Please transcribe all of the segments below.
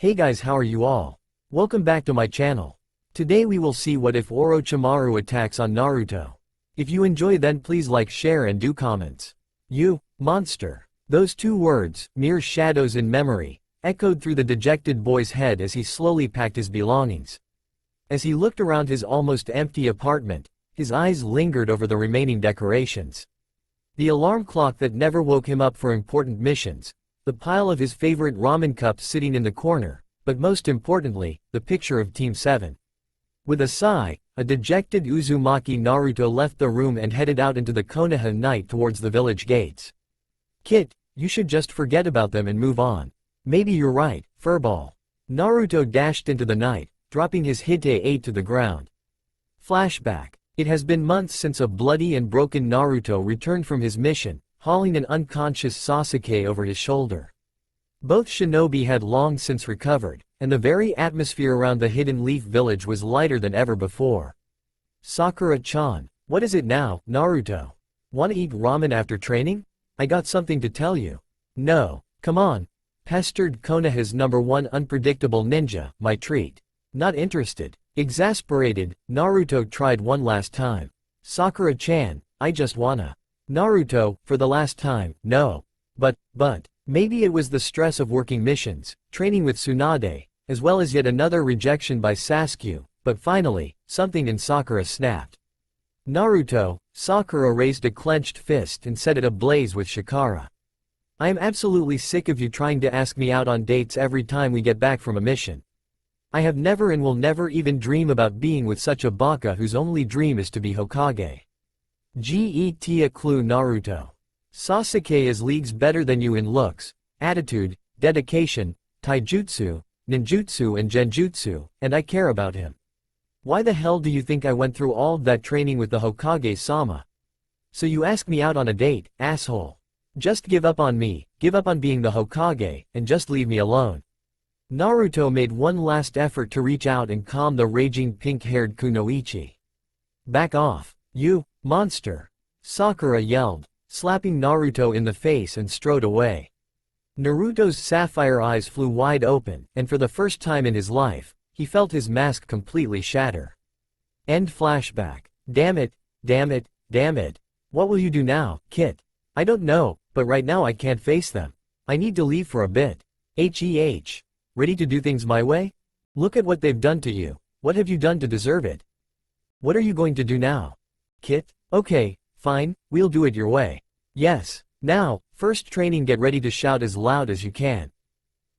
Hey guys, how are you all? Welcome back to my channel. Today we will see what if Orochimaru attacks on Naruto. If you enjoy, then please like, share and do comments. You, monster. Those two words, mere shadows in memory, echoed through the dejected boy's head as he slowly packed his belongings. As he looked around his almost empty apartment, his eyes lingered over the remaining decorations. The alarm clock that never woke him up for important missions, the pile of his favorite ramen cups sitting in the corner, but most importantly, the picture of Team 7. With a sigh, a dejected Uzumaki Naruto left the room and headed out into the Konoha night towards the village gates. Kit, you should just forget about them and move on. Maybe you're right, furball. Naruto dashed into the night, dropping his Hite-8 to the ground. Flashback. It has been months since a bloody and broken Naruto returned from his mission, hauling an unconscious Sasuke over his shoulder. Both shinobi had long since recovered, and the very atmosphere around the Hidden Leaf village was lighter than ever before. Sakura-chan, what is it now, Naruto? Wanna eat ramen after training? I got something to tell you. No, come on. Pestered Konoha's #1 unpredictable ninja, my treat. Not interested. Exasperated, Naruto tried one last time. Sakura-chan, I just wanna. Naruto, for the last time, no. But, maybe it was the stress of working missions, training with Tsunade, as well as yet another rejection by Sasuke, but finally, something in Sakura snapped. Naruto, Sakura raised a clenched fist and set it ablaze with Shikara. I am absolutely sick of you trying to ask me out on dates every time we get back from a mission. I have never and will never even dream about being with such a baka whose only dream is to be Hokage. Get clue, Naruto. Sasuke is leagues better than you in looks, attitude, dedication, taijutsu, ninjutsu and genjutsu, and I care about him. Why the hell do you think I went through all of that training with the Hokage-sama? So you ask me out on a date, asshole. Just give up on me, give up on being the Hokage, and just leave me alone. Naruto made one last effort to reach out and calm the raging pink-haired Kunoichi. Back off, you monster! Sakura yelled, slapping Naruto in the face and strode away. Naruto's sapphire eyes flew wide open, and for the first time in his life, he felt his mask completely shatter. End flashback. Damn it, damn it, damn it. What will you do now, Kit? I don't know, but right now I can't face them. I need to leave for a bit. Heh. Ready to do things my way? Look at what they've done to you. What have you done to deserve it? What are you going to do now? Kit, okay, fine, we'll do it your way. Yes, now, first training, get ready to shout as loud as you can.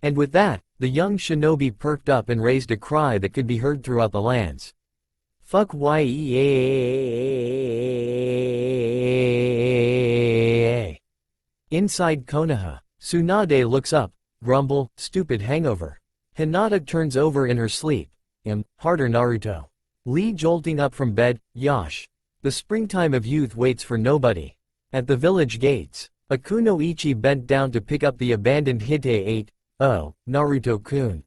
And with that, the young shinobi perked up and raised a cry that could be heard throughout the lands. Fuck yeah. Inside Konoha, Tsunade looks up, grumble, stupid hangover. Hinata turns over in her sleep. Harder, Naruto. Lee jolting up from bed, Yosh. The springtime of youth waits for nobody. At the village gates, a Kunoichi bent down to pick up the abandoned Hite-8. Oh, Naruto-kun.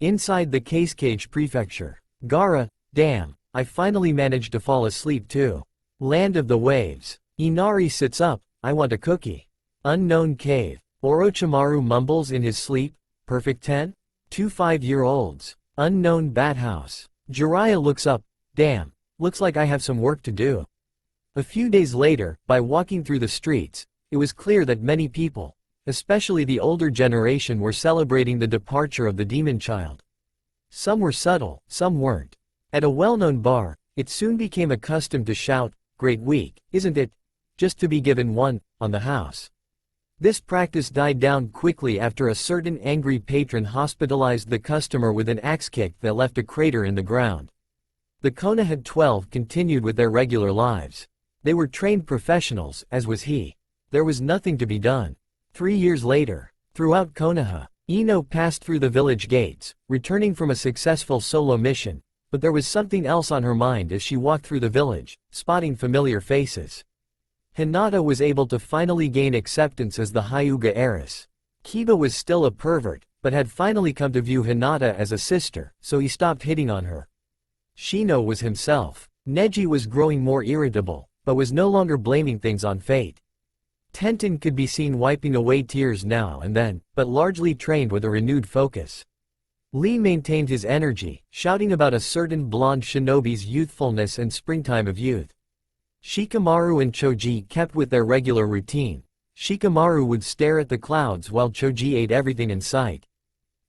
Inside the Case Prefecture. Gaara, damn, I finally managed to fall asleep too. Land of the Waves. Inari sits up, I want a cookie. Unknown cave. Orochimaru mumbles in his sleep, perfect 10? 2 5-year-olds. Unknown bat house. Jiraiya looks up, damn, looks like I have some work to do. A few days later, by walking through the streets, it was clear that many people, especially the older generation, were celebrating the departure of the demon child. Some were subtle, some weren't. At a well-known bar, it soon became a custom to shout, "Great week, isn't it?" just to be given one, on the house. This practice died down quickly after a certain angry patron hospitalized the customer with an axe kick that left a crater in the ground. The Konoha 12 continued with their regular lives. They were trained professionals, as was he. There was nothing to be done. 3 years later, throughout Konoha, Ino passed through the village gates, returning from a successful solo mission, but there was something else on her mind as she walked through the village, spotting familiar faces. Hinata was able to finally gain acceptance as the Hyuga heiress. Kiba was still a pervert, but had finally come to view Hinata as a sister, so he stopped hitting on her. Shino was himself. Neji was growing more irritable, but was no longer blaming things on fate. Tenten could be seen wiping away tears now and then, but largely trained with a renewed focus. Lee maintained his energy, shouting about a certain blonde shinobi's youthfulness and springtime of youth. Shikamaru and Choji kept with their regular routine. Shikamaru would stare at the clouds while Choji ate everything in sight.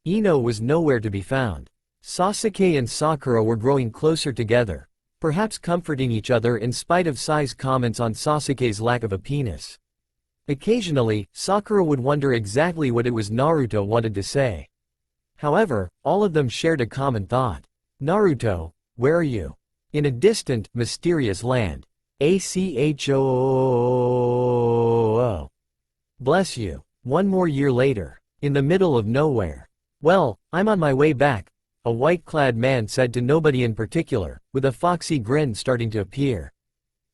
Ino was nowhere to be found. Sasuke and Sakura were growing closer together, perhaps comforting each other in spite of Sai's comments on Sasuke's lack of a penis. Occasionally, Sakura would wonder exactly what it was Naruto wanted to say. However, all of them shared a common thought. Naruto, where are you? In a distant, mysterious land. ACHO. Bless you. One more year later. In the middle of nowhere. Well, I'm on my way back, a white-clad man said to nobody in particular, with a foxy grin starting to appear.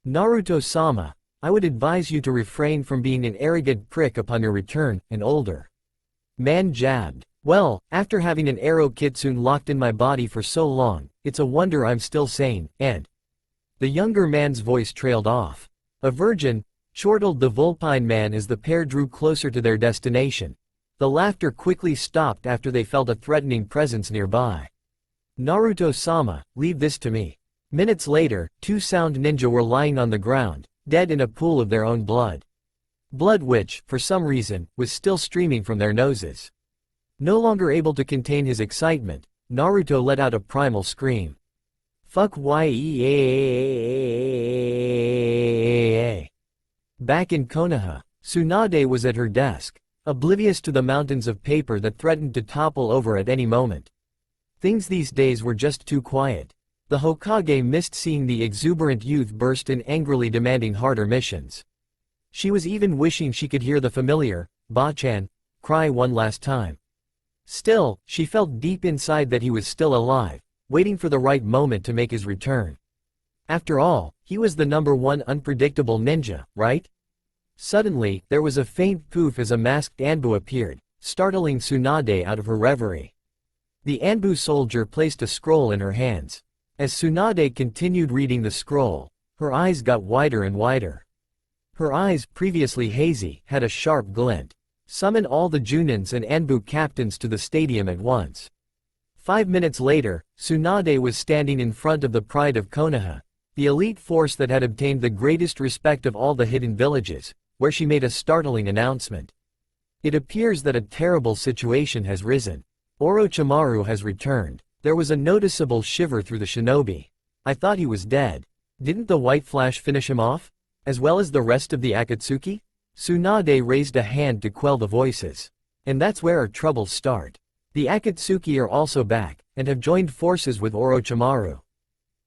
Naruto-sama, I would advise you to refrain from being an arrogant prick upon your return, an older man jabbed. Well, after having an arrow kitsune locked in my body for so long, it's a wonder I'm still sane, and the younger man's voice trailed off. A virgin, chortled the vulpine man as the pair drew closer to their destination. The laughter quickly stopped after they felt a threatening presence nearby. Naruto-sama, leave this to me. Minutes later, two sound ninja were lying on the ground, dead in a pool of their own blood. Blood which, for some reason, was still streaming from their noses. No longer able to contain his excitement, Naruto let out a primal scream. Fuck yeah. Back in Konoha, Tsunade was at her desk, oblivious to the mountains of paper that threatened to topple over at any moment. Things these days were just too quiet. The Hokage missed seeing the exuberant youth burst in angrily demanding harder missions. She was even wishing she could hear the familiar, Ba-chan, cry one last time. Still, she felt deep inside that he was still alive, waiting for the right moment to make his return. After all, he was the #1 unpredictable ninja, right? Suddenly, there was a faint poof as a masked Anbu appeared, startling Tsunade out of her reverie. The Anbu soldier placed a scroll in her hands. As Tsunade continued reading the scroll, her eyes got wider and wider. Her eyes, previously hazy, had a sharp glint. Summon all the Junins and Anbu captains to the stadium at once. 5 minutes later, Tsunade was standing in front of the pride of Konoha, the elite force that had obtained the greatest respect of all the hidden villages, where she made a startling announcement. It appears that a terrible situation has risen. Orochimaru has returned. There was a noticeable shiver through the shinobi. I thought he was dead. Didn't the White Flash finish him off? As well as the rest of the Akatsuki? Tsunade raised a hand to quell the voices. And that's where our troubles start. The Akatsuki are also back, and have joined forces with Orochimaru.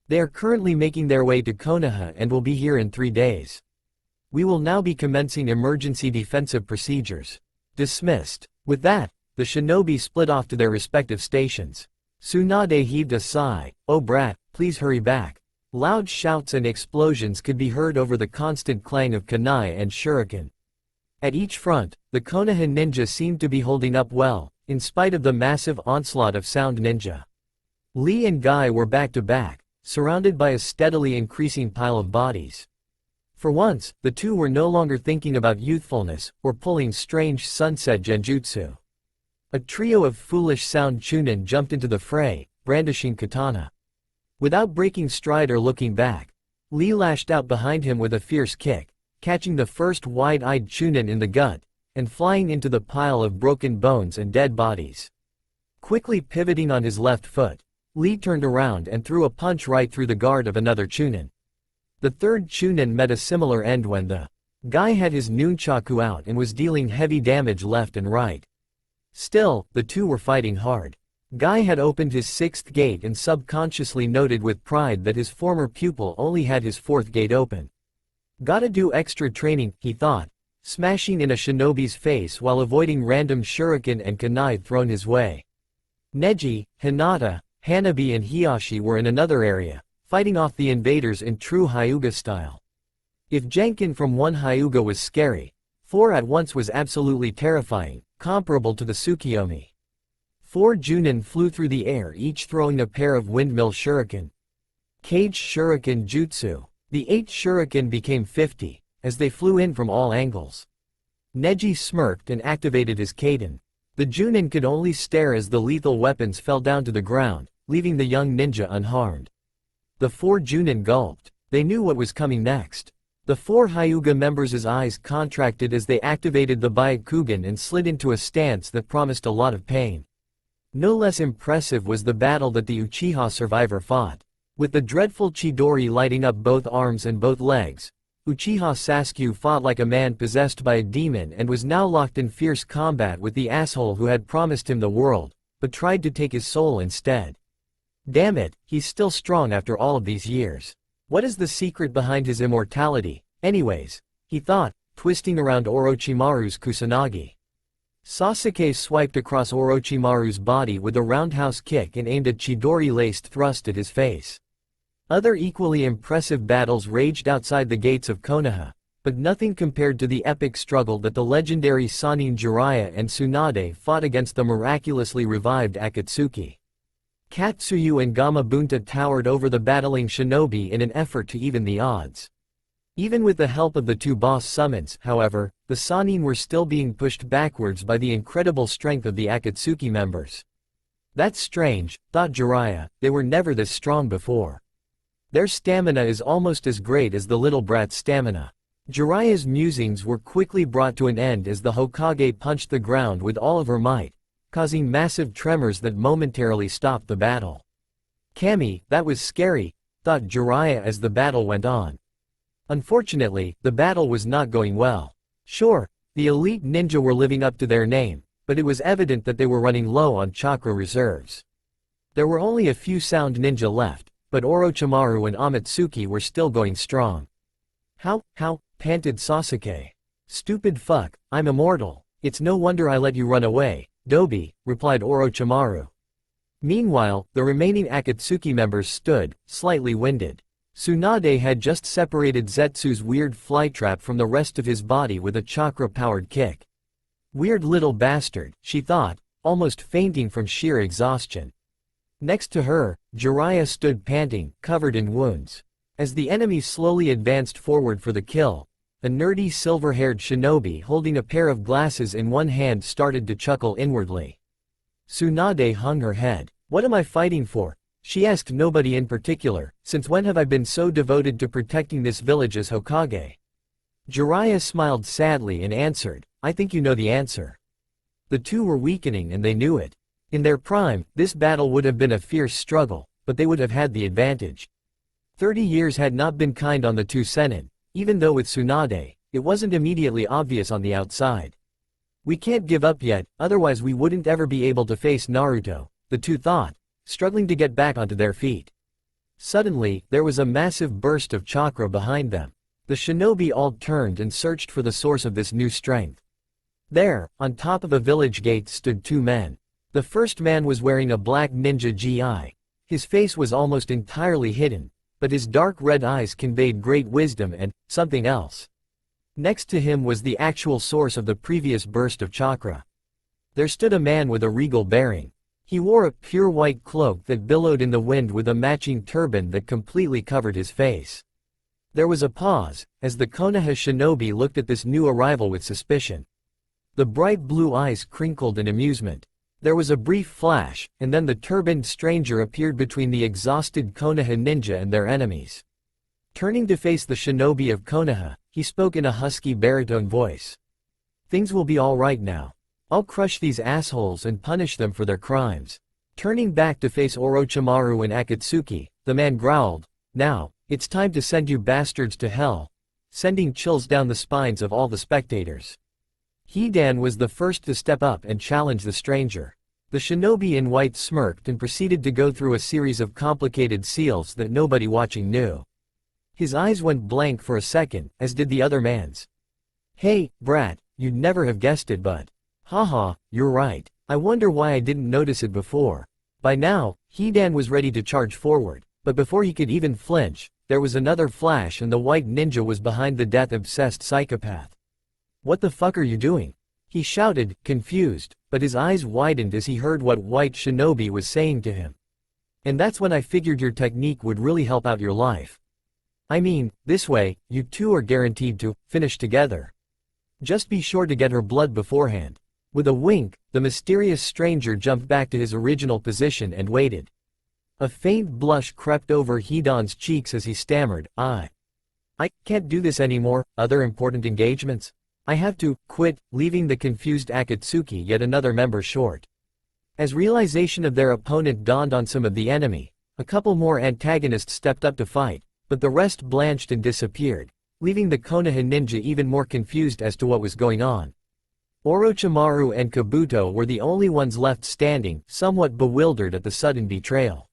They are currently making their way to Konoha and will be here in 3 days. We will now be commencing emergency defensive procedures. Dismissed. With that, the shinobi split off to their respective stations. Tsunade heaved a sigh. Oh brat, please hurry back. Loud shouts and explosions could be heard over the constant clang of kunai and shuriken. At each front, the Konoha ninja seemed to be holding up well, in spite of the massive onslaught of sound ninja. Lee and Guy were back to back, surrounded by a steadily increasing pile of bodies. For once, the two were no longer thinking about youthfulness, or pulling strange sunset genjutsu. A trio of foolish sound chunin jumped into the fray, brandishing katana. Without breaking stride or looking back, Lee lashed out behind him with a fierce kick, catching the first wide-eyed chunin in the gut, and flying into the pile of broken bones and dead bodies. Quickly pivoting on his left foot, Lee turned around and threw a punch right through the guard of another chunin. The third chunin met a similar end when the guy had his nunchaku out and was dealing heavy damage left and right. Still, the two were fighting hard. Guy had opened his 6th gate and subconsciously noted with pride that his former pupil only had his 4th gate open. Gotta do extra training, he thought, smashing in a shinobi's face while avoiding random shuriken and kunai thrown his way. Neji, Hinata, Hanabi and Hiyashi were in another area, fighting off the invaders in true Hyuga style. If Jenkin from one Hyuga was scary, 4 at once was absolutely terrifying, comparable to the Tsukiyomi. 4 Junin flew through the air, each throwing a pair of windmill shuriken. Cage shuriken jutsu. The 8 shuriken became 50, as they flew in from all angles. Neji smirked and activated his Kaden. The Junin could only stare as the lethal weapons fell down to the ground, leaving the young ninja unharmed. The 4 Junin gulped. They knew what was coming next. The 4 Hyuga members' eyes contracted as they activated the Byakugan and slid into a stance that promised a lot of pain. No less impressive was the battle that the Uchiha survivor fought. With the dreadful Chidori lighting up both arms and both legs, Uchiha Sasuke fought like a man possessed by a demon and was now locked in fierce combat with the asshole who had promised him the world, but tried to take his soul instead. Damn it, he's still strong after all of these years. What is the secret behind his immortality, anyways? He thought, twisting around Orochimaru's Kusanagi. Sasuke swiped across Orochimaru's body with a roundhouse kick and aimed a Chidori-laced thrust at his face. Other equally impressive battles raged outside the gates of Konoha, but nothing compared to the epic struggle that the legendary Sannin Jiraiya and Tsunade fought against the miraculously revived Akatsuki. Katsuyu and Gamabunta towered over the battling shinobi in an effort to even the odds. Even with the help of the 2 boss summons, however, the Sannin were still being pushed backwards by the incredible strength of the Akatsuki members. That's strange, thought Jiraiya, they were never this strong before. Their stamina is almost as great as the little brat's stamina. Jiraiya's musings were quickly brought to an end as the Hokage punched the ground with all of her might, causing massive tremors that momentarily stopped the battle. Kami, that was scary, thought Jiraiya as the battle went on. Unfortunately, the battle was not going well. Sure, the elite ninja were living up to their name, but it was evident that they were running low on chakra reserves. There were only a few sound ninja left, but Orochimaru and Amatsuki were still going strong. How, panted Sasuke. Stupid fuck, I'm immortal. It's no wonder I let you run away, Dobi, replied Orochimaru. Meanwhile, the remaining Akatsuki members stood, slightly winded. Tsunade had just separated Zetsu's weird flytrap from the rest of his body with a chakra-powered kick. Weird little bastard, she thought, almost fainting from sheer exhaustion. Next to her, Jiraiya stood panting, covered in wounds. As the enemy slowly advanced forward for the kill, a nerdy silver-haired shinobi holding a pair of glasses in one hand started to chuckle inwardly. Tsunade hung her head. What am I fighting for? She asked nobody in particular, since when have I been so devoted to protecting this village as Hokage? Jiraiya smiled sadly and answered, I think you know the answer. The 2 were weakening and they knew it. In their prime, this battle would have been a fierce struggle, but they would have had the advantage. 30 years had not been kind on the 2 Sennin, even though with Tsunade, it wasn't immediately obvious on the outside. We can't give up yet, otherwise we wouldn't ever be able to face Naruto, the 2 thought, struggling to get back onto their feet. Suddenly, there was a massive burst of chakra behind them. The shinobi all turned and searched for the source of this new strength. There, on top of a village gate stood 2 men. The first man was wearing a black ninja gi. His face was almost entirely hidden, but his dark red eyes conveyed great wisdom and something else. Next to him was the actual source of the previous burst of chakra. There stood a man with a regal bearing. He wore a pure white cloak that billowed in the wind with a matching turban that completely covered his face. There was a pause, as the Konoha shinobi looked at this new arrival with suspicion. The bright blue eyes crinkled in amusement. There was a brief flash, and then the turbaned stranger appeared between the exhausted Konoha ninja and their enemies. Turning to face the shinobi of Konoha, he spoke in a husky baritone voice. Things will be all right now. I'll crush these assholes and punish them for their crimes. Turning back to face Orochimaru and Akatsuki, the man growled, Now, it's time to send you bastards to hell, sending chills down the spines of all the spectators. Hidan was the first to step up and challenge the stranger. The shinobi in white smirked and proceeded to go through a series of complicated seals that nobody watching knew. His eyes went blank for a second, as did the other man's. Hey, brat, you'd never have guessed it but. Haha, you're right. I wonder why I didn't notice it before. By now, Hidan was ready to charge forward, but before he could even flinch, there was another flash and the white ninja was behind the death-obsessed psychopath. What the fuck are you doing? He shouted, confused, but his eyes widened as he heard what white shinobi was saying to him. And that's when I figured your technique would really help out your life. I mean, this way, you two are guaranteed to finish together. Just be sure to get her blood beforehand. With a wink, the mysterious stranger jumped back to his original position and waited. A faint blush crept over Hidan's cheeks as he stammered, I can't do this anymore, other important engagements. I have to quit, leaving the confused Akatsuki yet another member short. As realization of their opponent dawned on some of the enemy, a couple more antagonists stepped up to fight, but the rest blanched and disappeared, leaving the Konoha ninja even more confused as to what was going on. Orochimaru and Kabuto were the only ones left standing, somewhat bewildered at the sudden betrayal.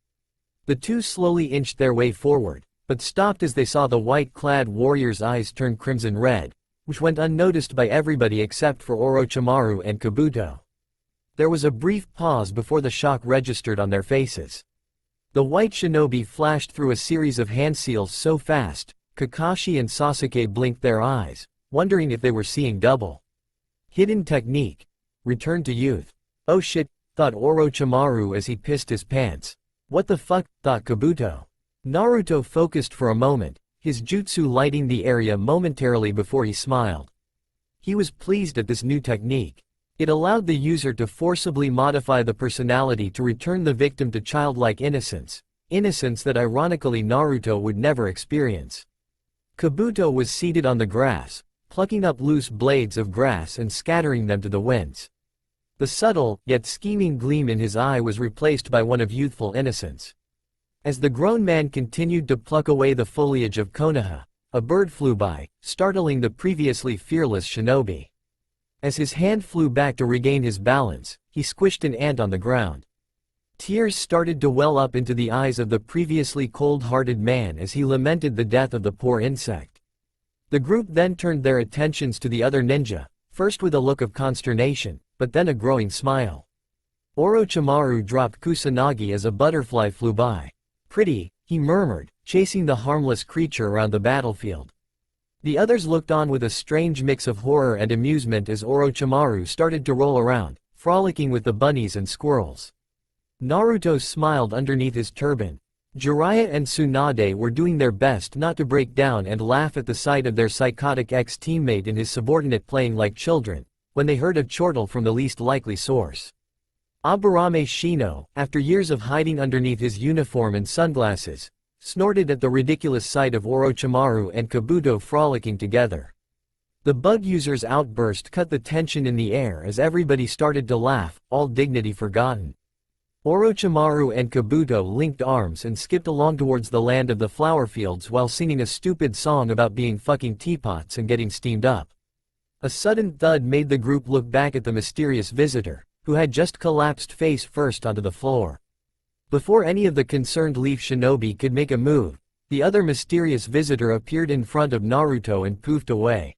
The two slowly inched their way forward, but stopped as they saw the white-clad warrior's eyes turn crimson red, which went unnoticed by everybody except for Orochimaru and Kabuto. There was a brief pause before the shock registered on their faces. The white shinobi flashed through a series of hand seals so fast, Kakashi and Sasuke blinked their eyes, wondering if they were seeing double. Hidden technique. Return to youth. Oh shit, thought Orochimaru as he pissed his pants. What the fuck, thought Kabuto. Naruto focused for a moment, his jutsu lighting the area momentarily before he smiled. He was pleased at this new technique. It allowed the user to forcibly modify the personality to return the victim to childlike innocence, innocence that ironically Naruto would never experience. Kabuto was seated on the grass, plucking up loose blades of grass and scattering them to the winds. The subtle, yet scheming gleam in his eye was replaced by one of youthful innocence. As the grown man continued to pluck away the foliage of Konoha, a bird flew by, startling the previously fearless shinobi. As his hand flew back to regain his balance, he squished an ant on the ground. Tears started to well up into the eyes of the previously cold-hearted man as he lamented the death of the poor insect. The group then turned their attentions to the other ninja, first with a look of consternation, but then a growing smile. Orochimaru dropped Kusanagi as a butterfly flew by. Pretty, he murmured, chasing the harmless creature around the battlefield. The others looked on with a strange mix of horror and amusement as Orochimaru started to roll around, frolicking with the bunnies and squirrels. Naruto smiled underneath his turban. Jiraiya and Tsunade were doing their best not to break down and laugh at the sight of their psychotic ex-teammate and his subordinate playing like children, when they heard a chortle from the least likely source. Aburame Shino, after years of hiding underneath his uniform and sunglasses, snorted at the ridiculous sight of Orochimaru and Kabuto frolicking together. The bug user's outburst cut the tension in the air as everybody started to laugh, all dignity forgotten. Orochimaru and Kabuto linked arms and skipped along towards the land of the flower fields while singing a stupid song about being fucking teapots and getting steamed up. A sudden thud made the group look back at the mysterious visitor, who had just collapsed face first onto the floor. Before any of the concerned leaf shinobi could make a move, the other mysterious visitor appeared in front of Naruto and poofed away.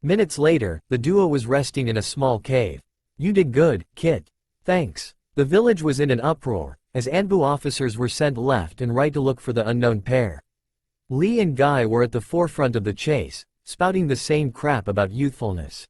Minutes later, the duo was resting in a small cave. You did good, Kit. Thanks. The village was in an uproar, as Anbu officers were sent left and right to look for the unknown pair. Lee and Guy were at the forefront of the chase, spouting the same crap about youthfulness.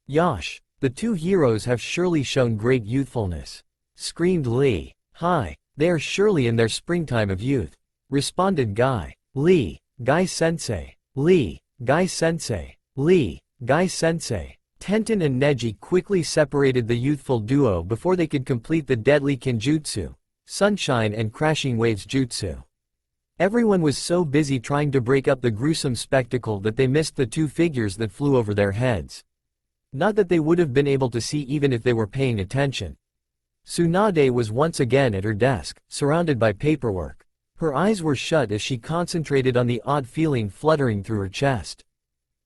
Yosh, the two heroes have surely shown great youthfulness, screamed Lee. Hi, they are surely in their springtime of youth, responded Guy. Lee, Guy-sensei. Lee, Guy-sensei. Lee, Guy-sensei. Tenten and Neji quickly separated the youthful duo before they could complete the deadly Kenjutsu, Sunshine and Crashing Waves Jutsu. Everyone was so busy trying to break up the gruesome spectacle that they missed the two figures that flew over their heads. Not that they would have been able to see even if they were paying attention. Tsunade was once again at her desk, surrounded by paperwork. Her eyes were shut as she concentrated on the odd feeling fluttering through her chest.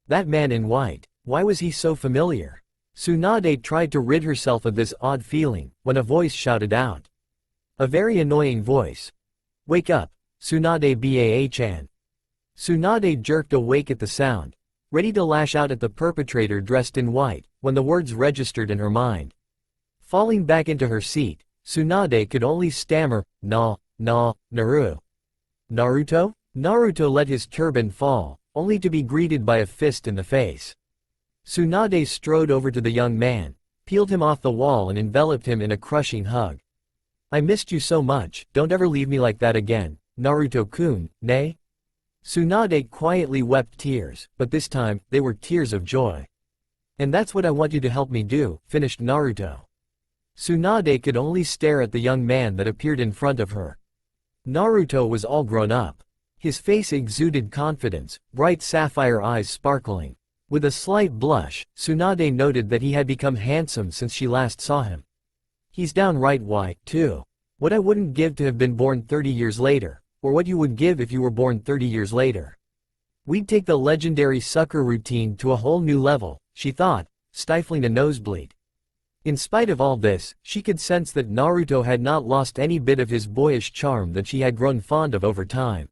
That man in white. Why was he so familiar? Tsunade tried to rid herself of this odd feeling, when a voice shouted out. A very annoying voice. Wake up, Tsunade Baa-chan. Tsunade jerked awake at the sound, ready to lash out at the perpetrator dressed in white, when the words registered in her mind. Falling back into her seat, Tsunade could only stammer, Naruto. Naruto? Naruto let his turban fall, only to be greeted by a fist in the face. Tsunade strode over to the young man, peeled him off the wall and enveloped him in a crushing hug. I missed you so much, don't ever leave me like that again, Naruto-kun, nay? Tsunade quietly wept tears, but this time, they were tears of joy. And that's what I want you to help me do, finished Naruto. Tsunade could only stare at the young man that appeared in front of her. Naruto was all grown up. His face exuded confidence, bright sapphire eyes sparkling. With a slight blush, Tsunade noted that he had become handsome since she last saw him. He's downright white, too. What I wouldn't give to have been born 30 years later, or what you would give if you were born 30 years later. We'd take the legendary sucker routine to a whole new level, she thought, stifling a nosebleed. In spite of all this, she could sense that Naruto had not lost any bit of his boyish charm that she had grown fond of over time.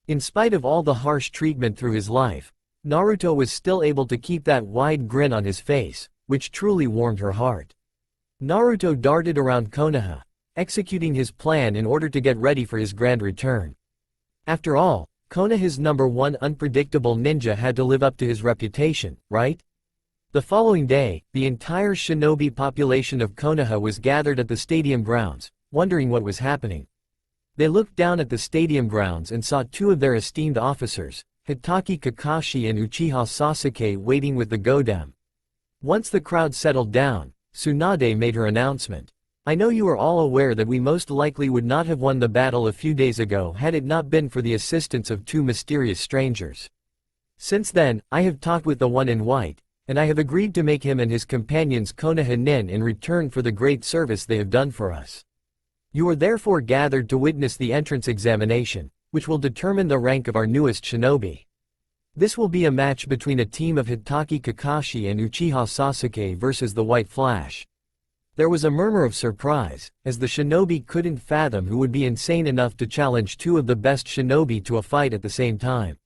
In spite of all the harsh treatment through his life, Naruto was still able to keep that wide grin on his face, which truly warmed her heart. Naruto darted around Konoha, executing his plan in order to get ready for his grand return. After all, Konoha's #1 unpredictable ninja had to live up to his reputation, right? The following day, the entire shinobi population of Konoha was gathered at the stadium grounds, wondering what was happening. They looked down at the stadium grounds and saw two of their esteemed officers, Hitaki Kakashi and Uchiha Sasuke, waiting with the Godam. Once the crowd settled down, Tsunade made her announcement. I know you are all aware that we most likely would not have won the battle a few days ago had it not been for the assistance of two mysterious strangers. Since then, I have talked with the one in white, and I have agreed to make him and his companions Konoha nin in return for the great service they have done for us. You are therefore gathered to witness the entrance examination, which will determine the rank of our newest shinobi. This will be a match between a team of Hitaki Kakashi and Uchiha Sasuke versus the White Flash. There was a murmur of surprise, as the shinobi couldn't fathom who would be insane enough to challenge two of the best shinobi to a fight at the same time.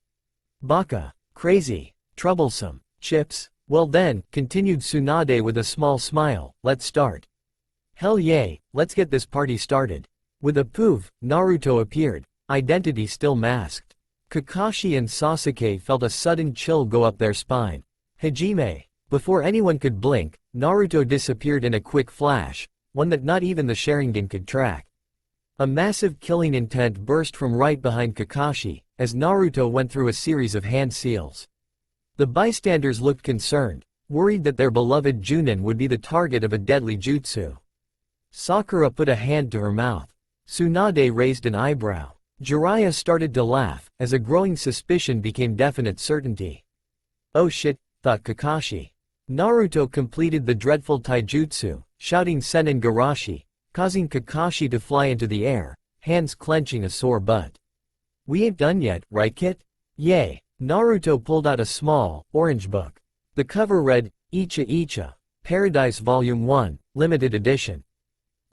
Baka, crazy, troublesome, chips. Well then, continued Tsunade with a small smile, let's start. Hell yay, let's get this party started. With a poof, Naruto appeared, identity still masked. Kakashi and Sasuke felt a sudden chill go up their spine. Hajime. Before anyone could blink, Naruto disappeared in a quick flash, one that not even the Sharingan could track. A massive killing intent burst from right behind Kakashi, as Naruto went through a series of hand seals. The bystanders looked concerned, worried that their beloved Junin would be the target of a deadly jutsu. Sakura put a hand to her mouth. Tsunade raised an eyebrow. Jiraiya started to laugh, as a growing suspicion became definite certainty. Oh shit, thought Kakashi. Naruto completed the dreadful taijutsu, shouting Senin Garashi, causing Kakashi to fly into the air, hands clenching a sore butt. We ain't done yet, right Kit? Yay. Naruto pulled out a small, orange book. The cover read, Icha Icha, Paradise Volume 1, Limited Edition.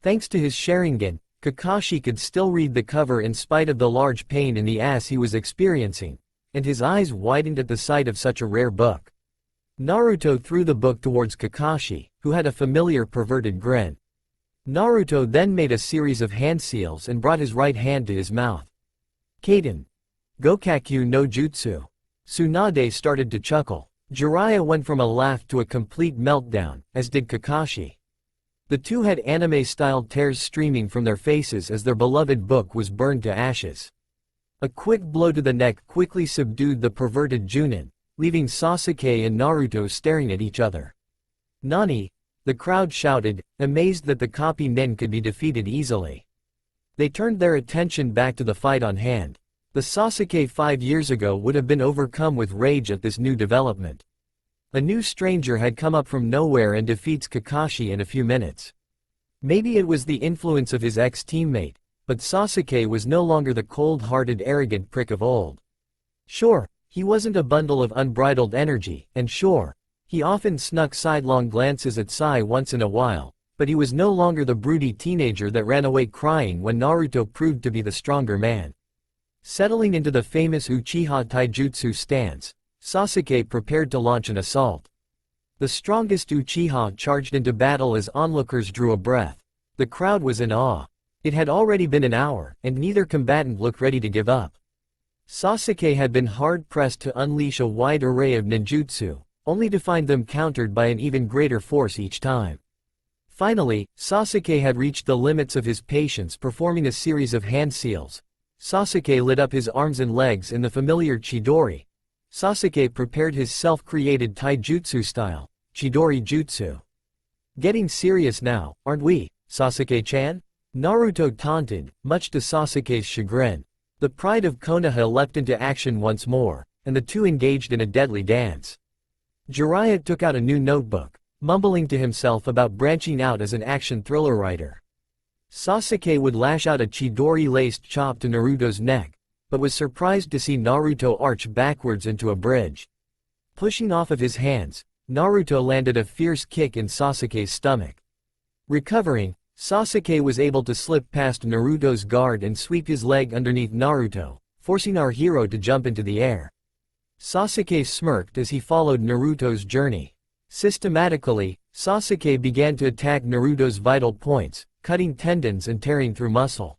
Thanks to his Sharingan, Kakashi could still read the cover in spite of the large pain in the ass he was experiencing, and his eyes widened at the sight of such a rare book. Naruto threw the book towards Kakashi, who had a familiar perverted grin. Naruto then made a series of hand seals and brought his right hand to his mouth. Kaden. Gokakyu no Jutsu. Tsunade started to chuckle. Jiraiya went from a laugh to a complete meltdown, as did Kakashi. The two had anime-style tears streaming from their faces as their beloved book was burned to ashes. A quick blow to the neck quickly subdued the perverted Junin, leaving Sasuke and Naruto staring at each other. Nani? The crowd shouted, amazed that the copy nin could be defeated easily. They turned their attention back to the fight on hand. The Sasuke 5 years ago would have been overcome with rage at this new development. A new stranger had come up from nowhere and defeats Kakashi in a few minutes. Maybe it was the influence of his ex-teammate, but Sasuke was no longer the cold-hearted arrogant prick of old. Sure, he wasn't a bundle of unbridled energy, and sure, he often snuck sidelong glances at Sai once in a while, but he was no longer the broody teenager that ran away crying when Naruto proved to be the stronger man. Settling into the famous Uchiha Taijutsu stance, Sasuke prepared to launch an assault. The strongest Uchiha charged into battle as onlookers drew a breath. The crowd was in awe. It had already been an hour, and neither combatant looked ready to give up. Sasuke had been hard-pressed to unleash a wide array of ninjutsu, only to find them countered by an even greater force each time. Finally, Sasuke had reached the limits of his patience, performing a series of hand seals. Sasuke lit up his arms and legs in the familiar Chidori. Sasuke prepared his self-created taijutsu style, Chidori Jutsu. Getting serious now, aren't we, Sasuke-chan? Naruto taunted, much to Sasuke's chagrin. The pride of Konoha leapt into action once more, and the two engaged in a deadly dance. Jiraiya took out a new notebook, mumbling to himself about branching out as an action thriller writer. Sasuke would lash out a Chidori-laced chop to Naruto's neck, but was surprised to see Naruto arch backwards into a bridge. Pushing off of his hands, Naruto landed a fierce kick in Sasuke's stomach. Recovering, Sasuke was able to slip past Naruto's guard and sweep his leg underneath Naruto, forcing our hero to jump into the air. Sasuke smirked as he followed Naruto's journey. Systematically, Sasuke began to attack Naruto's vital points, cutting tendons and tearing through muscle.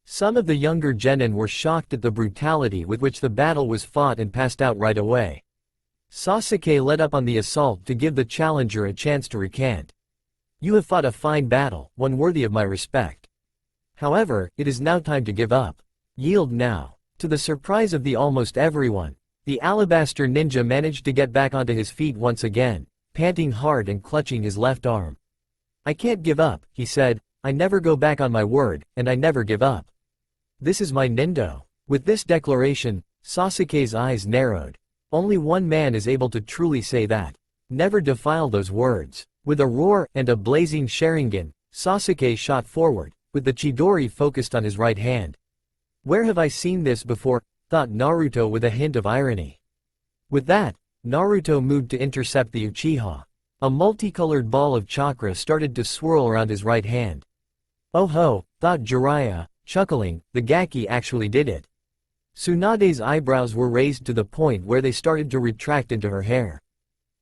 Some of the younger genin were shocked at the brutality with which the battle was fought and passed out right away. Sasuke led up on the assault to give the challenger a chance to recant. You have fought a fine battle, one worthy of my respect. However, it is now time to give up. Yield now. To the surprise of almost everyone, the alabaster ninja managed to get back onto his feet once again, panting hard and clutching his left arm. I can't give up, he said, I never go back on my word, and I never give up. This is my Nindo. With this declaration, Sasuke's eyes narrowed. Only one man is able to truly say that. Never defile those words. With a roar and a blazing Sharingan, Sasuke shot forward, with the Chidori focused on his right hand. Where have I seen this before? Thought Naruto with a hint of irony. With that, Naruto moved to intercept the Uchiha. A multicolored ball of chakra started to swirl around his right hand. Oh ho, thought Jiraiya, chuckling, the Gaki actually did it. Tsunade's eyebrows were raised to the point where they started to retract into her hair.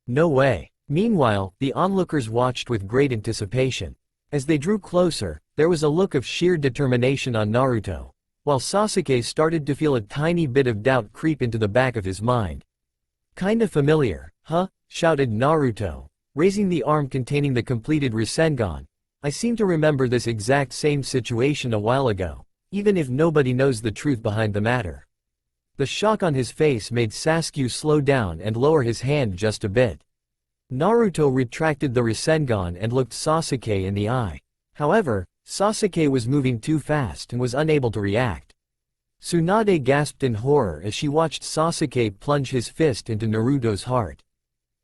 No way. Meanwhile, the onlookers watched with great anticipation. As they drew closer, there was a look of sheer determination on Naruto, while Sasuke started to feel a tiny bit of doubt creep into the back of his mind. Kinda familiar, huh? Shouted Naruto, raising the arm containing the completed Rasengan. I seem to remember this exact same situation a while ago, even if nobody knows the truth behind the matter. The shock on his face made Sasuke slow down and lower his hand just a bit. Naruto retracted the Rasengan and looked Sasuke in the eye. However, Sasuke was moving too fast and was unable to react. Tsunade gasped in horror as she watched Sasuke plunge his fist into Naruto's heart.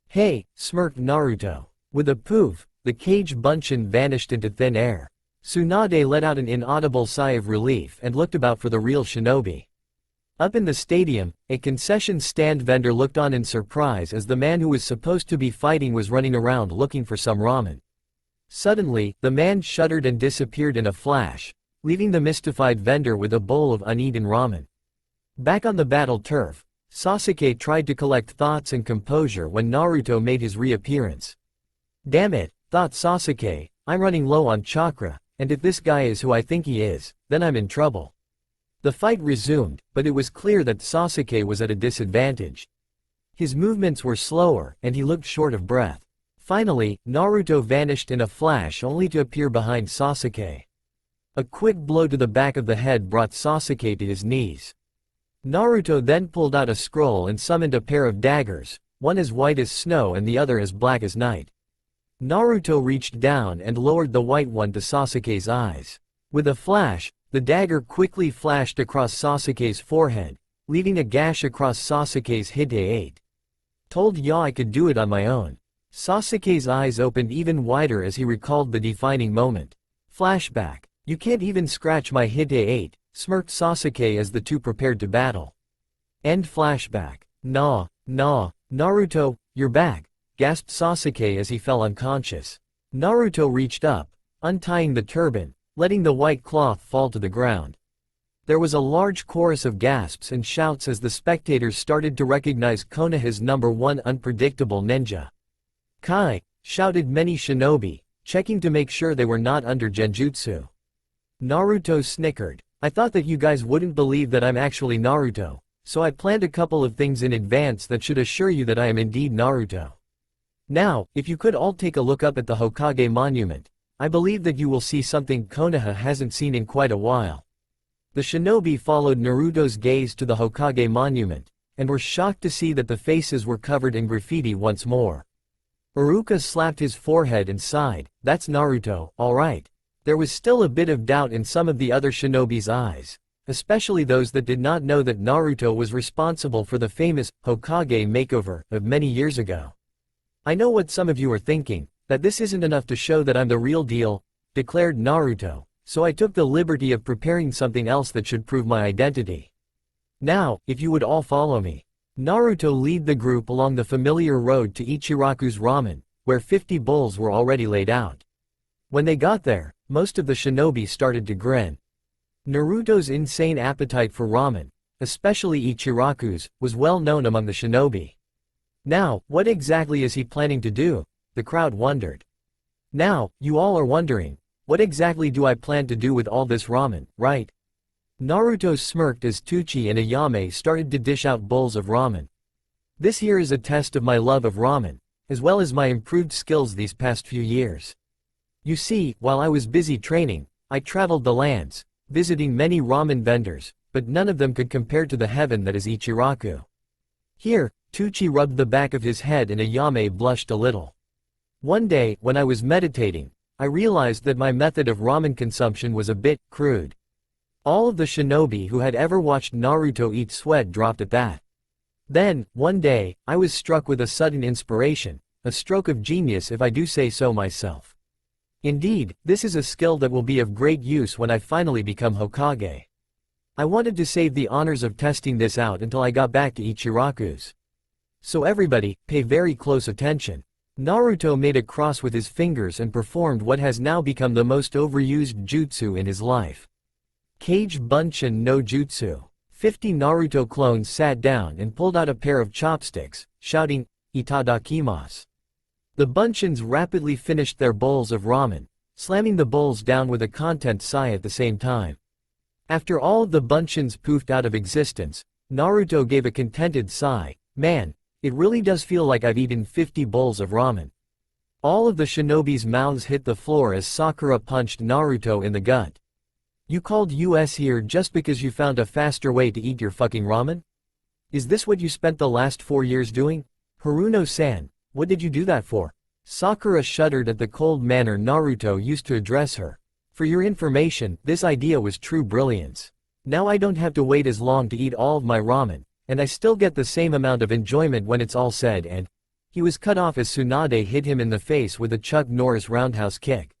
Hey, smirked Naruto. With a poof, the cage bunshin vanished into thin air. Tsunade let out an inaudible sigh of relief and looked about for the real shinobi. Up in the stadium, a concession stand vendor looked on in surprise as the man who was supposed to be fighting was running around looking for some ramen. Suddenly, the man shuddered and disappeared in a flash, leaving the mystified vendor with a bowl of uneaten ramen. Back on the battle turf, Sasuke tried to collect thoughts and composure when Naruto made his reappearance. Damn it, thought Sasuke, I'm running low on chakra, and if this guy is who I think he is, then I'm in trouble. The fight resumed, but it was clear that Sasuke was at a disadvantage. His movements were slower, and he looked short of breath. Finally, Naruto vanished in a flash only to appear behind Sasuke. A quick blow to the back of the head brought Sasuke to his knees. Naruto then pulled out a scroll and summoned a pair of daggers, one as white as snow and the other as black as night. Naruto reached down and lowered the white one to Sasuke's eyes. With a flash, the dagger quickly flashed across Sasuke's forehead, leaving a gash across Sasuke's hide. Told ya I could do it on my own. Sasuke's eyes opened even wider as he recalled the defining moment. Flashback. You can't even scratch my hide, smirked Sasuke as the two prepared to battle. End flashback. Nah, Naruto, you're back, gasped Sasuke as he fell unconscious. Naruto reached up, untying the turban, letting the white cloth fall to the ground. There was a large chorus of gasps and shouts as the spectators started to recognize Konoha's #1 unpredictable ninja. Kai, shouted many shinobi, checking to make sure they were not under genjutsu. Naruto snickered. I thought that you guys wouldn't believe that I'm actually Naruto, so I planned a couple of things in advance that should assure you that I am indeed Naruto. Now, if you could all take a look up at the Hokage monument, I believe that you will see something Konoha hasn't seen in quite a while. The shinobi followed Naruto's gaze to the Hokage monument, and were shocked to see that the faces were covered in graffiti once more. Iruka slapped his forehead and sighed. That's Naruto, alright. There was still a bit of doubt in some of the other shinobi's eyes, especially those that did not know that Naruto was responsible for the famous Hokage makeover of many years ago. I know what some of you are thinking, that this isn't enough to show that I'm the real deal, declared Naruto, so I took the liberty of preparing something else that should prove my identity. Now, if you would all follow me. Naruto led the group along the familiar road to Ichiraku's ramen, where 50 bowls were already laid out. When they got there, most of the shinobi started to grin. Naruto's insane appetite for ramen, especially Ichiraku's, was well known among the shinobi. Now, what exactly is he planning to do? The crowd wondered. Now, you all are wondering, what exactly do I plan to do with all this ramen, right? Naruto smirked as Teuchi and Ayame started to dish out bowls of ramen. This here is a test of my love of ramen, as well as my improved skills these past few years. You see, while I was busy training, I traveled the lands, visiting many ramen vendors, but none of them could compare to the heaven that is Ichiraku. Here, Teuchi rubbed the back of his head and Ayame blushed a little. One day, when I was meditating, I realized that my method of ramen consumption was a bit crude. All of the shinobi who had ever watched Naruto eat sweat dropped at that. Then, one day, I was struck with a sudden inspiration, a stroke of genius if I do say so myself. Indeed, this is a skill that will be of great use when I finally become Hokage. I wanted to save the honors of testing this out until I got back to Ichiraku's. So everybody, pay very close attention. Naruto made a cross with his fingers and performed what has now become the most overused jutsu in his life. Kage Bunshin no Jutsu. 50 Naruto clones sat down and pulled out a pair of chopsticks, shouting, "Itadakimasu." The Bunshins rapidly finished their bowls of ramen, slamming the bowls down with a content sigh at the same time. After all of the Bunshins poofed out of existence, Naruto gave a contented sigh. Man, it really does feel like I've eaten 50 bowls of ramen. All of the shinobi's mouths hit the floor as Sakura punched Naruto in the gut. You called us here just because you found a faster way to eat your fucking ramen? Is this what you spent the last 4 years doing? Haruno-san, what did you do that for? Sakura shuddered at the cold manner Naruto used to address her. For your information, this idea was true brilliance. Now I don't have to wait as long to eat all of my ramen, and I still get the same amount of enjoyment when it's all said and… He was cut off as Tsunade hit him in the face with a Chuck Norris roundhouse kick.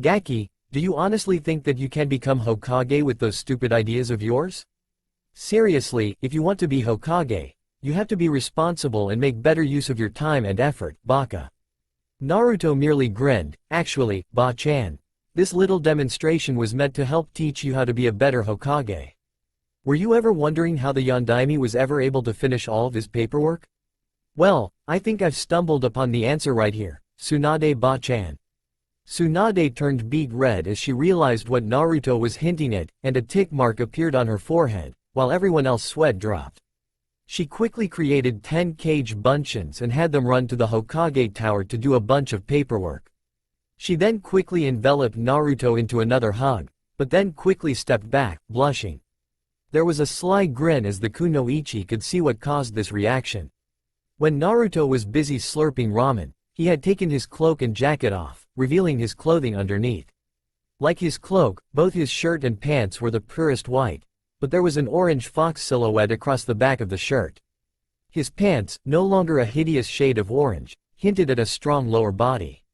Gaki, do you honestly think that you can become Hokage with those stupid ideas of yours? Seriously, if you want to be Hokage, you have to be responsible and make better use of your time and effort, Baka. Naruto merely grinned. Actually, Ba-chan, this little demonstration was meant to help teach you how to be a better Hokage. Were you ever wondering how the Yondaime was ever able to finish all of his paperwork? Well, I think I've stumbled upon the answer right here, Tsunade Ba-chan. Tsunade turned beet red as she realized what Naruto was hinting at, and a tick mark appeared on her forehead, while everyone else sweat dropped. She quickly created 10 Kage Bunshins and had them run to the Hokage Tower to do a bunch of paperwork. She then quickly enveloped Naruto into another hug, but then quickly stepped back, blushing. There was a sly grin as the kunoichi could see what caused this reaction. When Naruto was busy slurping ramen, he had taken his cloak and jacket off, revealing his clothing underneath. Like his cloak, both his shirt and pants were the purest white, but there was an orange fox silhouette across the back of the shirt. His pants, no longer a hideous shade of orange, hinted at a strong lower body.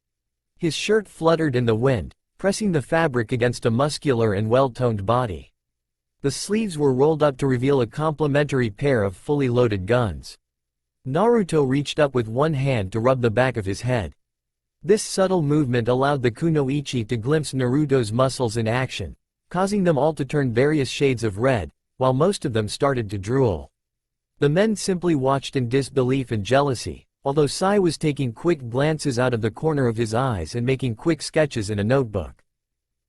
His shirt fluttered in the wind, pressing the fabric against a muscular and well-toned body. The sleeves were rolled up to reveal a complementary pair of fully loaded guns. Naruto reached up with one hand to rub the back of his head. This subtle movement allowed the kunoichi to glimpse Naruto's muscles in action, causing them all to turn various shades of red, while most of them started to drool. The men simply watched in disbelief and jealousy, although Sai was taking quick glances out of the corner of his eyes and making quick sketches in a notebook.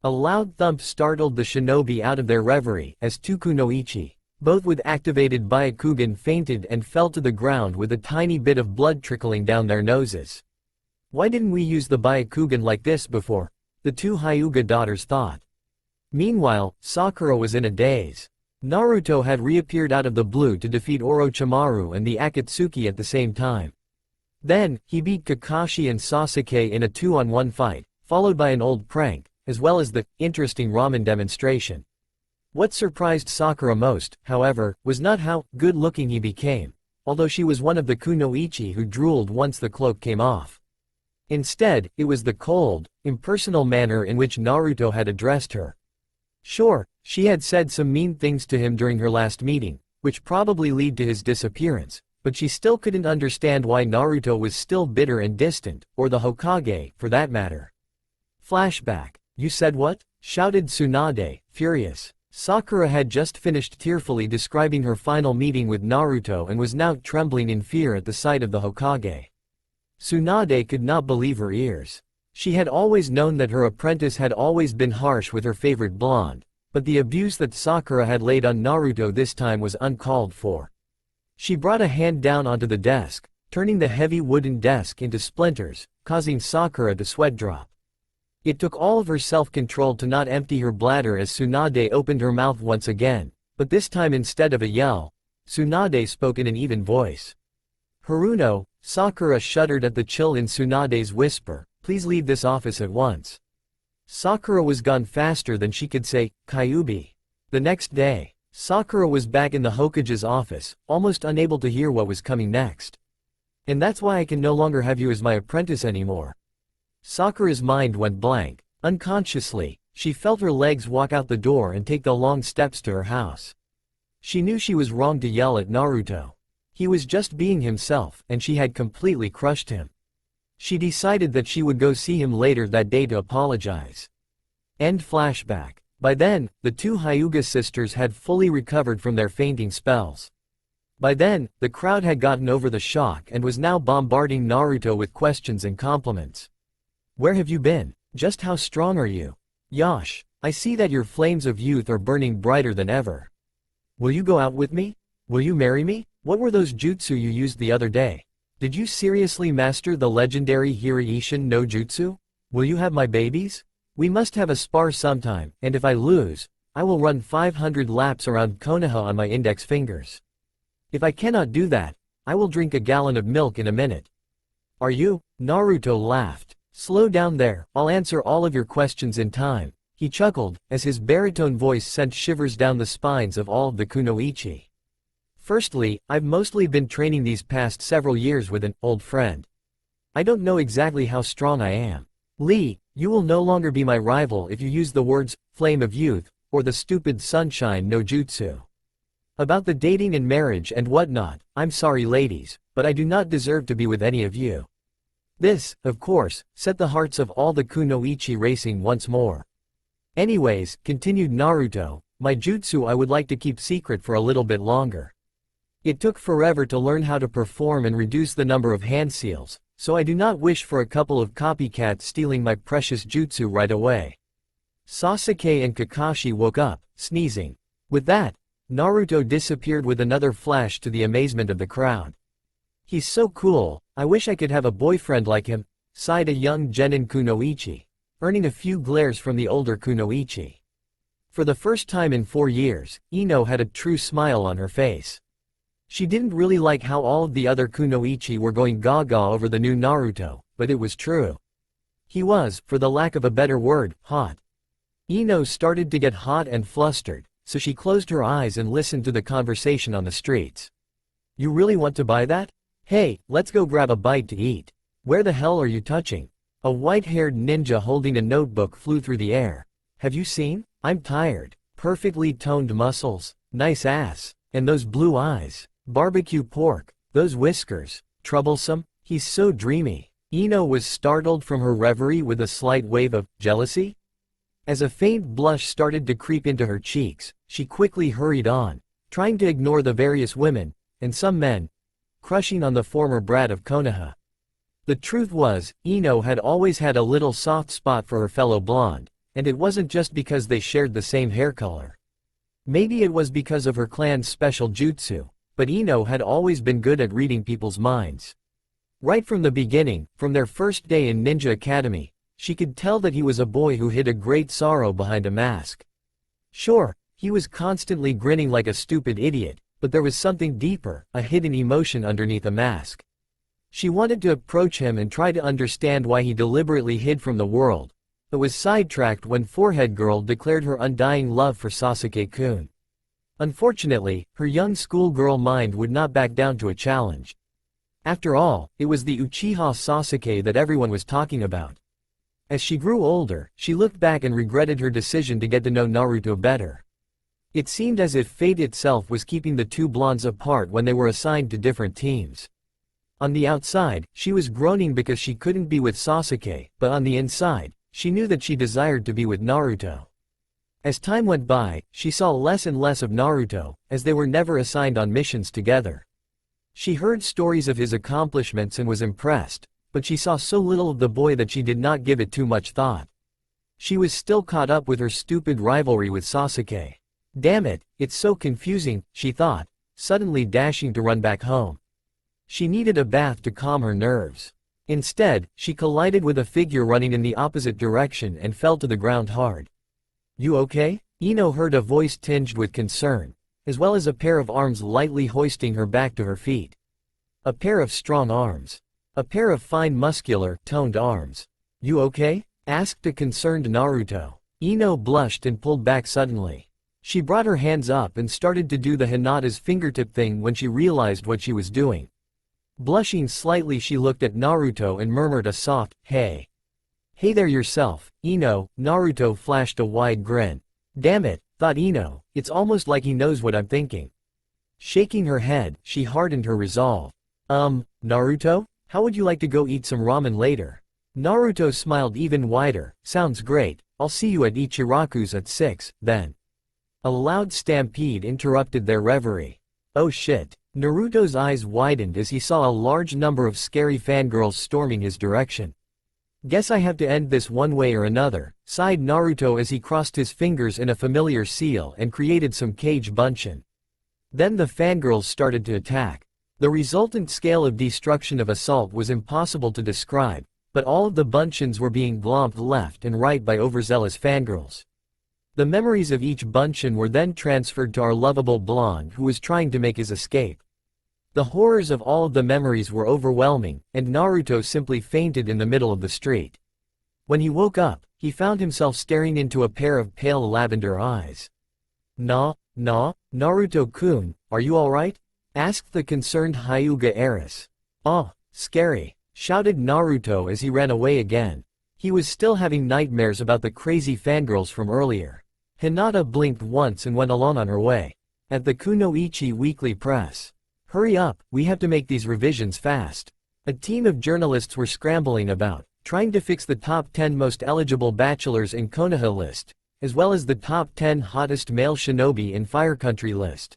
A loud thump startled the shinobi out of their reverie as two kunoichi, both with activated Byakugan, fainted and fell to the ground with a tiny bit of blood trickling down their noses. Why didn't we use the Byakugan like this before? The two Hyuga daughters thought. Meanwhile, Sakura was in a daze. Naruto had reappeared out of the blue to defeat Orochimaru and the Akatsuki at the same time. Then, he beat Kakashi and Sasuke in a 2-on-1 fight, followed by an old prank, as well as the interesting ramen demonstration. What surprised Sakura most, however, was not how good-looking he became, although she was one of the kunoichi who drooled once the cloak came off. Instead, it was the cold, impersonal manner in which Naruto had addressed her. Sure, she had said some mean things to him during her last meeting, which probably led to his disappearance, but she still couldn't understand why Naruto was still bitter and distant, or the Hokage, for that matter. Flashback. You said what? Shouted Tsunade, furious. Sakura had just finished tearfully describing her final meeting with Naruto and was now trembling in fear at the sight of the Hokage. Tsunade could not believe her ears. She had always known that her apprentice had always been harsh with her favorite blonde, but the abuse that Sakura had laid on Naruto this time was uncalled for. She brought a hand down onto the desk, turning the heavy wooden desk into splinters, causing Sakura to sweat drop. It took all of her self-control to not empty her bladder as Tsunade opened her mouth once again, but this time instead of a yell, Tsunade spoke in an even voice. Haruno, Sakura shuddered at the chill in Tsunade's whisper, please leave this office at once. Sakura was gone faster than she could say, Kyuubi. The next day, Sakura was back in the Hokage's office, almost unable to hear what was coming next. And that's why I can no longer have you as my apprentice anymore. Sakura's mind went blank. Unconsciously, she felt her legs walk out the door and take the long steps to her house. She knew she was wrong to yell at Naruto. He was just being himself, and she had completely crushed him. She decided that she would go see him later that day to apologize. End flashback. By then, the two Hyuga sisters had fully recovered from their fainting spells. By then, the crowd had gotten over the shock and was now bombarding Naruto with questions and compliments. Where have you been? Just how strong are you? Yosh, I see that your flames of youth are burning brighter than ever. Will you go out with me? Will you marry me? What were those jutsu you used the other day? Did you seriously master the legendary Hiraishin no Jutsu? Will you have my babies? We must have a spar sometime, and if I lose, I will run 500 laps around Konoha on my index fingers. If I cannot do that, I will drink a gallon of milk in a minute. Are you? Naruto laughed. Slow down there, I'll answer all of your questions in time. He chuckled, as his baritone voice sent shivers down the spines of all of the kunoichi. Firstly, I've mostly been training these past several years with an old friend. I don't know exactly how strong I am. Lee, you will no longer be my rival if you use the words, flame of youth, or the stupid sunshine no jutsu. About the dating and marriage and whatnot, I'm sorry ladies, but I do not deserve to be with any of you. This, of course, set the hearts of all the kunoichi racing once more. Anyways, continued Naruto, my jutsu I would like to keep secret for a little bit longer. It took forever to learn how to perform and reduce the number of hand seals, so I do not wish for a couple of copycats stealing my precious jutsu right away. Sasuke and Kakashi woke up, sneezing. With that, Naruto disappeared with another flash to the amazement of the crowd. He's so cool, I wish I could have a boyfriend like him, sighed a young genin kunoichi, earning a few glares from the older kunoichi. For the first time in 4 years, Ino had a true smile on her face. She didn't really like how all of the other kunoichi were going gaga over the new Naruto, but it was true. He was, for the lack of a better word, hot. Ino started to get hot and flustered, so she closed her eyes and listened to the conversation on the streets. You really want to buy that? Hey, let's go grab a bite to eat. Where the hell are you touching? A white-haired ninja holding a notebook flew through the air. Have you seen? I'm tired. Perfectly toned muscles, nice ass, and those blue eyes. Barbecue pork, those whiskers, troublesome, he's so dreamy. Ino was startled from her reverie with a slight wave of jealousy. As a faint blush started to creep into her cheeks, she quickly hurried on, trying to ignore the various women, and some men, crushing on the former brat of Konoha. The truth was, Ino had always had a little soft spot for her fellow blonde, and it wasn't just because they shared the same hair color. Maybe it was because of her clan's special jutsu, but Ino had always been good at reading people's minds. Right from the beginning, from their first day in Ninja Academy, she could tell that he was a boy who hid a great sorrow behind a mask. Sure, he was constantly grinning like a stupid idiot, but there was something deeper, a hidden emotion underneath a mask. She wanted to approach him and try to understand why he deliberately hid from the world, but was sidetracked when Forehead Girl declared her undying love for Sasuke-kun. Unfortunately, her young schoolgirl mind would not back down to a challenge. After all, it was the Uchiha Sasuke that everyone was talking about. As she grew older, she looked back and regretted her decision to get to know Naruto better. It seemed as if fate itself was keeping the two blondes apart when they were assigned to different teams. On the outside, she was groaning because she couldn't be with Sasuke, but on the inside, she knew that she desired to be with Naruto. As time went by, she saw less and less of Naruto, as they were never assigned on missions together. She heard stories of his accomplishments and was impressed, but she saw so little of the boy that she did not give it too much thought. She was still caught up with her stupid rivalry with Sasuke. Damn it, it's so confusing, she thought, suddenly dashing to run back home. She needed a bath to calm her nerves. Instead, she collided with a figure running in the opposite direction and fell to the ground hard. "You okay?" Ino heard a voice tinged with concern, as well as a pair of arms lightly hoisting her back to her feet. A pair of strong arms. A pair of fine muscular, toned arms. "You okay?" asked a concerned Naruto. Ino blushed and pulled back suddenly. She brought her hands up and started to do the Hinata's fingertip thing when she realized what she was doing. Blushing slightly, she looked at Naruto and murmured a soft, "Hey." "Hey there yourself, Ino." Naruto flashed a wide grin. "Damn it," thought Ino, "it's almost like he knows what I'm thinking." Shaking her head, she hardened her resolve. Naruto? How would you like to go eat some ramen later?" Naruto smiled even wider. "Sounds great, I'll see you at Ichiraku's at 6, then." A loud stampede interrupted their reverie. Oh shit. Naruto's eyes widened as he saw a large number of scary fangirls storming his direction. "Guess I have to end this one way or another," sighed Naruto as he crossed his fingers in a familiar seal and created some cage bunshin. Then the fangirls started to attack. The resultant scale of destruction of assault was impossible to describe, but all of the bunshins were being glomped left and right by overzealous fangirls. The memories of each bunshin were then transferred to our lovable blonde who was trying to make his escape. The horrors of all of the memories were overwhelming, and Naruto simply fainted in the middle of the street. When he woke up, he found himself staring into a pair of pale lavender eyes. Naruto-kun, are you alright?" asked the concerned Hyuga heiress. "Oh, scary," shouted Naruto as he ran away again. He was still having nightmares about the crazy fangirls from earlier. Hinata blinked once and went along on her way. At the Kunoichi Weekly Press. "Hurry up, we have to make these revisions fast." A team of journalists were scrambling about, trying to fix the top 10 most eligible bachelors in Konoha list, as well as the top 10 hottest male shinobi in Fire Country list.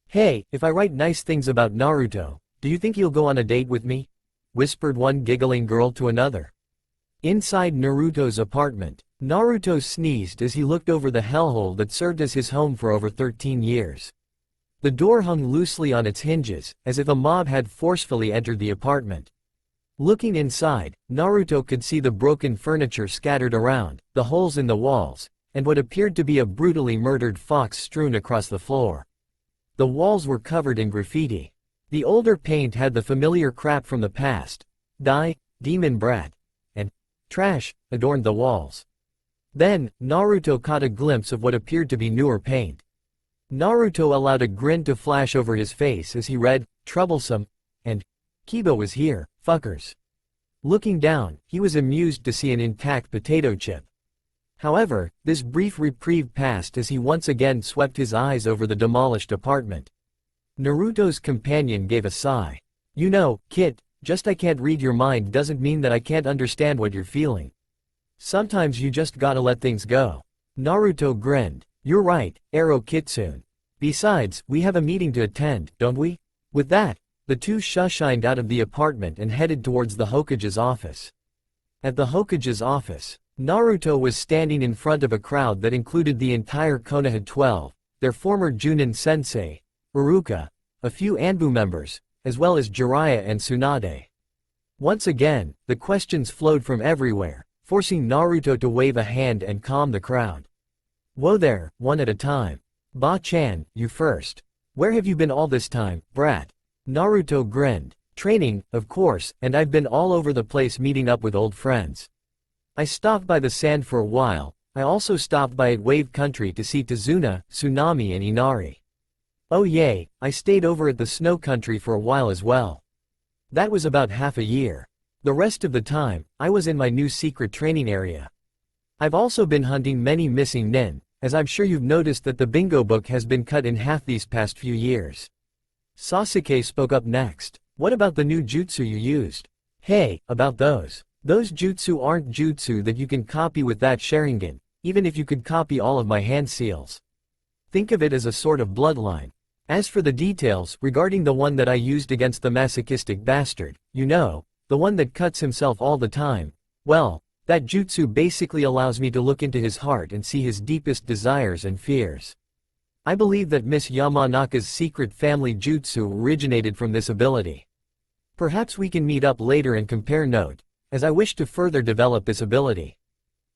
"Hey, if I write nice things about Naruto, do you think he'll go on a date with me?" whispered one giggling girl to another. Inside Naruto's apartment, Naruto sneezed as he looked over the hellhole that served as his home for over 13 years. The door hung loosely on its hinges, as if a mob had forcefully entered the apartment. Looking inside, Naruto could see the broken furniture scattered around, the holes in the walls, and what appeared to be a brutally murdered fox strewn across the floor. The walls were covered in graffiti. The older paint had the familiar crap from the past. "Die, demon brat," and "trash" adorned the walls. Then, Naruto caught a glimpse of what appeared to be newer paint. Naruto allowed a grin to flash over his face as he read, "Troublesome," and "Kiba was here, fuckers." Looking down, he was amused to see an intact potato chip. However, this brief reprieve passed as he once again swept his eyes over the demolished apartment. Naruto's companion gave a sigh. "You know, Kit, just I can't read your mind doesn't mean that I can't understand what you're feeling. Sometimes you just gotta let things go." Naruto grinned. "You're right, Ero Kitsune. Besides, we have a meeting to attend, don't we?" With that, the two shushined out of the apartment and headed towards the Hokage's office. At the Hokage's office, Naruto was standing in front of a crowd that included the entire Konoha 12, their former Junin sensei, Iruka, a few Anbu members, as well as Jiraiya and Tsunade. Once again, the questions flowed from everywhere, forcing Naruto to wave a hand and calm the crowd. "Whoa there, one at a time. Ba-chan, you first. Where have you been all this time, brat?" Naruto grinned. Training, of course, and I've been all over the place meeting up with old friends. I stopped by the sand for a while. I also stopped by at Wave Country to see Tazuna, Tsunami and Inari. Oh yay, I stayed over at the Snow Country for a while as well. That was about half a year. The rest of the time, I was in my new secret training area. I've also been hunting many missing nin, as I'm sure you've noticed that the bingo book has been cut in half these past few years. Sasuke spoke up next. What about the new jutsu you used? Hey, about those. Those jutsu aren't jutsu that you can copy with that Sharingan, even if you could copy all of my hand seals. Think of it as a sort of bloodline. As for the details regarding the one that I used against the masochistic bastard, you know, the one that cuts himself all the time, well, that jutsu basically allows me to look into his heart and see his deepest desires and fears. I believe that Miss Yamanaka's secret family jutsu originated from this ability. Perhaps we can meet up later and compare note, as I wish to further develop this ability.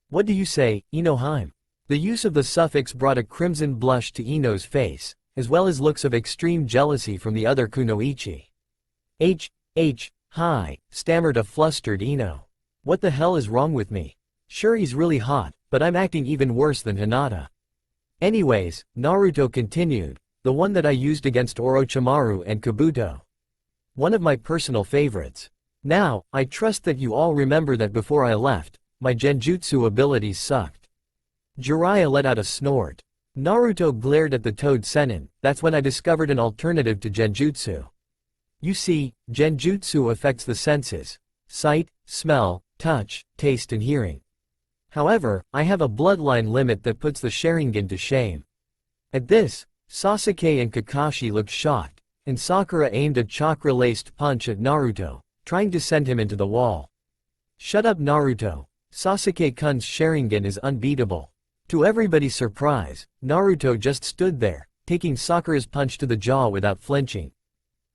What do you say, Inoheim? The use of the suffix brought a crimson blush to Ino's face, as well as looks of extreme jealousy from the other kunoichi. Hi, stammered a flustered Ino. What the hell is wrong with me? Sure he's really hot, but I'm acting even worse than Hinata. Anyways, Naruto continued, the one that I used against Orochimaru and Kabuto. One of my personal favorites. Now, I trust that you all remember that before I left, my genjutsu abilities sucked. Jiraiya let out a snort. Naruto glared at the Toad Sennin. That's when I discovered an alternative to genjutsu. You see, genjutsu affects the senses: sight, smell, touch, taste and hearing. However, I have a bloodline limit that puts the Sharingan to shame. At this, Sasuke and Kakashi looked shocked, and Sakura aimed a chakra-laced punch at Naruto, trying to send him into the wall. Shut up Naruto. Sasuke-kun's Sharingan is unbeatable. To everybody's surprise, Naruto just stood there, taking Sakura's punch to the jaw without flinching.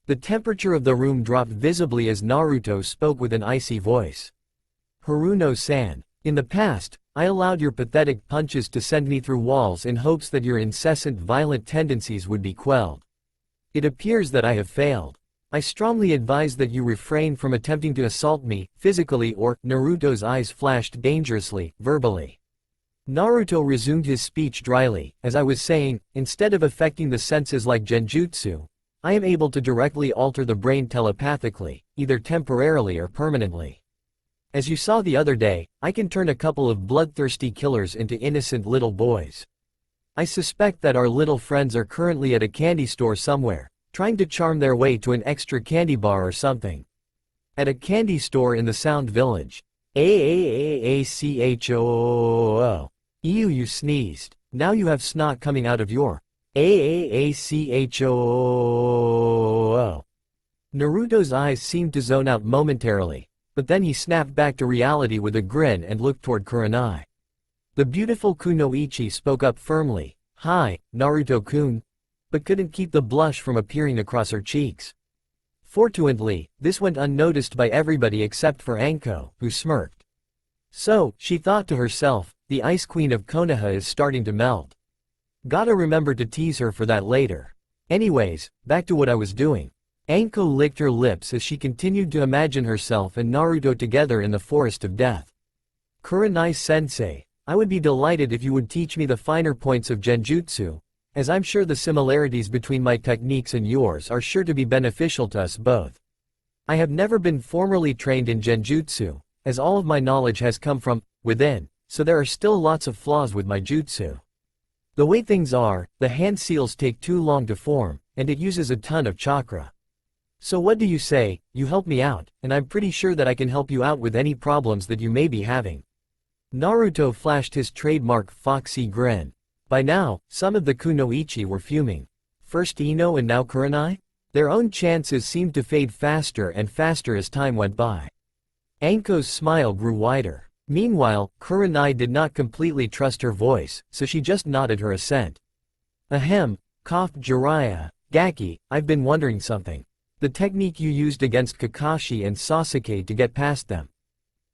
The temperature of the room dropped visibly as Naruto spoke with an icy voice. Haruno-san, in the past, I allowed your pathetic punches to send me through walls in hopes that your incessant violent tendencies would be quelled. It appears that I have failed. I strongly advise that you refrain from attempting to assault me, physically or, Naruto's eyes flashed dangerously, verbally. Naruto resumed his speech dryly, as I was saying, instead of affecting the senses like genjutsu, I am able to directly alter the brain telepathically, either temporarily or permanently. As you saw the other day, I can turn a couple of bloodthirsty killers into innocent little boys. I suspect that our little friends are currently at a candy store somewhere, trying to charm their way to an extra candy bar or something. At a candy store in the Sound Village. Aachoo. Ew, you sneezed. Now you have snot coming out of your Aachoo. Naruto's eyes seemed to zone out momentarily, but then he snapped back to reality with a grin and looked toward Kurenai. The beautiful kunoichi spoke up firmly, "Hi, Naruto-kun," but couldn't keep the blush from appearing across her cheeks. Fortunately, this went unnoticed by everybody except for Anko, who smirked. So, she thought to herself, the Ice Queen of Konoha is starting to melt. Gotta remember to tease her for that later. Anyways, back to what I was doing. Anko licked her lips as she continued to imagine herself and Naruto together in the Forest of Death. Kurenai-sensei, I would be delighted if you would teach me the finer points of genjutsu, as I'm sure the similarities between my techniques and yours are sure to be beneficial to us both. I have never been formally trained in genjutsu, as all of my knowledge has come from within, so there are still lots of flaws with my jutsu. The way things are, the hand seals take too long to form, and it uses a ton of chakra. So what do you say, you help me out, and I'm pretty sure that I can help you out with any problems that you may be having. Naruto flashed his trademark foxy grin. By now, some of the kunoichi were fuming. First Ino and now Kurenai? Their own chances seemed to fade faster and faster as time went by. Anko's smile grew wider. Meanwhile, Kurenai did not completely trust her voice, so she just nodded her assent. Ahem, coughed Jiraiya. Gaki, I've been wondering something. The technique you used against Kakashi and Sasuke to get past them.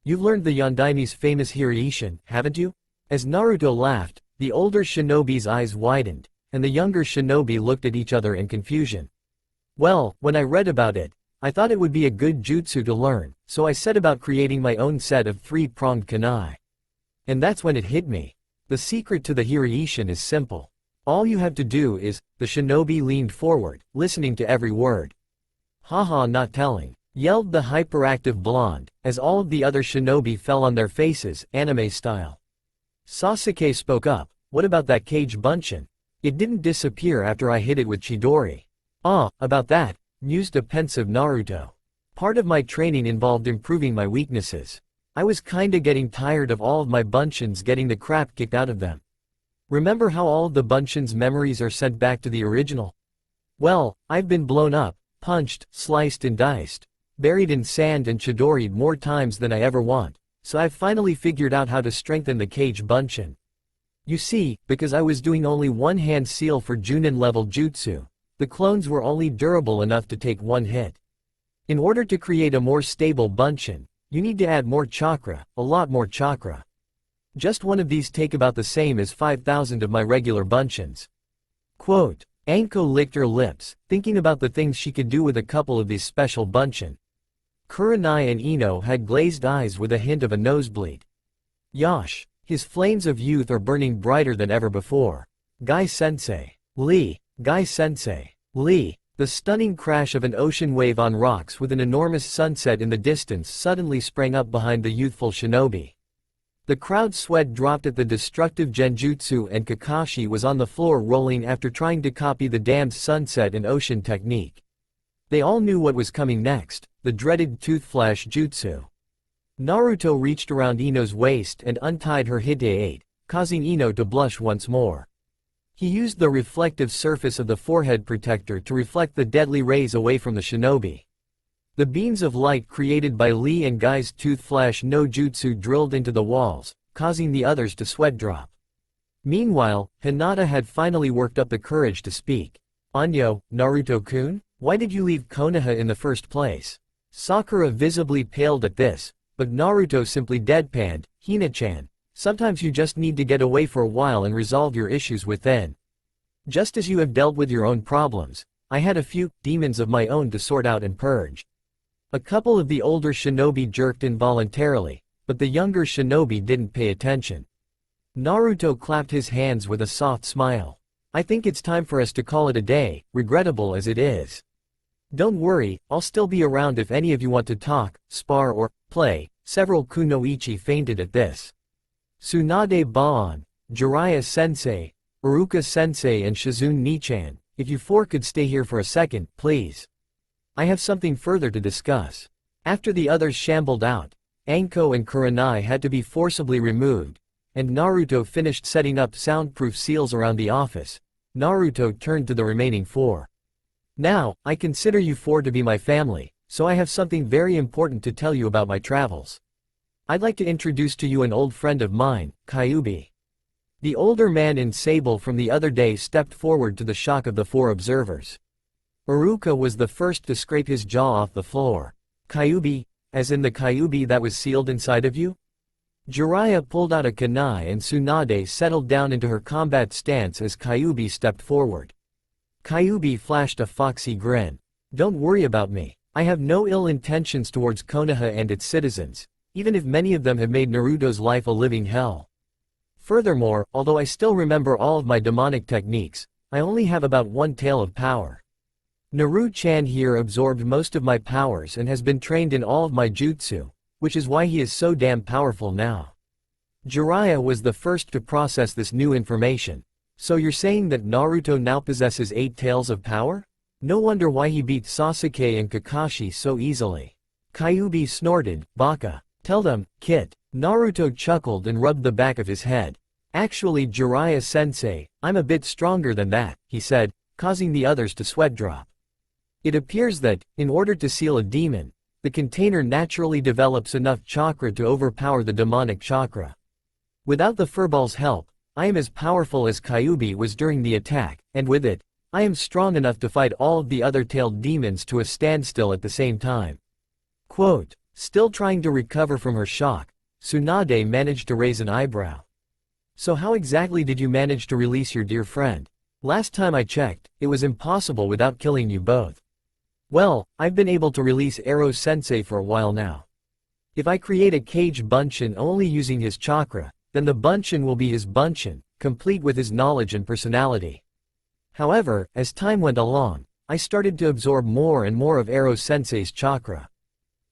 You've learned the Yondaime's famous Hiraishin, haven't you? As Naruto laughed, the older shinobi's eyes widened, and the younger shinobi looked at each other in confusion. Well, when I read about it, I thought it would be a good jutsu to learn, so I set about creating my own set of three-pronged kunai. And that's when it hit me. The secret to the Hiraishin is simple. All you have to do is, the shinobi leaned forward, listening to every word. Haha, not telling, yelled the hyperactive blonde, as all of the other shinobi fell on their faces, anime style. Sasuke spoke up, what about that cage bunshin? It didn't disappear after I hit it with Chidori. Ah, about that, mused a pensive Naruto. Part of my training involved improving my weaknesses. I was kinda getting tired of all of my bunshins getting the crap kicked out of them. Remember how all of the bunshins' memories are sent back to the original? Well, I've been blown up, punched, sliced and diced, buried in sand and chidoried more times than I ever want, so I've finally figured out how to strengthen the cage bunshin. You see, because I was doing only one-hand seal for Junin level jutsu, the clones were only durable enough to take one hit. In order to create a more stable bunshin, you need to add more chakra, a lot more chakra. Just one of these take about the same as 5,000 of my regular bunshins. Quote, Anko licked her lips, thinking about the things she could do with a couple of these special bunshin. Kurenai and Ino had glazed eyes with a hint of a nosebleed. Yosh, his flames of youth are burning brighter than ever before. Guy-sensei. Lee. Guy-sensei. Lee. The stunning crash of an ocean wave on rocks with an enormous sunset in the distance suddenly sprang up behind the youthful shinobi. The crowd's sweat dropped at the destructive genjutsu and Kakashi was on the floor rolling after trying to copy the damned sunset and ocean technique. They all knew what was coming next, the dreaded tooth flash jutsu. Naruto reached around Ino's waist and untied her hide, causing Ino to blush once more. He used the reflective surface of the forehead protector to reflect the deadly rays away from the shinobi. The beams of light created by Lee and Guy's tooth flash no jutsu drilled into the walls, causing the others to sweat drop. Meanwhile, Hinata had finally worked up the courage to speak. Anyo, Naruto-kun, why did you leave Konoha in the first place? Sakura visibly paled at this, but Naruto simply deadpanned, Hina-chan. Sometimes you just need to get away for a while and resolve your issues within. Just as you have dealt with your own problems, I had a few demons of my own to sort out and purge. A couple of the older shinobi jerked involuntarily, but the younger shinobi didn't pay attention. Naruto clapped his hands with a soft smile. I think it's time for us to call it a day, regrettable as it is. Don't worry, I'll still be around if any of you want to talk, spar or play. Several kunoichi fainted at this. Tsunade Baan, Jiraiya-sensei, Iruka-sensei and Shizune Nichan, if you four could stay here for a second, please. I have something further to discuss. After the others shambled out, Anko and Kurenai had to be forcibly removed, and Naruto finished setting up soundproof seals around the office. Naruto turned to the remaining four. Now, I consider you four to be my family, so I have something very important to tell you about my travels. I'd like to introduce to you an old friend of mine, Kyuubi. The older man in sable from the other day stepped forward to the shock of the four observers. Iruka was the first to scrape his jaw off the floor. Kyuubi, as in the Kyuubi that was sealed inside of you? Jiraiya pulled out a kunai and Tsunade settled down into her combat stance as Kyuubi stepped forward. Kyuubi flashed a foxy grin. Don't worry about me. I have no ill intentions towards Konoha and its citizens, even if many of them have made Naruto's life a living hell. Furthermore, although I still remember all of my demonic techniques, I only have about one tail of power. Naru-chan here absorbed most of my powers and has been trained in all of my jutsu, which is why he is so damn powerful now. Jiraiya was the first to process this new information. So you're saying that Naruto now possesses 8 tails of power? No wonder why he beat Sasuke and Kakashi so easily. Kyuubi snorted, Baka. Tell them, Kit. Naruto chuckled and rubbed the back of his head. Actually Jiraiya-sensei, I'm a bit stronger than that, he said, causing the others to sweat drop. It appears that, in order to seal a demon, the container naturally develops enough chakra to overpower the demonic chakra. Without the furball's help, I am as powerful as Kyuubi was during the attack, and with it, I am strong enough to fight all of the other tailed demons to a standstill at the same time. Quote, still trying to recover from her shock, Tsunade managed to raise an eyebrow. So how exactly did you manage to release your dear friend? Last time I checked, it was impossible without killing you both. Well, I've been able to release Ero-sensei for a while now. If I create a cage Bunshin only using his chakra, then the Bunshin will be his Bunshin, complete with his knowledge and personality. However, as time went along, I started to absorb more and more of Ero-sensei's chakra.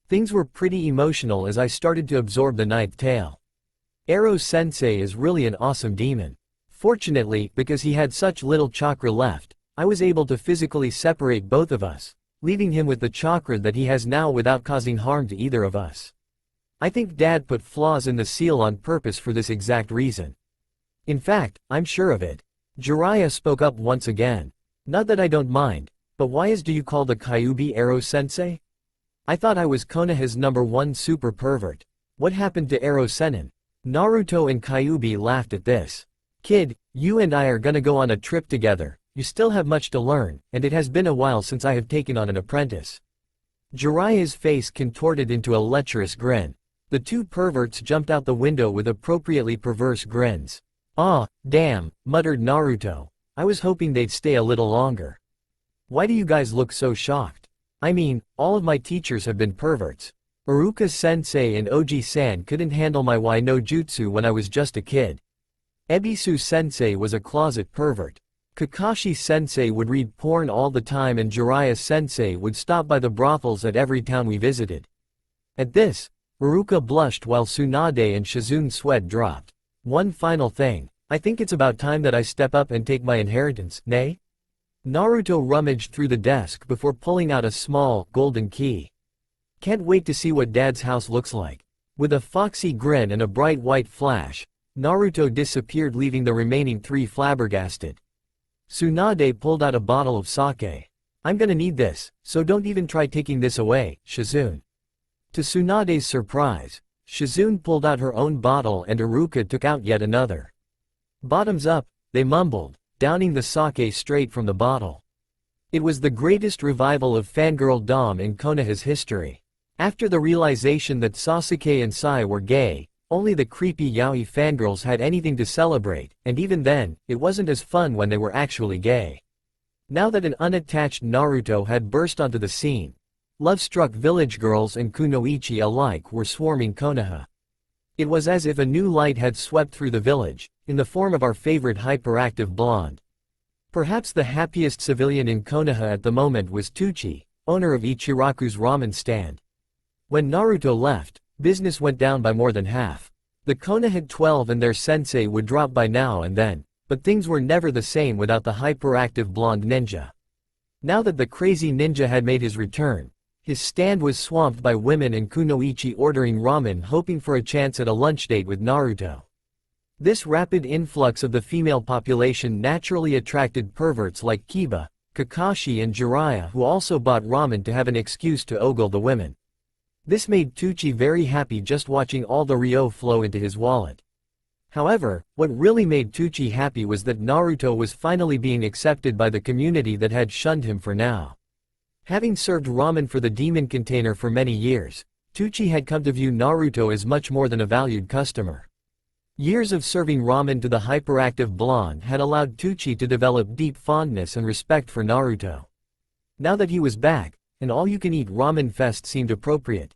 Things were pretty emotional as I started to absorb the ninth tail. Ero-sensei is really an awesome demon. Fortunately, because he had such little chakra left, I was able to physically separate both of us, leaving him with the chakra that he has now without causing harm to either of us. I think Dad put flaws in the seal on purpose for this exact reason. In fact, I'm sure of it. Jiraiya spoke up once again. Not that I don't mind, but why do you call the Kyuubi Ero-sensei? I thought I was Konoha's #1 super pervert. What happened to Ero-senin? Naruto and Kyuubi laughed at this. Kid, you and I are gonna go on a trip together. You still have much to learn, and it has been a while since I have taken on an apprentice. Jiraiya's face contorted into a lecherous grin. The two perverts jumped out the window with appropriately perverse grins. "Aw, damn," muttered Naruto. "I was hoping they'd stay a little longer. Why do you guys look so shocked? I mean, all of my teachers have been perverts. Iruka-sensei and Oji-san couldn't handle my Wai no Jutsu when I was just a kid. Ebisu-sensei was a closet pervert. Kakashi-sensei would read porn all the time and Jiraiya-sensei would stop by the brothels at every town we visited." At this, Iruka blushed while Tsunade and Shizune's sweat dropped. "One final thing, I think it's about time that I step up and take my inheritance, nay?" Naruto rummaged through the desk before pulling out a small, golden key. "Can't wait to see what Dad's house looks like." With a foxy grin and a bright white flash, Naruto disappeared, leaving the remaining three flabbergasted. Tsunade pulled out a bottle of sake. "I'm gonna need this, so don't even try taking this away, Shizune." To Tsunade's surprise, Shizune pulled out her own bottle and Iruka took out yet another. "Bottoms up," they mumbled, downing the sake straight from the bottle. It was the greatest revival of fangirl dom in Konoha's history. After the realization that Sasuke and Sai were gay, only the creepy yaoi fangirls had anything to celebrate, and even then, it wasn't as fun when they were actually gay. Now that an unattached Naruto had burst onto the scene, love-struck village girls and kunoichi alike were swarming Konoha. It was as if a new light had swept through the village, in the form of our favorite hyperactive blonde. Perhaps the happiest civilian in Konoha at the moment was Tucci, owner of Ichiraku's ramen stand. When Naruto left, business went down by more than half. The Konoha 12 and their sensei would drop by now and then, but things were never the same without the hyperactive blonde ninja. Now that the crazy ninja had made his return, his stand was swamped by women and kunoichi ordering ramen, hoping for a chance at a lunch date with Naruto. This rapid influx of the female population naturally attracted perverts like Kiba, Kakashi and Jiraiya, who also bought ramen to have an excuse to ogle the women. This made Tucci very happy just watching all the Ryo flow into his wallet. However, what really made Tucci happy was that Naruto was finally being accepted by the community that had shunned him for now. Having served ramen for the demon container for many years, Tucci had come to view Naruto as much more than a valued customer. Years of serving ramen to the hyperactive blonde had allowed Tucci to develop deep fondness and respect for Naruto. Now that he was back, an all-you-can-eat ramen fest seemed appropriate.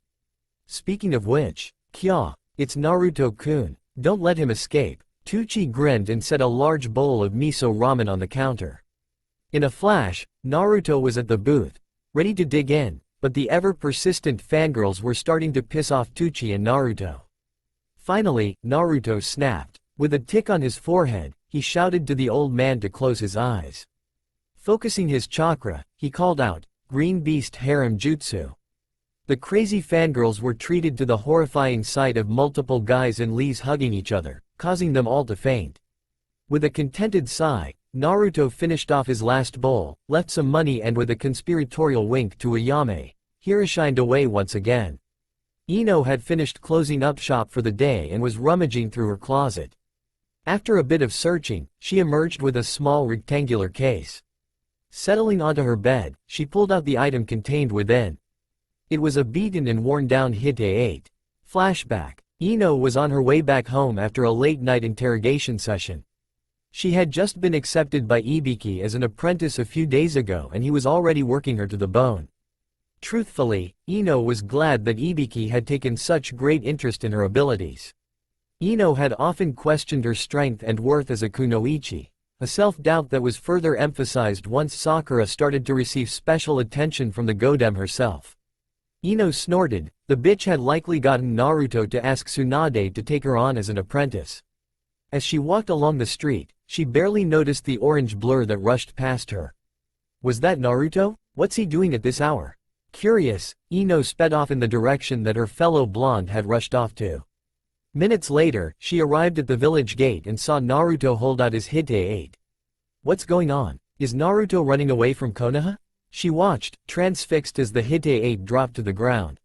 Speaking of which, Kya, it's Naruto-kun, don't let him escape. Tucci grinned and set a large bowl of miso ramen on the counter. In a flash, Naruto was at the booth, ready to dig in, but the ever-persistent fangirls were starting to piss off Tucci and Naruto. Finally, Naruto snapped. With a tick on his forehead, he shouted to the old man to close his eyes. Focusing his chakra, he called out, "Green Beast Harem Jutsu." The crazy fangirls were treated to the horrifying sight of multiple guys and Lees hugging each other, causing them all to faint. With a contented sigh, Naruto finished off his last bowl, left some money and with a conspiratorial wink to Ayame, Hira shined away once again. Ino had finished closing up shop for the day and was rummaging through her closet. After a bit of searching, she emerged with a small rectangular case. Settling onto her bed, she pulled out the item contained within. It was a beaten and worn-down Hite 8. Flashback. Ino was on her way back home after a late-night interrogation session. She had just been accepted by Ibiki as an apprentice a few days ago and he was already working her to the bone. Truthfully, Ino was glad that Ibiki had taken such great interest in her abilities. Ino had often questioned her strength and worth as a kunoichi, a self-doubt that was further emphasized once Sakura started to receive special attention from the Godem herself. Ino snorted, the bitch had likely gotten Naruto to ask Tsunade to take her on as an apprentice. As she walked along the street, she barely noticed the orange blur that rushed past her. Was that Naruto? What's he doing at this hour? Curious, Ino sped off in the direction that her fellow blonde had rushed off to. Minutes later, she arrived at the village gate and saw Naruto hold out his Hite-8. What's going on? Is Naruto running away from Konoha? She watched, transfixed as the Hite-8 dropped to the ground.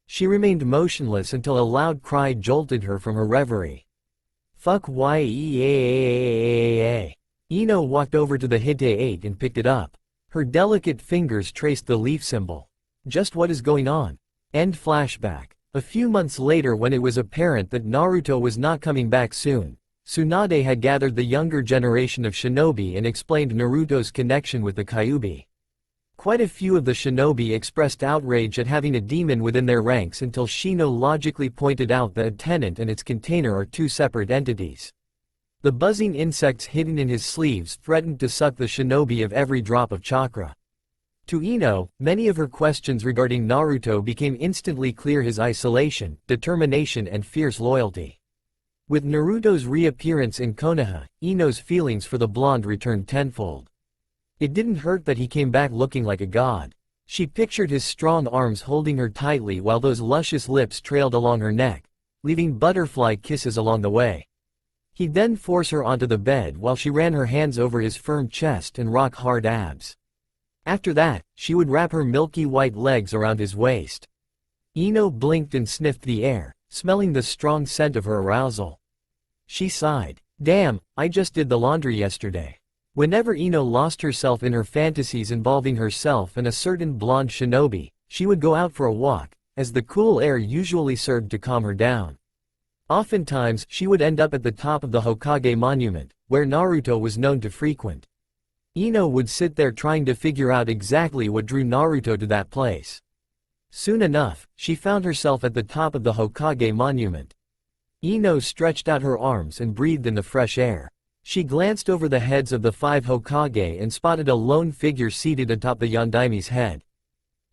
She remained motionless until a loud cry jolted her from her reverie. Fuck yeah. Ino walked over to the Hite-8 and picked it up. Her delicate fingers traced the leaf symbol. Just what is going on? End flashback. A few months later, when it was apparent that Naruto was not coming back soon, Tsunade had gathered the younger generation of shinobi and explained Naruto's connection with the Kyuubi. Quite a few of the shinobi expressed outrage at having a demon within their ranks until Shino logically pointed out that a tenant and its container are two separate entities. The buzzing insects hidden in his sleeves threatened to suck the shinobi of every drop of chakra. To Ino, many of her questions regarding Naruto became instantly clear: his isolation, determination and fierce loyalty. With Naruto's reappearance in Konoha, Ino's feelings for the blonde returned tenfold. It didn't hurt that he came back looking like a god. She pictured his strong arms holding her tightly while those luscious lips trailed along her neck, leaving butterfly kisses along the way. He'd then force her onto the bed while she ran her hands over his firm chest and rock-hard abs. After that, she would wrap her milky white legs around his waist. Ino blinked and sniffed the air, smelling the strong scent of her arousal. She sighed. Damn, I just did the laundry yesterday. Whenever Ino lost herself in her fantasies involving herself and a certain blonde shinobi, she would go out for a walk, as the cool air usually served to calm her down. Oftentimes, she would end up at the top of the Hokage monument, where Naruto was known to frequent. Ino would sit there trying to figure out exactly what drew Naruto to that place. Soon enough, she found herself at the top of the Hokage monument. Ino stretched out her arms and breathed in the fresh air. She glanced over the heads of the 5 Hokage and spotted a lone figure seated atop the Yondaimi's head.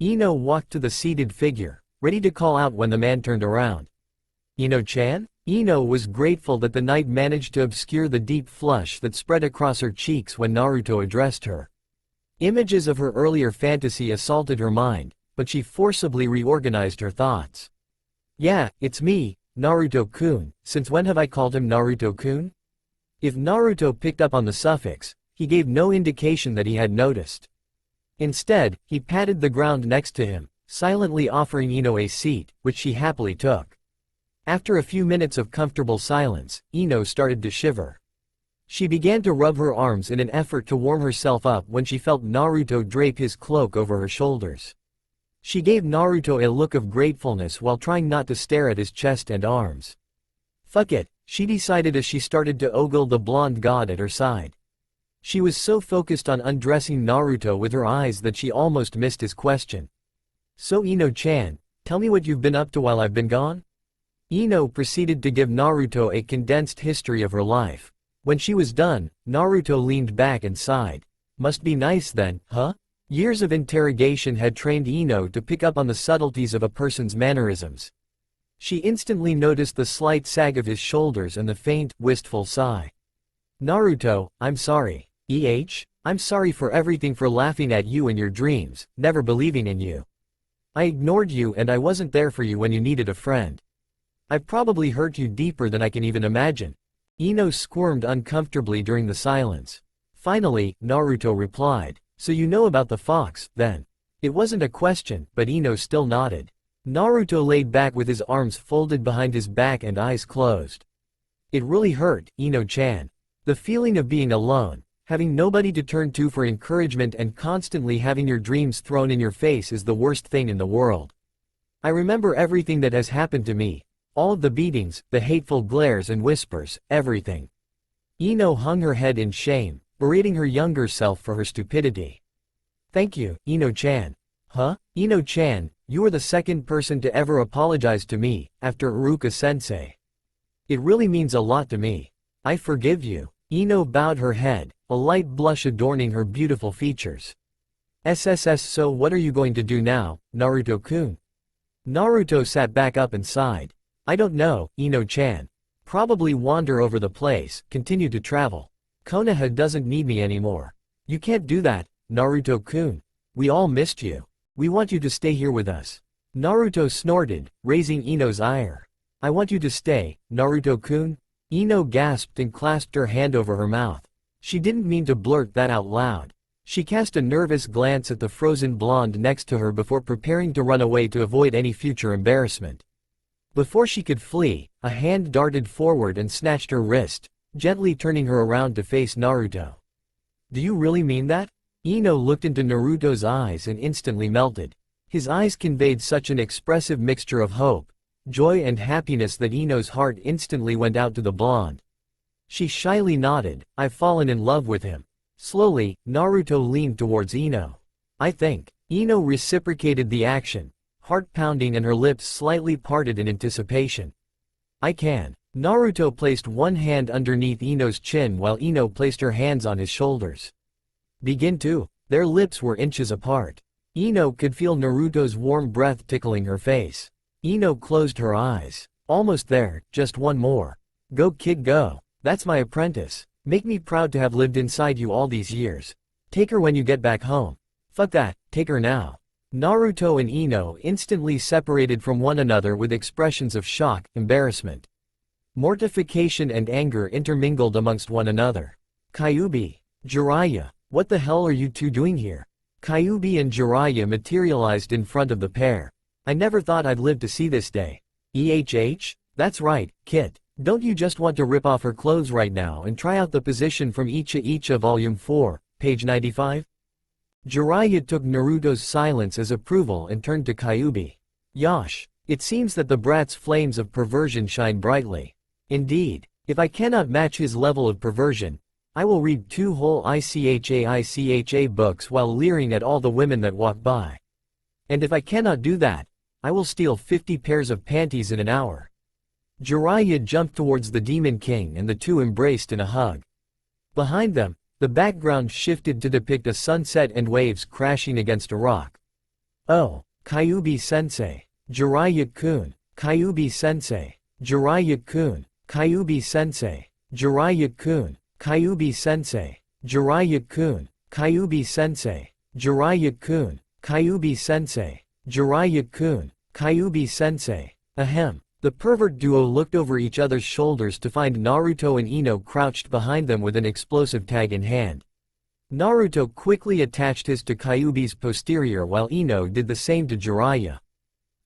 Ino walked to the seated figure, ready to call out when the man turned around. Ino-chan? Ino was grateful that the night managed to obscure the deep flush that spread across her cheeks when Naruto addressed her. Images of her earlier fantasy assaulted her mind, but she forcibly reorganized her thoughts. Yeah, it's me, Naruto-kun. Since when have I called him Naruto-kun? If Naruto picked up on the suffix, he gave no indication that he had noticed. Instead, he patted the ground next to him, silently offering Ino a seat, which she happily took. After a few minutes of comfortable silence, Ino started to shiver. She began to rub her arms in an effort to warm herself up when she felt Naruto drape his cloak over her shoulders. She gave Naruto a look of gratefulness while trying not to stare at his chest and arms. Fuck it, she decided as she started to ogle the blonde god at her side. She was so focused on undressing Naruto with her eyes that she almost missed his question. So Ino-chan, tell me what you've been up to while I've been gone? Ino proceeded to give Naruto a condensed history of her life. When she was done, Naruto leaned back and sighed. Must be nice then, huh? Years of interrogation had trained Ino to pick up on the subtleties of a person's mannerisms. She instantly noticed the slight sag of his shoulders and the faint, wistful sigh. Naruto, I'm sorry. I'm sorry for everything, for laughing at you in your dreams, never believing in you. I ignored you and I wasn't there for you when you needed a friend. I've probably hurt you deeper than I can even imagine. Ino squirmed uncomfortably during the silence. Finally, Naruto replied, so you know about the fox, then? It wasn't a question, but Ino still nodded. Naruto laid back with his arms folded behind his back and eyes closed. It really hurt, Ino-chan. The feeling of being alone, having nobody to turn to for encouragement and constantly having your dreams thrown in your face is the worst thing in the world. I remember everything that has happened to me. All of the beatings, the hateful glares and whispers, everything. Ino hung her head in shame, berating her younger self for her stupidity. Thank you, Ino-chan. Huh? Ino-chan, you are the second person to ever apologize to me, after Iruka-sensei. It really means a lot to me. I forgive you. Ino bowed her head, a light blush adorning her beautiful features. SSS. So what are you going to do now, Naruto-kun? Naruto sat back up and sighed. I don't know, Ino-chan. Probably wander over the place, continue to travel. Konoha doesn't need me anymore. You can't do that, Naruto-kun. We all missed you. We want you to stay here with us. Naruto snorted, raising Ino's ire. I want you to stay, Naruto-kun? Ino gasped and clasped her hand over her mouth. She didn't mean to blurt that out loud. She cast a nervous glance at the frozen blonde next to her before preparing to run away to avoid any future embarrassment. Before she could flee, a hand darted forward and snatched her wrist, gently turning her around to face Naruto. Do you really mean that? Ino looked into Naruto's eyes and instantly melted. His eyes conveyed such an expressive mixture of hope, joy and happiness that Ino's heart instantly went out to the blonde. She shyly nodded. I've fallen in love with him. Slowly, Naruto leaned towards Ino. I think. Ino reciprocated the action, heart pounding and her lips slightly parted in anticipation. I can. Naruto placed one hand underneath Ino's chin while Ino placed her hands on his shoulders. Begin to. Their lips were inches apart. Ino could feel Naruto's warm breath tickling her face. Ino closed her eyes. Almost there, just one more. Go kid go. That's my apprentice. Make me proud to have lived inside you all these years. Take her when you get back home. Fuck that, take her now. Naruto and Ino instantly separated from one another with expressions of shock, embarrassment, mortification and anger intermingled amongst one another. Kyuubi. Jiraiya. What the hell are you two doing here? Kyuubi and Jiraiya materialized in front of the pair. I never thought I'd live to see this day. EHH? That's right, Kit. Don't you just want to rip off her clothes right now and try out the position from Icha Volume 4, page 95? Jiraiya took Naruto's silence as approval and turned to Kyuubi. Yosh. It seems that the brat's flames of perversion shine brightly. Indeed. If I cannot match his level of perversion, I will read 2 whole ICHA books while leering at all the women that walk by. And if I cannot do that, I will steal 50 pairs of panties in an hour. Jiraiya jumped towards the Demon King and the two embraced in a hug. Behind them, the background shifted to depict a sunset and waves crashing against a rock. Oh, Kyuubi-sensei. Jiraiya-kun. Kyuubi-sensei. Jiraiya-kun. Kyuubi-sensei. Jiraiya-kun. Kyuubi-sensei. Jiraiya-kun. Kyuubi-sensei. Jiraiya-kun. Kyuubi-sensei. Jiraiya-kun. Kyuubi-sensei. Ahem. The pervert duo looked over each other's shoulders to find Naruto and Ino crouched behind them with an explosive tag in hand. Naruto quickly attached his to Kyuubi's posterior while Ino did the same to Jiraiya.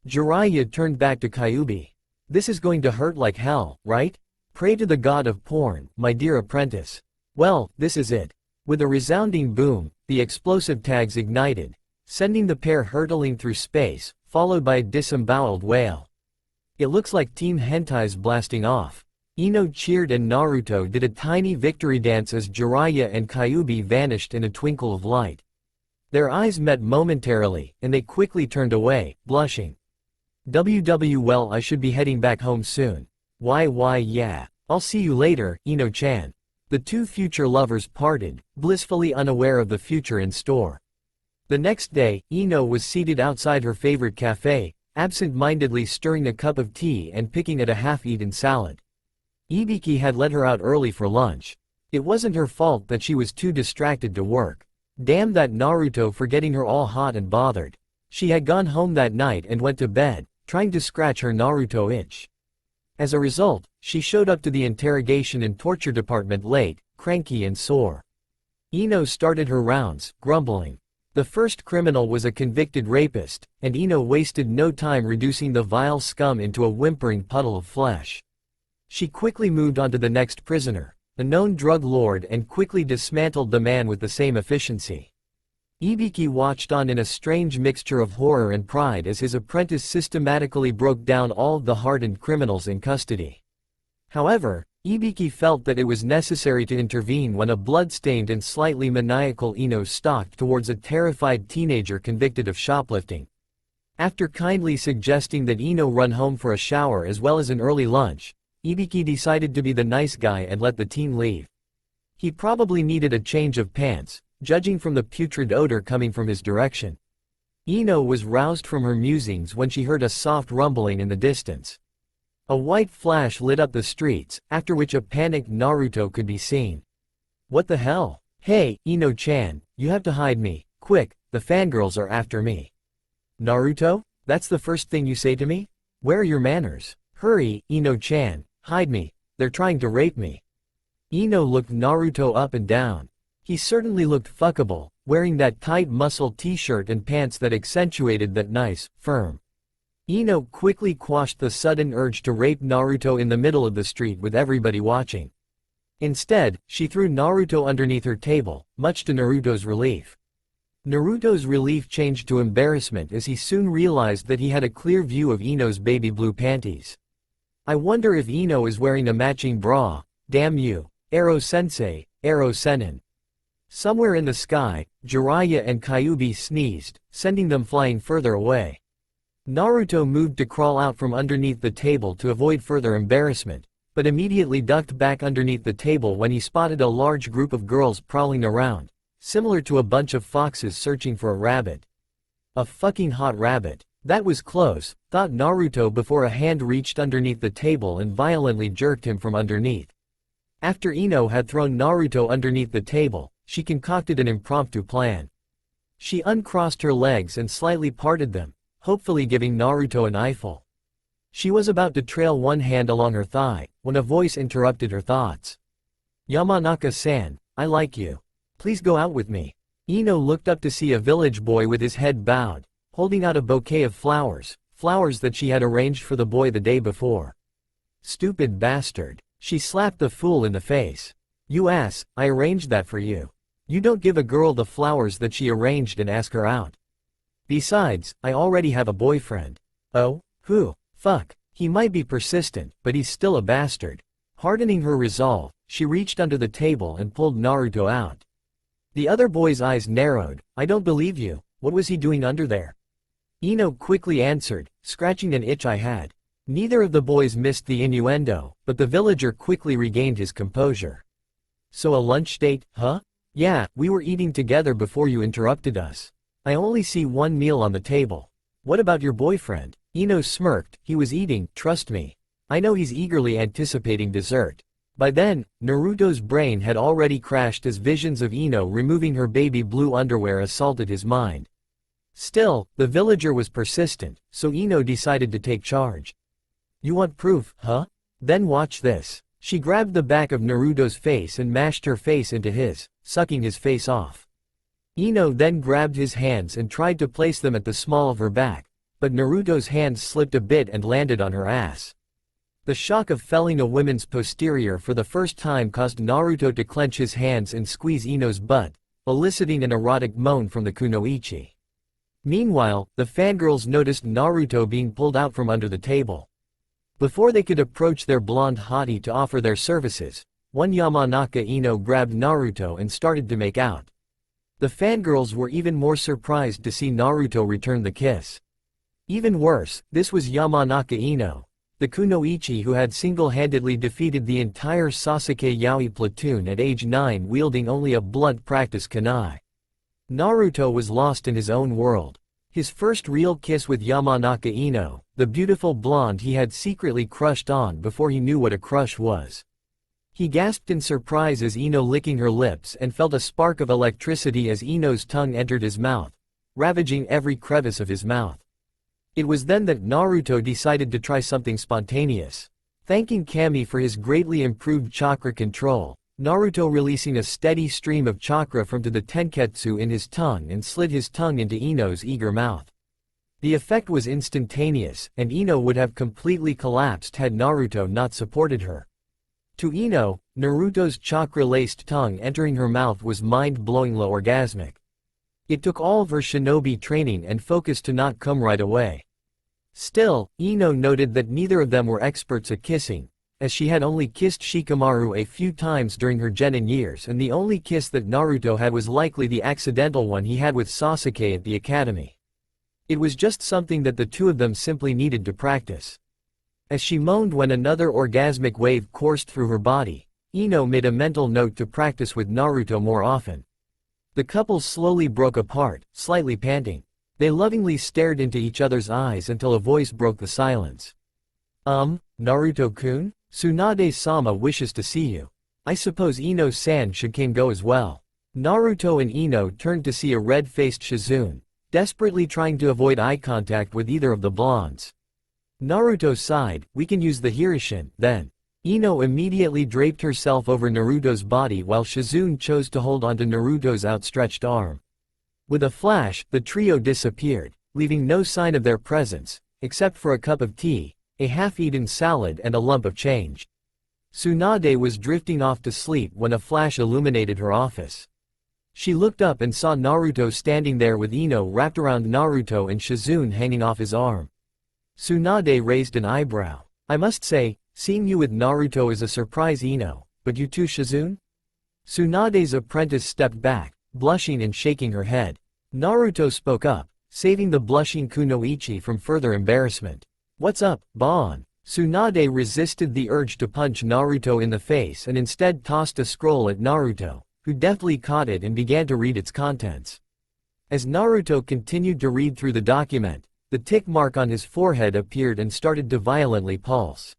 Jiraiya turned back to Kyuubi. This is going to hurt like hell, right? Pray to the god of porn, my dear apprentice. Well, this is it. With a resounding boom, the explosive tags ignited, sending the pair hurtling through space, followed by a disemboweled wail. It looks like Team Hentai's blasting off. Ino cheered and Naruto did a tiny victory dance as Jiraiya and Kyuubi vanished in a twinkle of light. Their eyes met momentarily, and they quickly turned away, blushing. Well, I should be heading back home soon. Why yeah. I'll see you later, Ino-chan. The two future lovers parted, blissfully unaware of the future in store. The next day, Ino was seated outside her favorite cafe, absent-mindedly stirring a cup of tea and picking at a half-eaten salad. Ibiki had let her out early for lunch. It wasn't her fault that she was too distracted to work. Damn that Naruto for getting her all hot and bothered. She had gone home that night and went to bed, trying to scratch her Naruto itch. As a result, she showed up to the interrogation and torture department late, cranky and sore. Ino started her rounds, grumbling. The first criminal was a convicted rapist, and Ino wasted no time reducing the vile scum into a whimpering puddle of flesh. She quickly moved on to the next prisoner, a known drug lord, and quickly dismantled the man with the same efficiency. Ibiki watched on in a strange mixture of horror and pride as his apprentice systematically broke down all of the hardened criminals in custody. However, Ibiki felt that it was necessary to intervene when a blood-stained and slightly maniacal Ino stalked towards a terrified teenager convicted of shoplifting. After kindly suggesting that Ino run home for a shower as well as an early lunch, Ibiki decided to be the nice guy and let the teen leave. He probably needed a change of pants, judging from the putrid odor coming from his direction. Ino was roused from her musings when she heard a soft rumbling in the distance. A white flash lit up the streets, after which a panicked Naruto could be seen. What the hell? Hey, Ino-chan, you have to hide me, quick, the fangirls are after me. Naruto? That's the first thing you say to me? Where are your manners? Hurry, Ino-chan, hide me, they're trying to rape me. Ino looked Naruto up and down. He certainly looked fuckable, wearing that tight muscle t-shirt and pants that accentuated that nice, firm. Ino quickly quashed the sudden urge to rape Naruto in the middle of the street with everybody watching. Instead, she threw Naruto underneath her table, much to Naruto's relief. Naruto's relief changed to embarrassment as he soon realized that he had a clear view of Ino's baby blue panties. I wonder if Ino is wearing a matching bra, damn you, Ero-sensei, Ero-senin. Somewhere in the sky, Jiraiya and Kyuubi sneezed, sending them flying further away. Naruto moved to crawl out from underneath the table to avoid further embarrassment, but immediately ducked back underneath the table when he spotted a large group of girls prowling around, similar to a bunch of foxes searching for a rabbit. A fucking hot rabbit. That was close, thought Naruto before a hand reached underneath the table and violently jerked him from underneath. After Ino had thrown Naruto underneath the table, she concocted an impromptu plan. She uncrossed her legs and slightly parted them, hopefully giving Naruto an eyeful. She was about to trail one hand along her thigh, when a voice interrupted her thoughts. Yamanaka-san, I like you. Please go out with me. Ino looked up to see a village boy with his head bowed, holding out a bouquet of flowers that she had arranged for the boy the day before. Stupid bastard. She slapped the fool in the face. You ass, I arranged that for you. You don't give a girl the flowers that she arranged and ask her out. Besides, I already have a boyfriend. Oh? Who? Fuck. He might be persistent, but he's still a bastard. Hardening her resolve, she reached under the table and pulled Naruto out. The other boy's eyes narrowed. I don't believe you. What was he doing under there? Ino quickly answered, scratching an itch I had. Neither of the boys missed the innuendo, but the villager quickly regained his composure. So a lunch date, huh? Yeah, we were eating together before you interrupted us. I only see one meal on the table. What about your boyfriend? Ino smirked. He was eating, trust me. I know he's eagerly anticipating dessert. By then, Naruto's brain had already crashed as visions of Ino removing her baby blue underwear assaulted his mind. Still, the villager was persistent, so Ino decided to take charge. You want proof, huh? Then watch this. She grabbed the back of Naruto's face and mashed her face into his, sucking his face off. Ino then grabbed his hands and tried to place them at the small of her back, but Naruto's hands slipped a bit and landed on her ass. The shock of felling a woman's posterior for the first time caused Naruto to clench his hands and squeeze Ino's butt, eliciting an erotic moan from the kunoichi. Meanwhile, the fangirls noticed Naruto being pulled out from under the table. Before they could approach their blonde hottie to offer their services, one Yamanaka Ino grabbed Naruto and started to make out. The fangirls were even more surprised to see Naruto return the kiss. Even worse, this was Yamanaka Ino, the kunoichi who had single-handedly defeated the entire Sasuke Yaoi platoon at age 9 wielding only a blunt practice kunai. Naruto was lost in his own world. His first real kiss with Yamanaka Ino, the beautiful blonde he had secretly crushed on before he knew what a crush was. He gasped in surprise as Ino licking her lips and felt a spark of electricity as Ino's tongue entered his mouth, ravaging every crevice of his mouth. It was then that Naruto decided to try something spontaneous. Thanking Kami for his greatly improved chakra control, Naruto releasing a steady stream of chakra from the tenketsu in his tongue and slid his tongue into Ino's eager mouth. The effect was instantaneous, and Ino would have completely collapsed had Naruto not supported her. To Ino, Naruto's chakra-laced tongue entering her mouth was mind-blowingly orgasmic. It took all of her shinobi training and focus to not come right away. Still, Ino noted that neither of them were experts at kissing, as she had only kissed Shikamaru a few times during her genin years, and the only kiss that Naruto had was likely the accidental one he had with Sasuke at the academy. It was just something that the two of them simply needed to practice. As she moaned when another orgasmic wave coursed through her body, Ino made a mental note to practice with Naruto more often. The couple slowly broke apart, slightly panting. They lovingly stared into each other's eyes until a voice broke the silence. Naruto-kun? Tsunade-sama wishes to see you. I suppose Ino-san should go as well. Naruto and Ino turned to see a red-faced Shizune, desperately trying to avoid eye contact with either of the blondes. Naruto sighed, we can use the Hirishin, then. Ino immediately draped herself over Naruto's body while Shizune chose to hold onto Naruto's outstretched arm. With a flash, the trio disappeared, leaving no sign of their presence, except for a cup of tea, a half-eaten salad and a lump of change. Tsunade was drifting off to sleep when a flash illuminated her office. She looked up and saw Naruto standing there with Ino wrapped around Naruto and Shizune hanging off his arm. Tsunade raised an eyebrow. I must say, seeing you with Naruto is a surprise, Ino, but you too, Shizune? Tsunade's apprentice stepped back, blushing and shaking her head. Naruto spoke up, saving the blushing Kunoichi from further embarrassment. What's up, Bon? Tsunade resisted the urge to punch Naruto in the face and instead tossed a scroll at Naruto, who deftly caught it and began to read its contents. As Naruto continued to read through the document, the tick mark on his forehead appeared and started to violently pulse.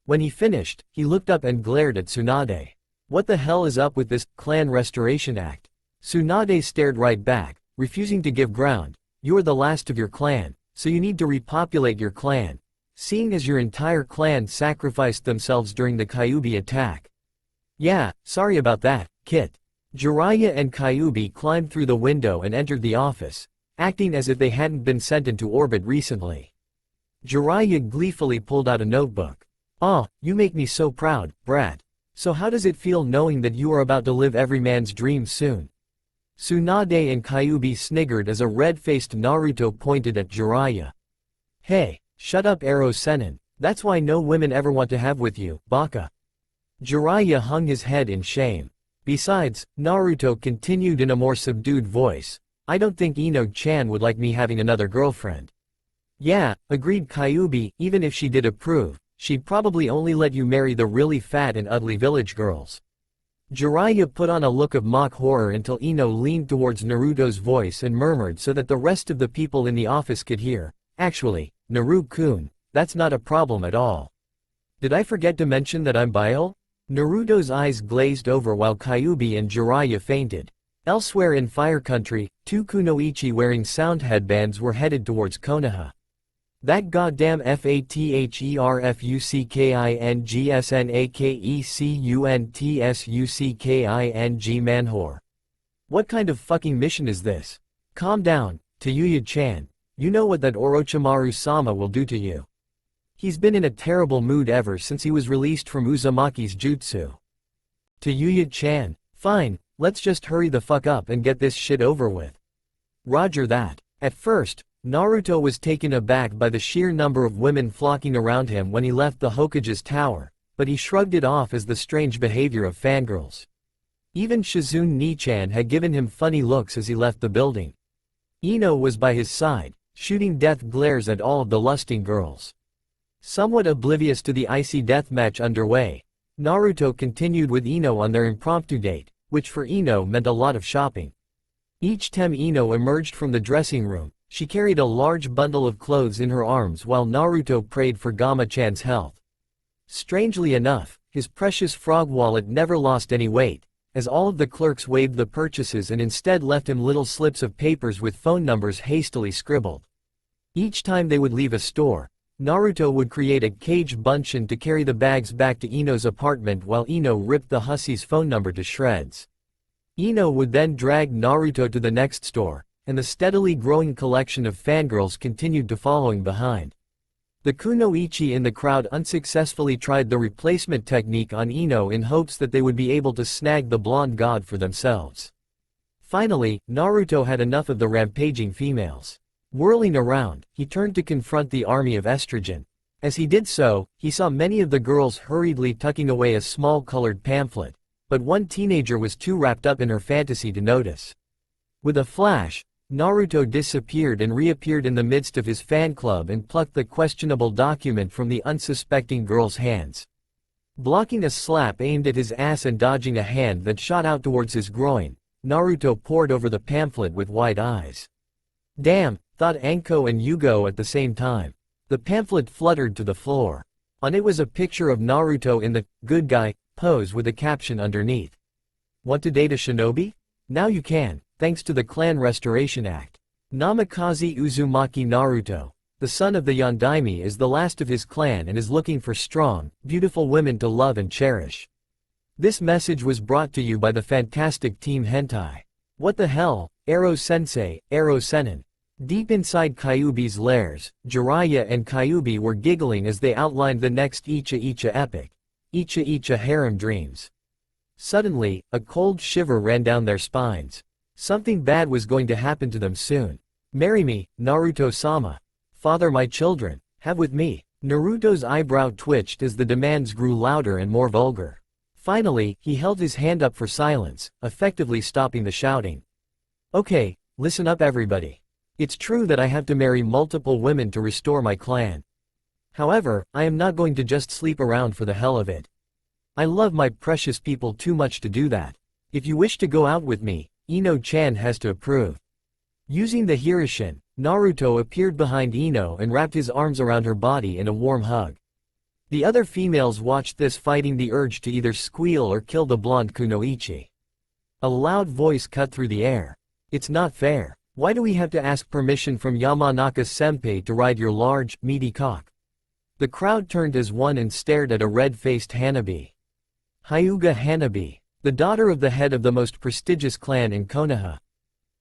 When he finished, he looked up and glared at Tsunade. What the hell is up with this Clan Restoration Act? Tsunade stared right back, refusing to give ground. You are the last of your clan, so you need to repopulate your clan, seeing as your entire clan sacrificed themselves during the Kyuubi attack. Yeah, sorry about that, Kit. Jiraiya and Kyuubi climbed through the window and entered the office, acting as if they hadn't been sent into orbit recently. Jiraiya gleefully pulled out a notebook. Ah, you make me so proud, brat. So how does it feel knowing that you are about to live every man's dream soon? Tsunade and Kyuubi sniggered as a red-faced Naruto pointed at Jiraiya. Hey, shut up, Ero Sennin. That's why no women ever want to have with you, baka. Jiraiya hung his head in shame. Besides, Naruto continued in a more subdued voice, I don't think Ino-chan would like me having another girlfriend. Yeah, agreed Kyuubi, even if she did approve, she'd probably only let you marry the really fat and ugly village girls. Jiraiya put on a look of mock horror until Ino leaned towards Naruto's voice and murmured so that the rest of the people in the office could hear, actually, Naru-kun, that's not a problem at all. Did I forget to mention that I'm bile? Naruto's eyes glazed over while Kyuubi and Jiraiya fainted. Elsewhere in Fire Country, two kunoichi wearing sound headbands were headed towards Konoha. That goddamn fatherfuckingsnakesuntsuking manwhore. What kind of fucking mission is this? Calm down, Tayuya-chan. You know what that Orochimaru-sama will do to you. He's been in a terrible mood ever since he was released from Uzumaki's jutsu. Tayuya-chan, fine, let's just hurry the fuck up and get this shit over with. Roger that. At first, Naruto was taken aback by the sheer number of women flocking around him when he left the Hokage's tower, but he shrugged it off as the strange behavior of fangirls. Even Shizune Nichan had given him funny looks as he left the building. Ino was by his side, shooting death glares at all of the lusting girls. Somewhat oblivious to the icy deathmatch underway, Naruto continued with Ino on their impromptu date, which for Ino meant a lot of shopping. Each time Ino emerged from the dressing room, she carried a large bundle of clothes in her arms while Naruto prayed for Gama-chan's health. Strangely enough, his precious frog wallet never lost any weight, as all of the clerks waived the purchases and instead left him little slips of papers with phone numbers hastily scribbled. Each time they would leave a store, Naruto would create a cage bunshin to carry the bags back to Ino's apartment while Ino ripped the hussie's phone number to shreds. Ino would then drag Naruto to the next store, and the steadily growing collection of fangirls continued to following behind. The kunoichi in the crowd unsuccessfully tried the replacement technique on Ino in hopes that they would be able to snag the blonde god for themselves. Finally, Naruto had enough of the rampaging females. Whirling around, he turned to confront the army of estrogen. As he did so, he saw many of the girls hurriedly tucking away a small colored pamphlet, but one teenager was too wrapped up in her fantasy to notice. With a flash, Naruto disappeared and reappeared in the midst of his fan club and plucked the questionable document from the unsuspecting girl's hands. Blocking a slap aimed at his ass and dodging a hand that shot out towards his groin, Naruto pored over the pamphlet with wide eyes. Damn, thought Anko and Yugo at the same time. The pamphlet fluttered to the floor. On it was a picture of Naruto in the good guy pose with a caption underneath. Want to date a shinobi? Now you can, thanks to the Clan Restoration Act. Namikaze Uzumaki Naruto, the son of the Yondaime, is the last of his clan and is looking for strong, beautiful women to love and cherish. This message was brought to you by the fantastic Team Hentai. What the hell, Ero-sensei, Ero-senin. Deep inside Kyuubi's lairs, Jiraiya and Kyuubi were giggling as they outlined the next Icha Icha epic, Icha Icha Harem Dreams. Suddenly, a cold shiver ran down their spines. Something bad was going to happen to them soon. Marry me, Naruto-sama. Father my children, have with me. Naruto's eyebrow twitched as the demands grew louder and more vulgar. Finally, he held his hand up for silence, effectively stopping the shouting. Okay, listen up everybody. It's true that I have to marry multiple women to restore my clan. However, I am not going to just sleep around for the hell of it. I love my precious people too much to do that. If you wish to go out with me, Ino-chan has to approve. Using the Hirishin, Naruto appeared behind Ino and wrapped his arms around her body in a warm hug. The other females watched this, fighting the urge to either squeal or kill the blonde Kunoichi. A loud voice cut through the air. It's not fair. Why do we have to ask permission from Yamanaka-senpai to ride your large, meaty cock? The crowd turned as one and stared at a red-faced Hanabi. Hyuga Hanabi, the daughter of the head of the most prestigious clan in Konoha.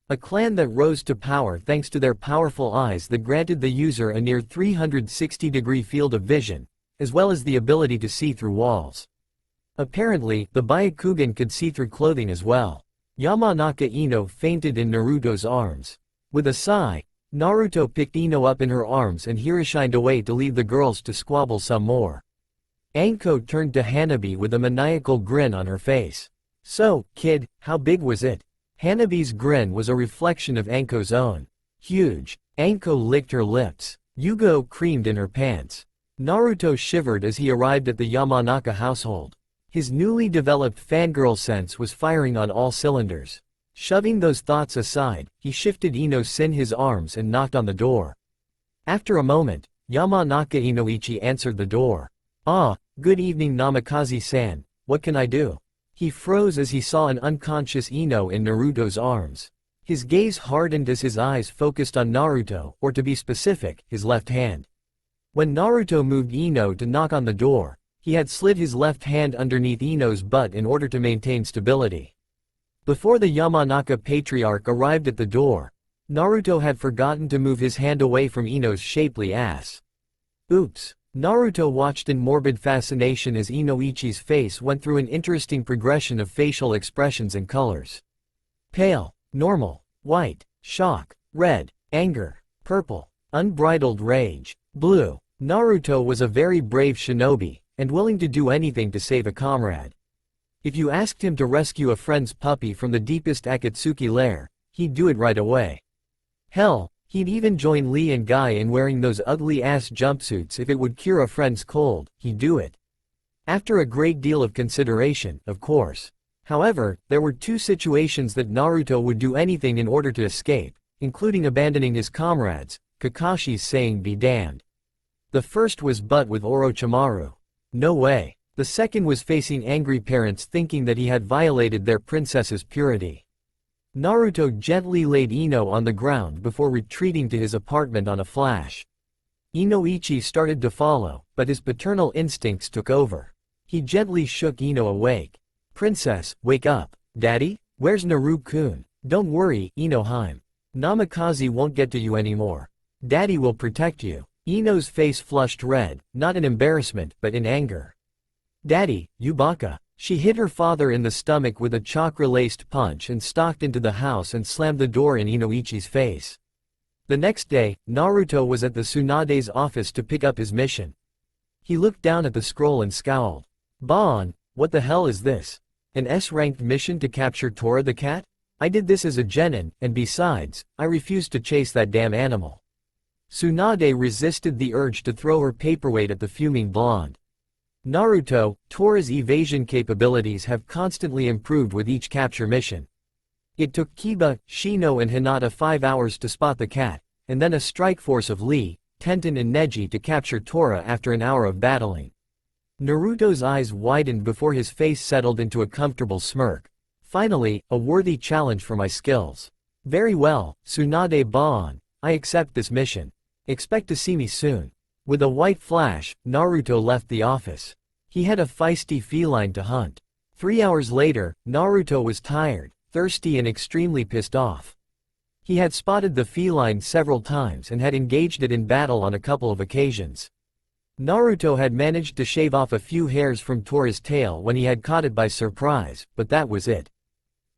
A clan that rose to power thanks to their powerful eyes that granted the user a near 360-degree field of vision, as well as the ability to see through walls. Apparently, the Byakugan could see through clothing as well. Yamanaka Ino fainted in Naruto's arms. With a sigh, Naruto picked Ino up in her arms and Hirishined away to leave the girls to squabble some more. Anko turned to Hanabi with a maniacal grin on her face. So, kid, how big was it? Hanabi's grin was a reflection of Anko's own. Huge. Anko licked her lips. Yugo creamed in her pants. Naruto shivered as he arrived at the Yamanaka household. His newly developed fangirl sense was firing on all cylinders. Shoving those thoughts aside, he shifted Ino in his arms and knocked on the door. After a moment, Yamanaka Inoichi answered the door. Ah, good evening Namikaze-san, what can I do? He froze as he saw an unconscious Ino in Naruto's arms. His gaze hardened as his eyes focused on Naruto, or to be specific, his left hand. When Naruto moved Ino to knock on the door, he had slid his left hand underneath Ino's butt in order to maintain stability. Before the Yamanaka patriarch arrived at the door, Naruto had forgotten to move his hand away from Ino's shapely ass. Oops. Naruto watched in morbid fascination as Inoichi's face went through an interesting progression of facial expressions and colors. Pale, normal, white, shock, red, anger, purple, unbridled rage, blue. Naruto was a very brave shinobi, and willing to do anything to save a comrade. If you asked him to rescue a friend's puppy from the deepest Akatsuki lair, he'd do it right away. Hell, he'd even join Lee and Guy in wearing those ugly-ass jumpsuits if it would cure a friend's cold, he'd do it. After a great deal of consideration, of course. However, there were two situations that Naruto would do anything in order to escape, including abandoning his comrades, Kakashi's saying be damned. The first was but with Orochimaru. No way. The second was facing angry parents thinking that he had violated their princess's purity. Naruto gently laid Ino on the ground before retreating to his apartment on a flash. Inoichi started to follow, but his paternal instincts took over. He gently shook Ino awake. Princess, wake up. Daddy? Where's Naru-kun? Don't worry, Inoheim. Namikaze won't get to you anymore. Daddy will protect you. Ino's face flushed red, not in embarrassment, but in anger. Daddy, you baka. She hit her father in the stomach with a chakra-laced punch and stalked into the house and slammed the door in Inoichi's face. The next day, Naruto was at the Tsunade's office to pick up his mission. He looked down at the scroll and scowled. Bon, what the hell is this? An S-ranked mission to capture Tora the cat? I did this as a genin, and besides, I refused to chase that damn animal. Tsunade resisted the urge to throw her paperweight at the fuming blonde. Naruto, Tora's evasion capabilities have constantly improved with each capture mission. It took Kiba, Shino and Hinata 5 hours to spot the cat, and then a strike force of Lee, Tenten and Neji to capture Tora after an hour of battling. Naruto's eyes widened before his face settled into a comfortable smirk. Finally, a worthy challenge for my skills. Very well, Tsunade Bon, I accept this mission. Expect to see me soon. With a white flash, Naruto left the office. He had a feisty feline to hunt. 3 hours later, Naruto was tired, thirsty and extremely pissed off. He had spotted the feline several times and had engaged it in battle on a couple of occasions. Naruto had managed to shave off a few hairs from Tora's tail when he had caught it by surprise, but that was it.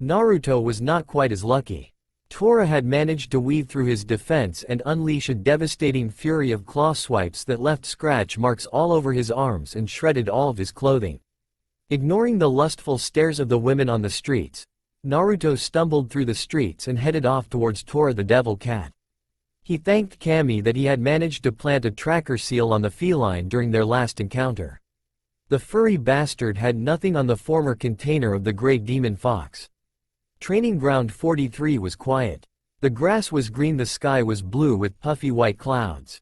Naruto was not quite as lucky. Tora had managed to weave through his defense and unleash a devastating fury of claw swipes that left scratch marks all over his arms and shredded all of his clothing. Ignoring the lustful stares of the women on the streets, Naruto stumbled through the streets and headed off towards Tora the devil cat. He thanked Kami that he had managed to plant a tracker seal on the feline during their last encounter. The furry bastard had nothing on the former container of the great demon fox. Training Ground 43 was quiet. The grass was green, the sky was blue with puffy white clouds.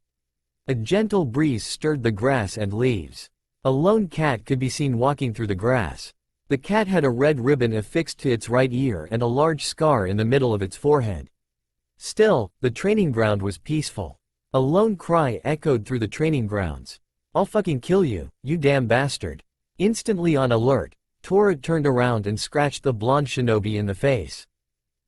A gentle breeze stirred the grass and leaves. A lone cat could be seen walking through the grass. The cat had a red ribbon affixed to its right ear and a large scar in the middle of its forehead. Still, the training ground was peaceful. A lone cry echoed through the training grounds. I'll fucking kill you, you damn bastard. Instantly on alert, Tora turned around and scratched the blonde shinobi in the face.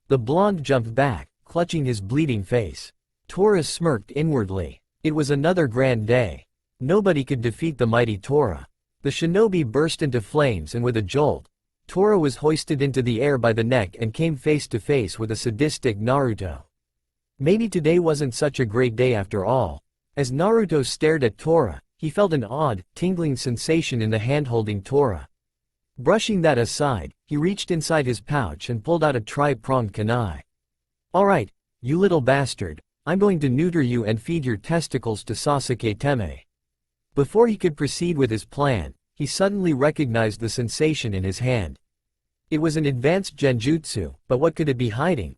The blonde jumped back, clutching his bleeding face. Tora smirked inwardly. It was another grand day. Nobody could defeat the mighty Tora. The shinobi burst into flames and with a jolt, Tora was hoisted into the air by the neck and came face to face with a sadistic Naruto. Maybe today wasn't such a great day after all. As Naruto stared at Tora, he felt an odd, tingling sensation in the hand holding Tora. Brushing that aside, he reached inside his pouch and pulled out a tri-pronged kunai. Alright, you little bastard, I'm going to neuter you and feed your testicles to Sasuke Teme. Before he could proceed with his plan, he suddenly recognized the sensation in his hand. It was an advanced genjutsu, but what could it be hiding?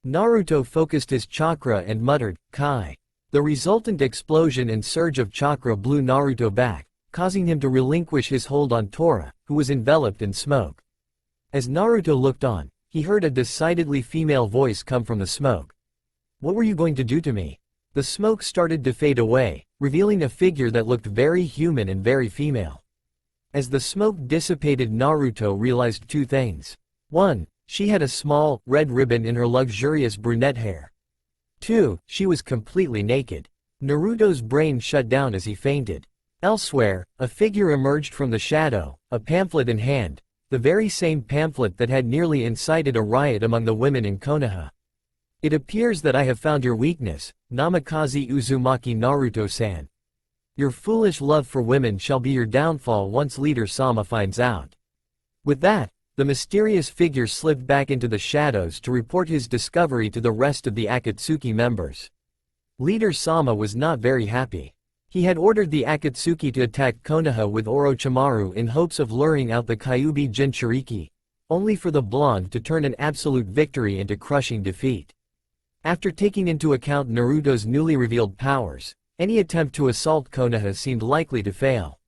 Naruto focused his chakra and muttered, Kai. The resultant explosion and surge of chakra blew Naruto back, causing him to relinquish his hold on Tora, who was enveloped in smoke. As Naruto looked on, he heard a decidedly female voice come from the smoke. What were you going to do to me? The smoke started to fade away, revealing a figure that looked very human and very female. As the smoke dissipated, Naruto realized two things. 1. She had a small, red ribbon in her luxurious brunette hair. 2. She was completely naked. Naruto's brain shut down as he fainted. Elsewhere, a figure emerged from the shadow, a pamphlet in hand, the very same pamphlet that had nearly incited a riot among the women in Konoha. It appears that I have found your weakness, Namikaze Uzumaki Naruto-san. Your foolish love for women shall be your downfall once Leader Sama finds out. With that, the mysterious figure slipped back into the shadows to report his discovery to the rest of the Akatsuki members. Leader Sama was not very happy. He had ordered the Akatsuki to attack Konoha with Orochimaru in hopes of luring out the Kyuubi Jinchuriki, only for the blonde to turn an absolute victory into crushing defeat. After taking into account Naruto's newly revealed powers, any attempt to assault Konoha seemed likely to fail.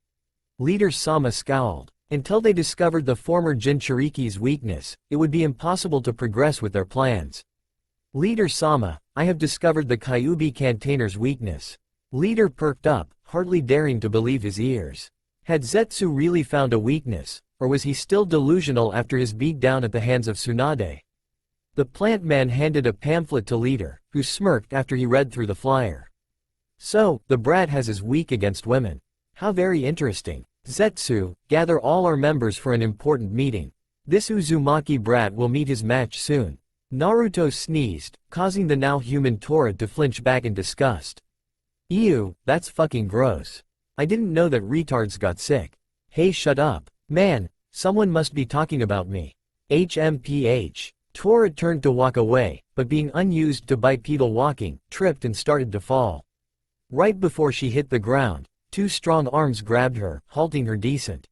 Leader Sama scowled. Until they discovered the former Jinchuriki's weakness, it would be impossible to progress with their plans. Leader Sama, I have discovered the Kyuubi Cantainer's weakness. Leader perked up, hardly daring to believe his ears. Had Zetsu really found a weakness, or was he still delusional after his beatdown at the hands of Tsunade? The plant man handed a pamphlet to Leader, who smirked after he read through the flyer. So, the brat has his weak against women. How very interesting. Zetsu, gather all our members for an important meeting. This Uzumaki brat will meet his match soon. Naruto sneezed, causing the now human Tora to flinch back in disgust. Ew, that's fucking gross. I didn't know that retards got sick. Hey, shut up. Man, someone must be talking about me. HMPH. Tora turned to walk away, but being unused to bipedal walking, tripped and started to fall. Right before she hit the ground, two strong arms grabbed her, halting her decent.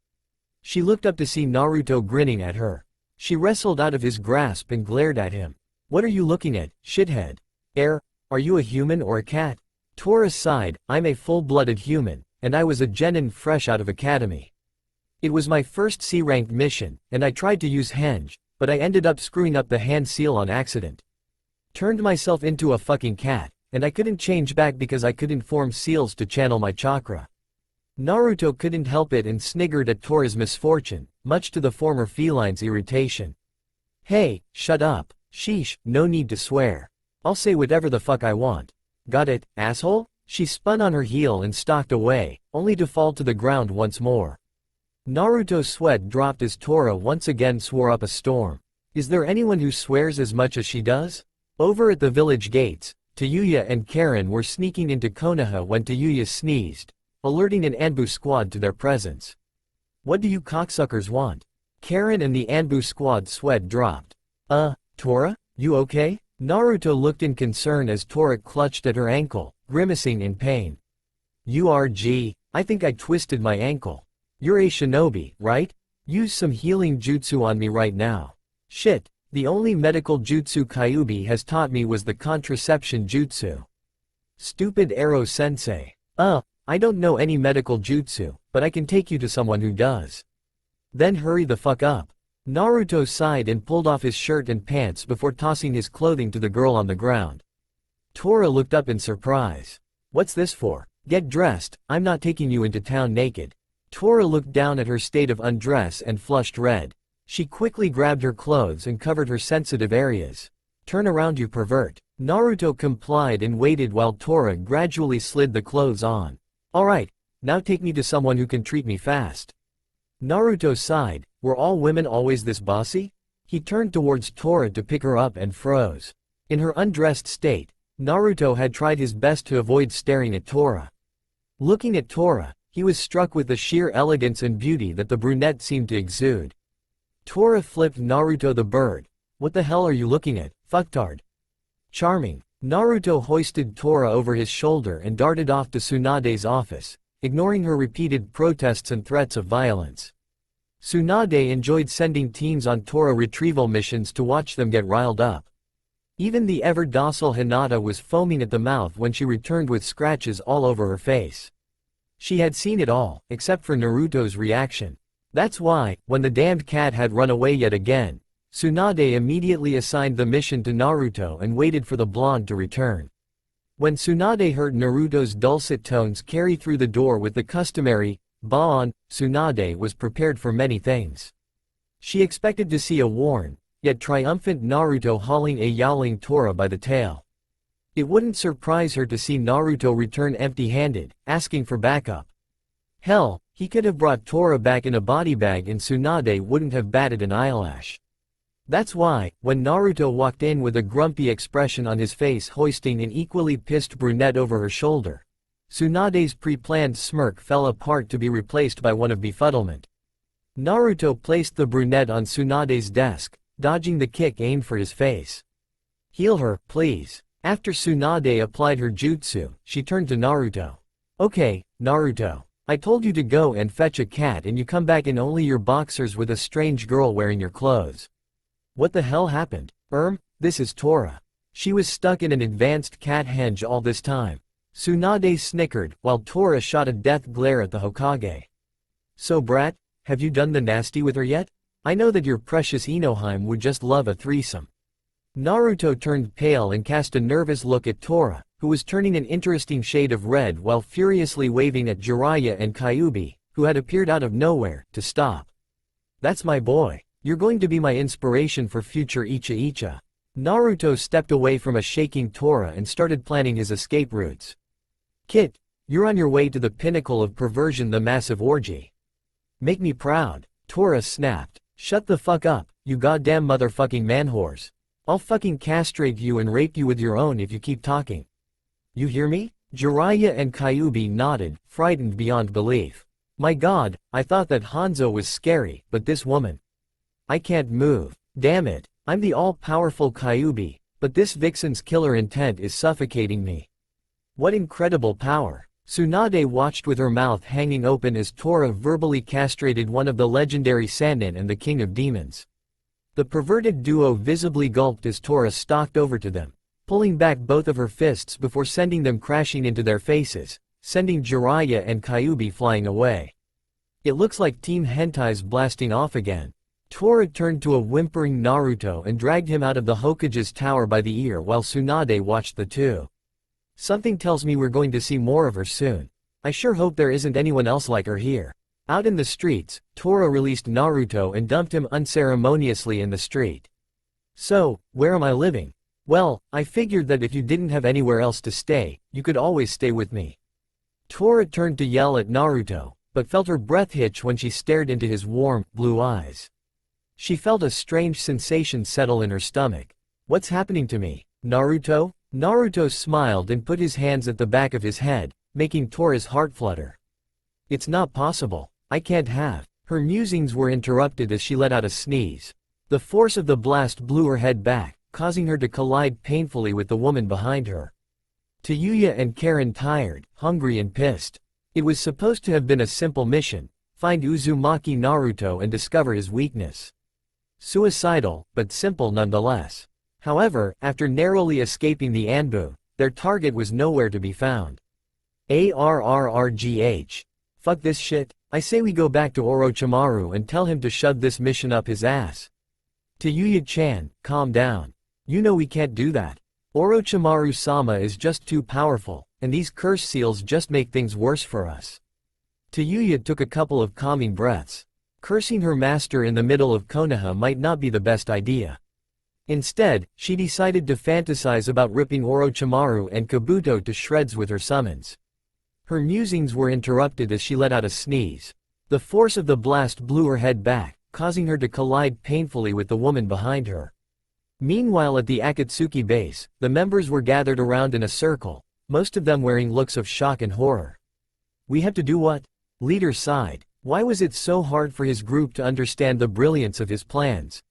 She looked up to see Naruto grinning at her. She wrestled out of his grasp and glared at him. What are you looking at, shithead? Are you a human or a cat? Tora sighed, I'm a full-blooded human, and I was a genin fresh out of academy. It was my first C-ranked mission, and I tried to use henge, but I ended up screwing up the hand seal on accident. Turned myself into a fucking cat, and I couldn't change back because I couldn't form seals to channel my chakra. Naruto couldn't help it and sniggered at Tora's misfortune, much to the former feline's irritation. Hey, shut up. Sheesh, no need to swear. I'll say whatever the fuck I want. Got it, asshole? She spun on her heel and stalked away, only to fall to the ground once more. Naruto's sweat dropped as Tora once again swore up a storm. Is there anyone who swears as much as she does? Over at the village gates, Tayuya and Karen were sneaking into Konoha when Tayuya sneezed, alerting an Anbu squad to their presence. What do you cocksuckers want? Karen and the Anbu squad sweat dropped. Tora, you okay? Naruto looked in concern as Tora clutched at her ankle, grimacing in pain. I think I twisted my ankle. You're a shinobi, right? Use some healing jutsu on me right now. Shit, the only medical jutsu Kyuubi has taught me was the contraception jutsu. Stupid Arrow-sensei. I don't know any medical jutsu, but I can take you to someone who does. Then hurry the fuck up. Naruto sighed and pulled off his shirt and pants before tossing his clothing to the girl on the ground. Tora looked up in surprise. What's this for? Get dressed, I'm not taking you into town naked. Tora looked down at her state of undress and flushed red. She quickly grabbed her clothes and covered her sensitive areas. Turn around, you pervert. Naruto complied and waited while Tora gradually slid the clothes on. Alright, now take me to someone who can treat me fast. Naruto sighed, were all women always this bossy? He turned towards Tora to pick her up and froze. In her undressed state, Naruto had tried his best to avoid staring at Tora. Looking at Tora, he was struck with the sheer elegance and beauty that the brunette seemed to exude. Tora flipped Naruto the bird. What the hell are you looking at, fucktard? Charming. Naruto hoisted Tora over his shoulder and darted off to Tsunade's office, ignoring her repeated protests and threats of violence. Tsunade enjoyed sending teens on Tora retrieval missions to watch them get riled up. Even the ever-docile Hinata was foaming at the mouth when she returned with scratches all over her face. She had seen it all, except for Naruto's reaction. That's why, when the damned cat had run away yet again, Tsunade immediately assigned the mission to Naruto and waited for the blonde to return. When Tsunade heard Naruto's dulcet tones carry through the door with the customary "Ba-on," Tsunade was prepared for many things. She expected to see a worn, yet triumphant Naruto hauling a yowling Tora by the tail. It wouldn't surprise her to see Naruto return empty-handed, asking for backup. Hell, he could have brought Tora back in a body bag and Tsunade wouldn't have batted an eyelash. That's why, when Naruto walked in with a grumpy expression on his face hoisting an equally pissed brunette over her shoulder, Tsunade's pre-planned smirk fell apart to be replaced by one of befuddlement. Naruto placed the brunette on Tsunade's desk, dodging the kick aimed for his face. Heal her, please. After Tsunade applied her jutsu, she turned to Naruto. Okay, Naruto. I told you to go and fetch a cat and you come back in only your boxers with a strange girl wearing your clothes. What the hell happened? This is Tora. She was stuck in an advanced cat henge all this time. Tsunade snickered, while Tora shot a death glare at the Hokage. So brat, have you done the nasty with her yet? I know that your precious Inohime would just love a threesome. Naruto turned pale and cast a nervous look at Tora, who was turning an interesting shade of red while furiously waving at Jiraiya and Kyuubi, who had appeared out of nowhere, to stop. That's my boy. You're going to be my inspiration for future Icha-Icha. Naruto stepped away from a shaking Tora and started planning his escape routes. Kit, you're on your way to the pinnacle of perversion, the massive orgy. Make me proud. Tora snapped. Shut the fuck up, you goddamn motherfucking man-whores. I'll fucking castrate you and rape you with your own if you keep talking. You hear me? Jiraiya and Kyuubi nodded, frightened beyond belief. My god, I thought that Hanzo was scary, but this woman. I can't move. Damn it, I'm the all-powerful Kyuubi, but this vixen's killer intent is suffocating me. What incredible power. Tsunade watched with her mouth hanging open as Tora verbally castrated one of the legendary Sannin and the King of Demons. The perverted duo visibly gulped as Tora stalked over to them, pulling back both of her fists before sending them crashing into their faces, sending Jiraiya and Kyuubi flying away. It looks like Team Hentai's blasting off again. Tora turned to a whimpering Naruto and dragged him out of the Hokage's tower by the ear while Tsunade watched the two. Something tells me we're going to see more of her soon. I sure hope there isn't anyone else like her here. Out in the streets, Tora released Naruto and dumped him unceremoniously in the street. So, where am I living? Well, I figured that if you didn't have anywhere else to stay, you could always stay with me. Tora turned to yell at Naruto, but felt her breath hitch when she stared into his warm, blue eyes. She felt a strange sensation settle in her stomach. What's happening to me, Naruto? Naruto smiled and put his hands at the back of his head, making Tora's heart flutter. It's not possible. I can't have. Her musings were interrupted as she let out a sneeze. The force of the blast blew her head back, causing her to collide painfully with the woman behind her. Tayuya and Karen tired, hungry and pissed. It was supposed to have been a simple mission, find Uzumaki Naruto and discover his weakness. Suicidal, but simple nonetheless. However, after narrowly escaping the Anbu, their target was nowhere to be found. ARRRGH. Fuck this shit, I say we go back to Orochimaru and tell him to shove this mission up his ass. Tayuya-chan, calm down. You know we can't do that. Orochimaru-sama is just too powerful, and these curse seals just make things worse for us. Tayuya took a couple of calming breaths. Cursing her master in the middle of Konoha might not be the best idea. Instead, she decided to fantasize about ripping Orochimaru and Kabuto to shreds with her summons. Her musings were interrupted as she let out a sneeze. The force of the blast blew her head back, causing her to collide painfully with the woman behind her. Meanwhile at the Akatsuki base, the members were gathered around in a circle, most of them wearing looks of shock and horror. We have to do what? Leader sighed. Why was it so hard for his group to understand the brilliance of his plans?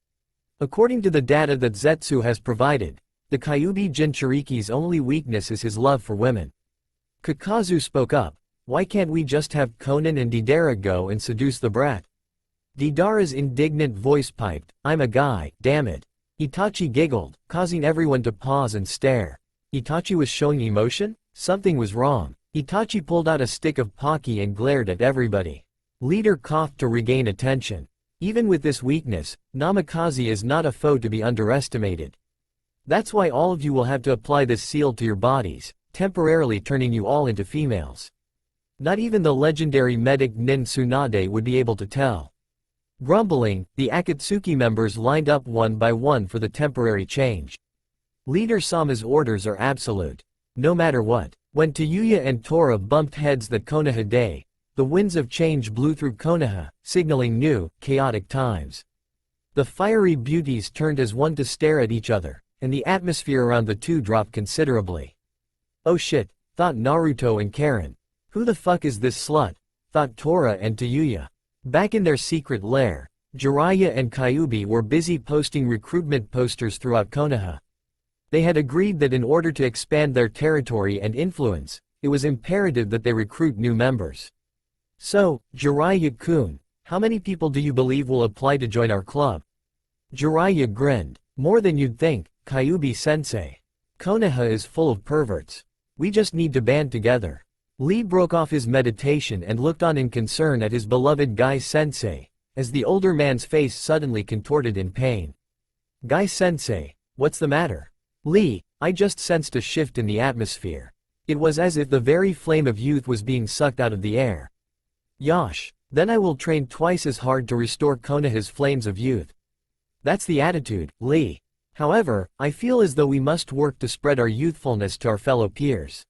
According to the data that Zetsu has provided, the Kyuubi Jinchuriki's only weakness is his love for women. Kakazu spoke up. Why can't we just have Konan and Deidara go and seduce the brat? Deidara's indignant voice piped, I'm a guy, damn it. Itachi giggled, causing everyone to pause and stare. Itachi was showing emotion? Something was wrong. Itachi pulled out a stick of Pocky and glared at everybody. Leader coughed to regain attention. Even with this weakness, Namikaze is not a foe to be underestimated. That's why all of you will have to apply this seal to your bodies, temporarily turning you all into females. Not even the legendary medic Nin Tsunade would be able to tell. Grumbling, the Akatsuki members lined up one by one for the temporary change. Leader Sama's orders are absolute. No matter what. When Tayuya and Tora bumped heads that Konoha Day, the winds of change blew through Konoha, signaling new, chaotic times. The fiery beauties turned as one to stare at each other, and the atmosphere around the two dropped considerably. Oh shit, thought Naruto and Karen. Who the fuck is this slut? Thought Tora and Tayuya. Back in their secret lair, Jiraiya and Kyuubi were busy posting recruitment posters throughout Konoha. They had agreed that in order to expand their territory and influence, it was imperative that they recruit new members. So, Jiraiya-kun, how many people do you believe will apply to join our club? Jiraiya grinned. More than you'd think, Kyuubi-sensei. Konoha is full of perverts. We just need to band together. Lee broke off his meditation and looked on in concern at his beloved Guy-sensei, as the older man's face suddenly contorted in pain. Guy-sensei, what's the matter? Lee, I just sensed a shift in the atmosphere. It was as if the very flame of youth was being sucked out of the air. Yosh, then I will train twice as hard to restore Konoha's flames of youth. That's the attitude, Lee. However, I feel as though we must work to spread our youthfulness to our fellow peers.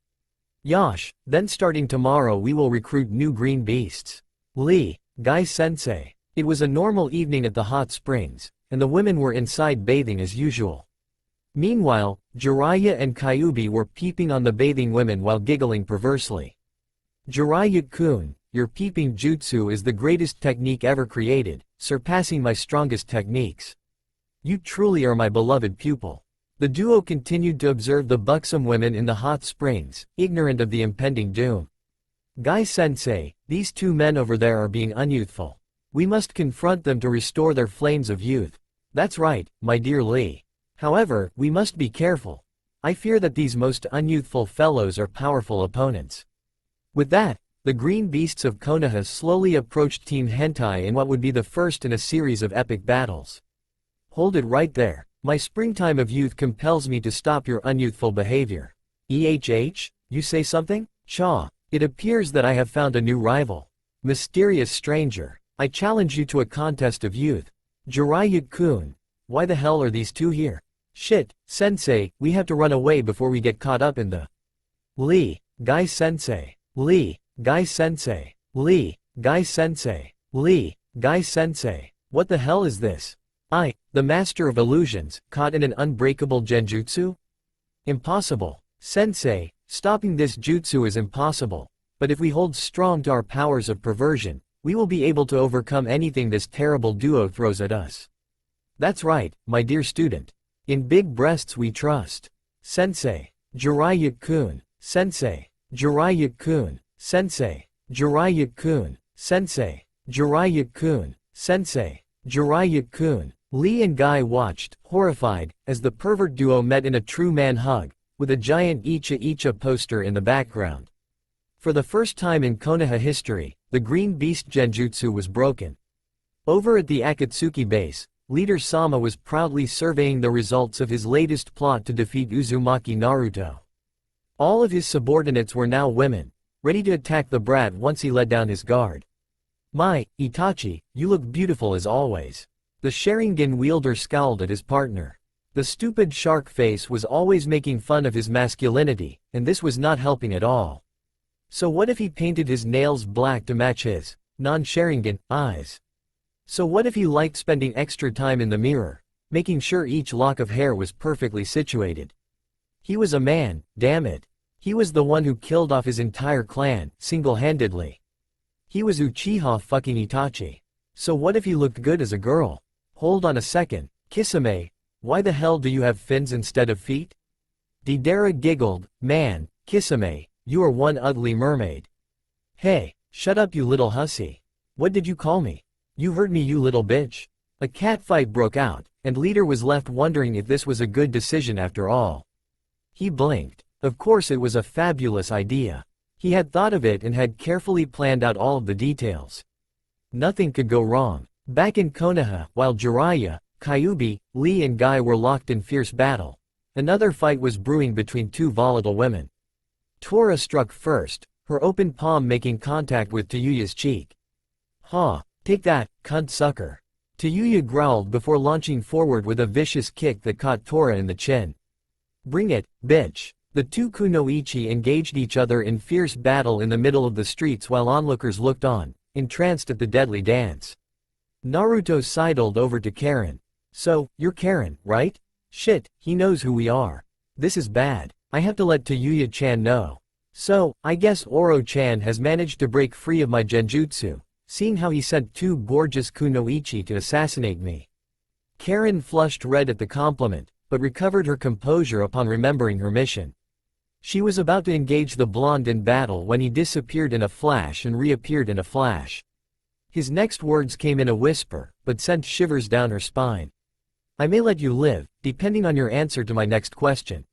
Yosh, then starting tomorrow we will recruit new green beasts. Lee, Guy-sensei. It was a normal evening at the hot springs, and the women were inside bathing as usual. Meanwhile, Jiraiya and Kyuubi were peeping on the bathing women while giggling perversely. Jiraiya-kun, your peeping jutsu is the greatest technique ever created, surpassing my strongest techniques. You truly are my beloved pupil. The duo continued to observe the buxom women in the hot springs, ignorant of the impending doom. Guy-sensei, these two men over there are being unyouthful. We must confront them to restore their flames of youth. That's right, my dear Lee. However, we must be careful. I fear that these most unyouthful fellows are powerful opponents. With that, the green beasts of Konoha slowly approached Team Hentai in what would be the first in a series of epic battles. Hold it right there. My springtime of youth compels me to stop your unyouthful behavior. You say something? Chaw. It appears that I have found a new rival. Mysterious stranger. I challenge you to a contest of youth. Jiraiya-kun. Why the hell are these two here? Shit, sensei, we have to run away before we get caught up in the… Lee, Guy-sensei. Lee, Guy-sensei. Lee, Guy-sensei. Lee, Guy-sensei. What the hell is this? I, the master of illusions, caught in an unbreakable genjutsu? Impossible. Sensei, stopping this jutsu is impossible, but if we hold strong to our powers of perversion, we will be able to overcome anything this terrible duo throws at us. That's right, my dear student. In big breasts we trust. Sensei. Jiraiya-kun. Sensei. Jiraiya-kun. Sensei. Jiraiya-kun. Sensei. Jiraiya-kun. Sensei. Jiraiya-kun. Lee and Guy watched, horrified, as the pervert duo met in a true man hug, with a giant Icha-Icha poster in the background. For the first time in Konoha history, the Green Beast Genjutsu was broken. Over at the Akatsuki base, Leader Sama was proudly surveying the results of his latest plot to defeat Uzumaki Naruto. All of his subordinates were now women, ready to attack the brat once he let down his guard. My, Itachi, you look beautiful as always. The Sharingan wielder scowled at his partner. The stupid shark face was always making fun of his masculinity, and this was not helping at all. So what if he painted his nails black to match his non-Sharingan eyes? So what if he liked spending extra time in the mirror, making sure each lock of hair was perfectly situated? He was a man, damn it. He was the one who killed off his entire clan, single-handedly. He was Uchiha fucking Itachi. So what if he looked good as a girl? Hold on a second, Kisame, why the hell do you have fins instead of feet? Deidara giggled, man, Kisame, you are one ugly mermaid. Hey, shut up you little hussy. What did you call me? You heard me you little bitch. A catfight broke out, and Leader was left wondering if this was a good decision after all. He blinked. Of course it was a fabulous idea. He had thought of it and had carefully planned out all of the details. Nothing could go wrong. Back in Konoha, while Jiraiya, Kyuubi, Lee and Guy were locked in fierce battle, another fight was brewing between two volatile women. Tora struck first, her open palm making contact with Tayuya's cheek. Ha, take that, cunt sucker. Tayuya growled before launching forward with a vicious kick that caught Tora in the chin. Bring it, bitch. The two kunoichi engaged each other in fierce battle in the middle of the streets while onlookers looked on, entranced at the deadly dance. Naruto sidled over to Karen. So, you're Karen, right? Shit, he knows who we are. This is bad. I have to let Tayuya-chan know. So, I guess Oro-chan has managed to break free of my genjutsu, seeing how he sent two gorgeous kunoichi to assassinate me. Karen flushed red at the compliment, but recovered her composure upon remembering her mission. She was about to engage the blonde in battle when he disappeared in a flash and reappeared in a flash. His next words came in a whisper, but sent shivers down her spine. I may let you live, depending on your answer to my next question.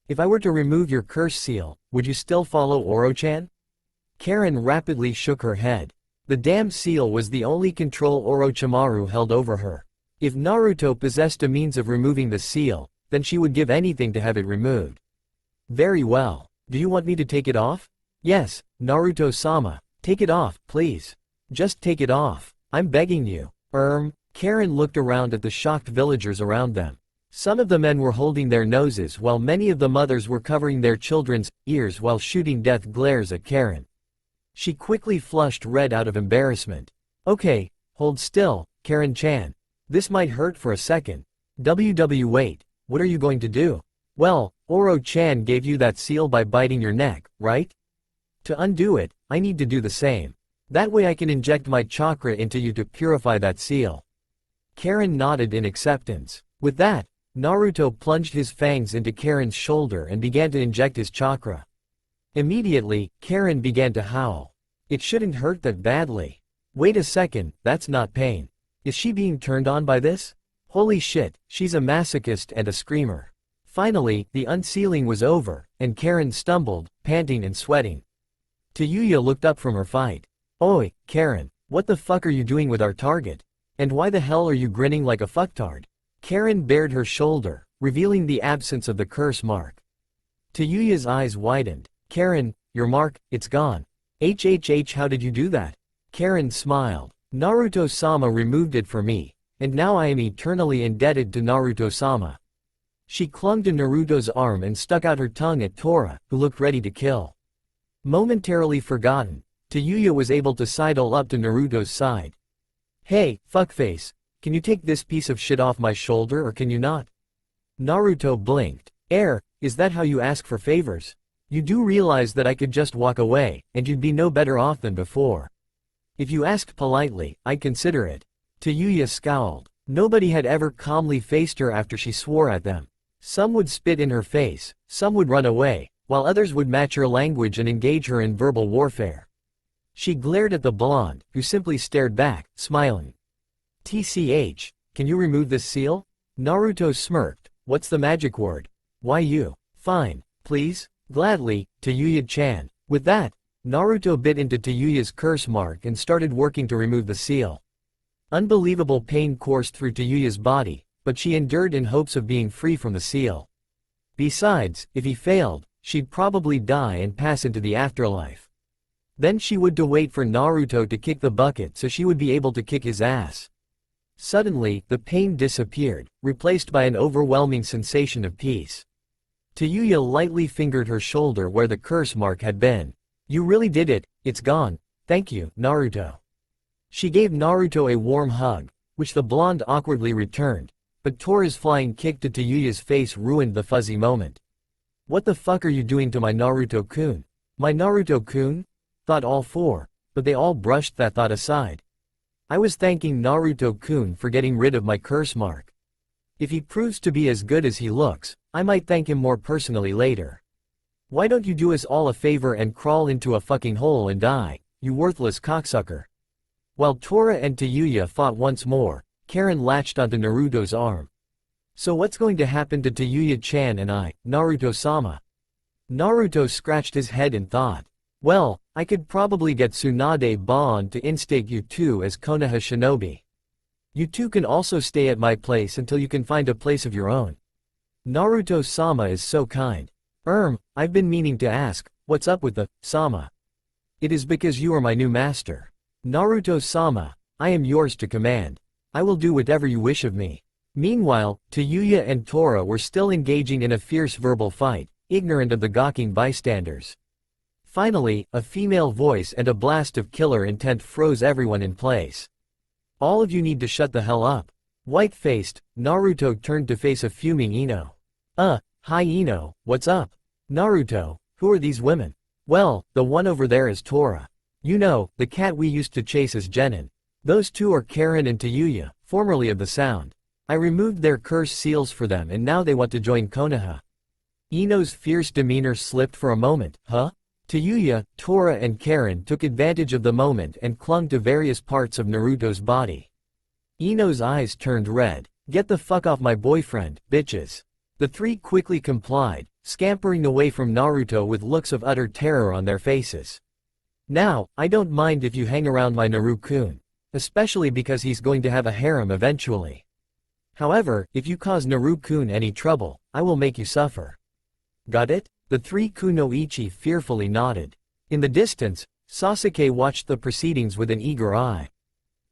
If I were to remove your curse seal, would you still follow Oro-chan? Karen rapidly shook her head. The damn seal was the only control Orochimaru held over her. If Naruto possessed a means of removing the seal, then she would give anything to have it removed. Very well. Do you want me to take it off? Yes, Naruto-sama, take it off, please. Just take it off. I'm begging you. Karen looked around at the shocked villagers around them. Some of the men were holding their noses while many of the mothers were covering their children's ears while shooting death glares at Karen. She quickly flushed red out of embarrassment. Okay, hold still, Karen-chan. This might hurt for a second. Wait. what are you going to do? Well, Oro-chan gave you that seal by biting your neck, right? To undo it, I need to do the same. That way I can inject my chakra into you to purify that seal. Karen nodded in acceptance. With that, Naruto plunged his fangs into Karen's shoulder and began to inject his chakra. Immediately, Karen began to howl. It shouldn't hurt that badly. Wait a second, that's not pain. Is she being turned on by this? Holy shit, she's a masochist and a screamer. Finally, the unsealing was over, and Karen stumbled, panting and sweating. Tayuya looked up from her fight. Oi, Karen, what the fuck are you doing with our target? And why the hell are you grinning like a fucktard? Karen bared her shoulder, revealing the absence of the curse mark. Tayuya's eyes widened. Karen, your mark, it's gone. HHH, how did you do that? Karen smiled. Naruto-sama removed it for me, and now I am eternally indebted to Naruto-sama. She clung to Naruto's arm and stuck out her tongue at Tora, who looked ready to kill. Momentarily forgotten, Tayuya was able to sidle up to Naruto's side. Hey, fuckface, can you take this piece of shit off my shoulder or can you not? Naruto blinked. Is that how you ask for favors? You do realize that I could just walk away, and you'd be no better off than before. If you asked politely, I'd consider it. Tayuya scowled. Nobody had ever calmly faced her after she swore at them. Some would spit in her face, some would run away, while others would match her language and engage her in verbal warfare. She glared at the blonde, who simply stared back, smiling. TCH, can you remove this seal? Naruto smirked. What's the magic word? Why you? Fine, please. Gladly, Tayuya-chan. With that, Naruto bit into Tayuya's curse mark and started working to remove the seal. Unbelievable pain coursed through Tayuya's body, but she endured in hopes of being free from the seal. Besides, if he failed, she'd probably die and pass into the afterlife. Then she would wait for Naruto to kick the bucket so she would be able to kick his ass. Suddenly, the pain disappeared, replaced by an overwhelming sensation of peace. Tayuya lightly fingered her shoulder where the curse mark had been. You really did it, it's gone. Thank you, Naruto. She gave Naruto a warm hug, which the blonde awkwardly returned, but Tora's flying kick to Tayuya's face ruined the fuzzy moment. What the fuck are you doing to my Naruto-kun? My Naruto-kun? Thought all four, but they all brushed that thought aside. I was thanking Naruto-kun for getting rid of my curse mark. If he proves to be as good as he looks, I might thank him more personally later. Why don't you do us all a favor and crawl into a fucking hole and die, you worthless cocksucker? While Tora and Tayuya fought once more, Karen latched onto Naruto's arm. So what's going to happen to Tayuya-chan and I, Naruto-sama? Naruto scratched his head in thought. Well, I could probably get Tsunade-ban to instate you two as Konoha shinobi. You two can also stay at my place until you can find a place of your own. Naruto-sama is so kind. I've been meaning to ask, what's up with the sama? It is because you are my new master. Naruto-sama, I am yours to command. I will do whatever you wish of me. Meanwhile, Tayuya and Tora were still engaging in a fierce verbal fight, ignorant of the gawking bystanders. Finally, a female voice and a blast of killer intent froze everyone in place. All of you need to shut the hell up. White-faced, Naruto turned to face a fuming Ino. Hi Ino, what's up? Naruto, who are these women? Well, the one over there is Tora. You know, the cat we used to chase as Genin. Those two are Karen and Tayuya, formerly of the Sound. I removed their curse seals for them and now they want to join Konoha. Ino's fierce demeanor slipped for a moment. Tayuya, Tora and Karen took advantage of the moment and clung to various parts of Naruto's body. Ino's eyes turned red. Get the fuck off my boyfriend, bitches. The three quickly complied, scampering away from Naruto with looks of utter terror on their faces. Now, I don't mind if you hang around my Naru-kun, especially because he's going to have a harem eventually. However, if you cause Naru-kun any trouble, I will make you suffer. Got it? The three kunoichi fearfully nodded. In the distance, Sasuke watched the proceedings with an eager eye.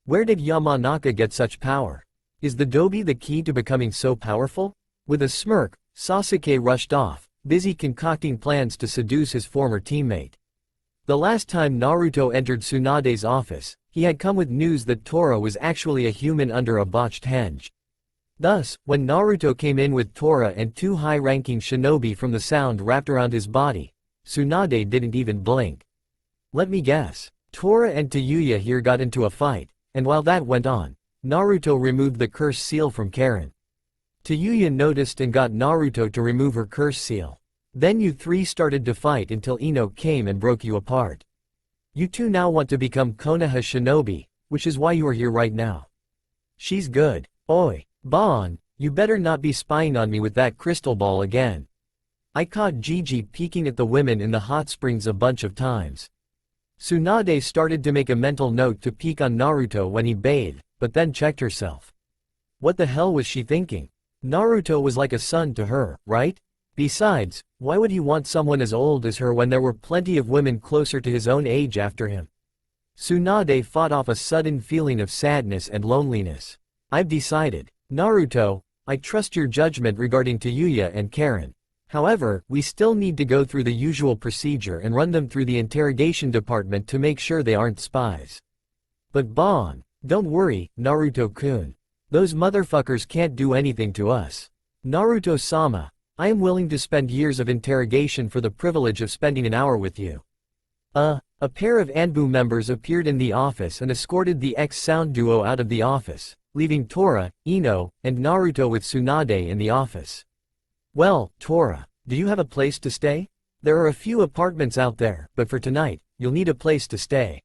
Where did Yamanaka get such power? Is the Dobi the key to becoming so powerful? With a smirk, Sasuke rushed off, busy concocting plans to seduce his former teammate. The last time Naruto entered Tsunade's office, he had come with news that Tora was actually a human under a botched henge. Thus, when Naruto came in with Tora and two high-ranking shinobi from the sound wrapped around his body, Tsunade didn't even blink. Let me guess. Tora and Tayuya here got into a fight, and while that went on, Naruto removed the curse seal from Karen. Tayuya noticed and got Naruto to remove her curse seal. Then you three started to fight until Ino came and broke you apart. You two now want to become Konoha shinobi, which is why you are here right now. She's good. Oi, Bon, you better not be spying on me with that crystal ball again. I caught Gigi peeking at the women in the hot springs a bunch of times. Tsunade started to make a mental note to peek on Naruto when he bathed, but then checked herself. What the hell was she thinking? Naruto was like a son to her, right? Besides, why would he want someone as old as her when there were plenty of women closer to his own age after him? Tsunade fought off a sudden feeling of sadness and loneliness. I've decided. Naruto, I trust your judgment regarding Tayuya and Karen. However, we still need to go through the usual procedure and run them through the interrogation department to make sure they aren't spies. But Bon, don't worry, Naruto-kun. Those motherfuckers can't do anything to us. Naruto-sama, I am willing to spend years of interrogation for the privilege of spending an hour with you. A pair of Anbu members appeared in the office and escorted the ex-sound duo out of the office, leaving Tora, Ino, and Naruto with Tsunade in the office. Well, Tora, do you have a place to stay? There are a few apartments out there, but for tonight, you'll need a place to stay.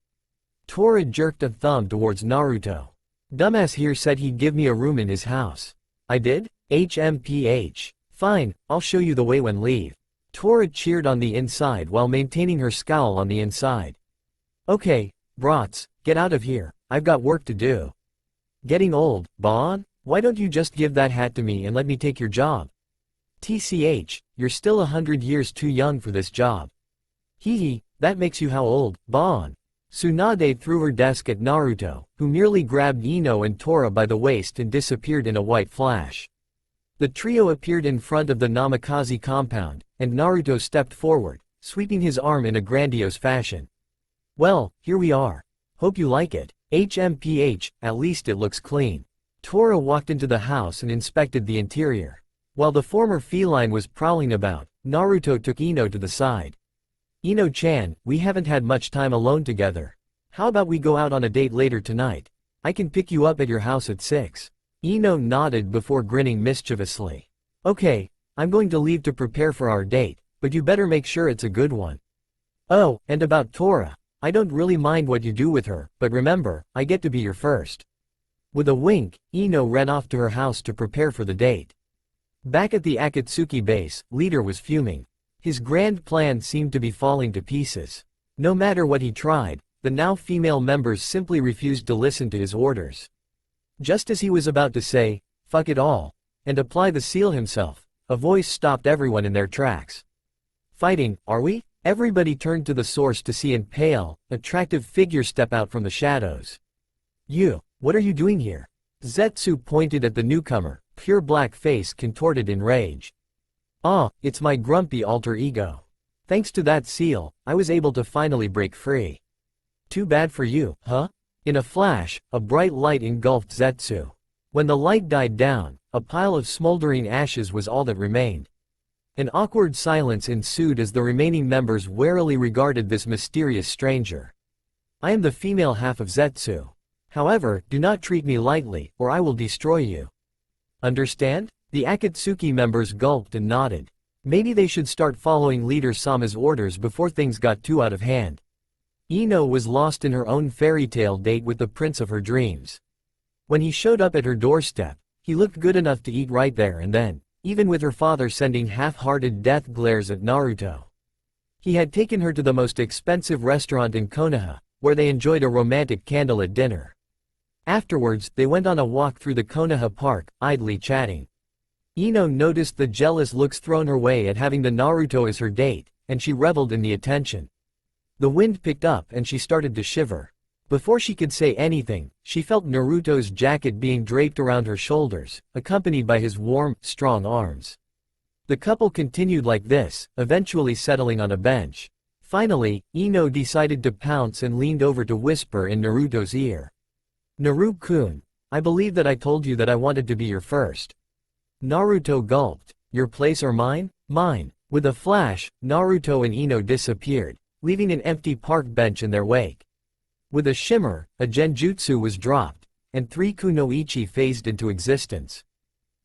Tora jerked a thumb towards Naruto. Dumbass here said he'd give me a room in his house. I did? HMPH. Fine, I'll show you the way when leave. Tora cheered on the inside while maintaining her scowl on the inside. Okay, brats, get out of here, I've got work to do. Getting old, Bon? Why don't you just give that hat to me and let me take your job? TCH, you're still 100 years too young for this job. Hee, that makes you how old, Bon? Tsunade threw her desk at Naruto, who merely grabbed Ino and Tora by the waist and disappeared in a white flash. The trio appeared in front of the Namikaze compound, and Naruto stepped forward, sweeping his arm in a grandiose fashion. Well, here we are. Hope you like it. HMPH, at least it looks clean. Tora walked into the house and inspected the interior. While the former feline was prowling about, Naruto took Ino to the side. Ino-chan, we haven't had much time alone together. How about we go out on a date later tonight? I can pick you up at your house at 6. Ino nodded before grinning mischievously. Okay, I'm going to leave to prepare for our date, but you better make sure it's a good one. Oh, and about Tora, I don't really mind what you do with her, but remember, I get to be your first. With a wink, Ino ran off to her house to prepare for the date. Back at the Akatsuki base, Leader was fuming. His grand plan seemed to be falling to pieces. No matter what he tried, the now female members simply refused to listen to his orders. Just as he was about to say, fuck it all, and apply the seal himself, a voice stopped everyone in their tracks. Fighting, are we? Everybody turned to the source to see an pale, attractive figure step out from the shadows. You, what are you doing here? Zetsu pointed at the newcomer, pure black face contorted in rage. Ah, it's my grumpy alter ego. Thanks to that seal, I was able to finally break free. Too bad for you, huh? In a flash, a bright light engulfed Zetsu. When the light died down, a pile of smoldering ashes was all that remained. An awkward silence ensued as the remaining members warily regarded this mysterious stranger. I am the female half of Zetsu. However, do not treat me lightly, or I will destroy you. Understand? The Akatsuki members gulped and nodded. Maybe they should start following Leader Sama's orders before things got too out of hand. Ino was lost in her own fairy tale date with the prince of her dreams. When he showed up at her doorstep, he looked good enough to eat right there and then, even with her father sending half-hearted death glares at Naruto. He had taken her to the most expensive restaurant in Konoha, where they enjoyed a romantic candlelit dinner. Afterwards, they went on a walk through the Konoha park, idly chatting. Ino noticed the jealous looks thrown her way at having the Naruto as her date, and she reveled in the attention. The wind picked up and she started to shiver. Before she could say anything, she felt Naruto's jacket being draped around her shoulders, accompanied by his warm, strong arms. The couple continued like this, eventually settling on a bench. Finally, Ino decided to pounce and leaned over to whisper in Naruto's ear. Naru-kun, I believe that I told you that I wanted to be your first. Naruto gulped. Your place or mine? Mine. With a flash, Naruto and Ino disappeared, leaving an empty park bench in their wake. With a shimmer, a genjutsu was dropped, and 3 kunoichi phased into existence.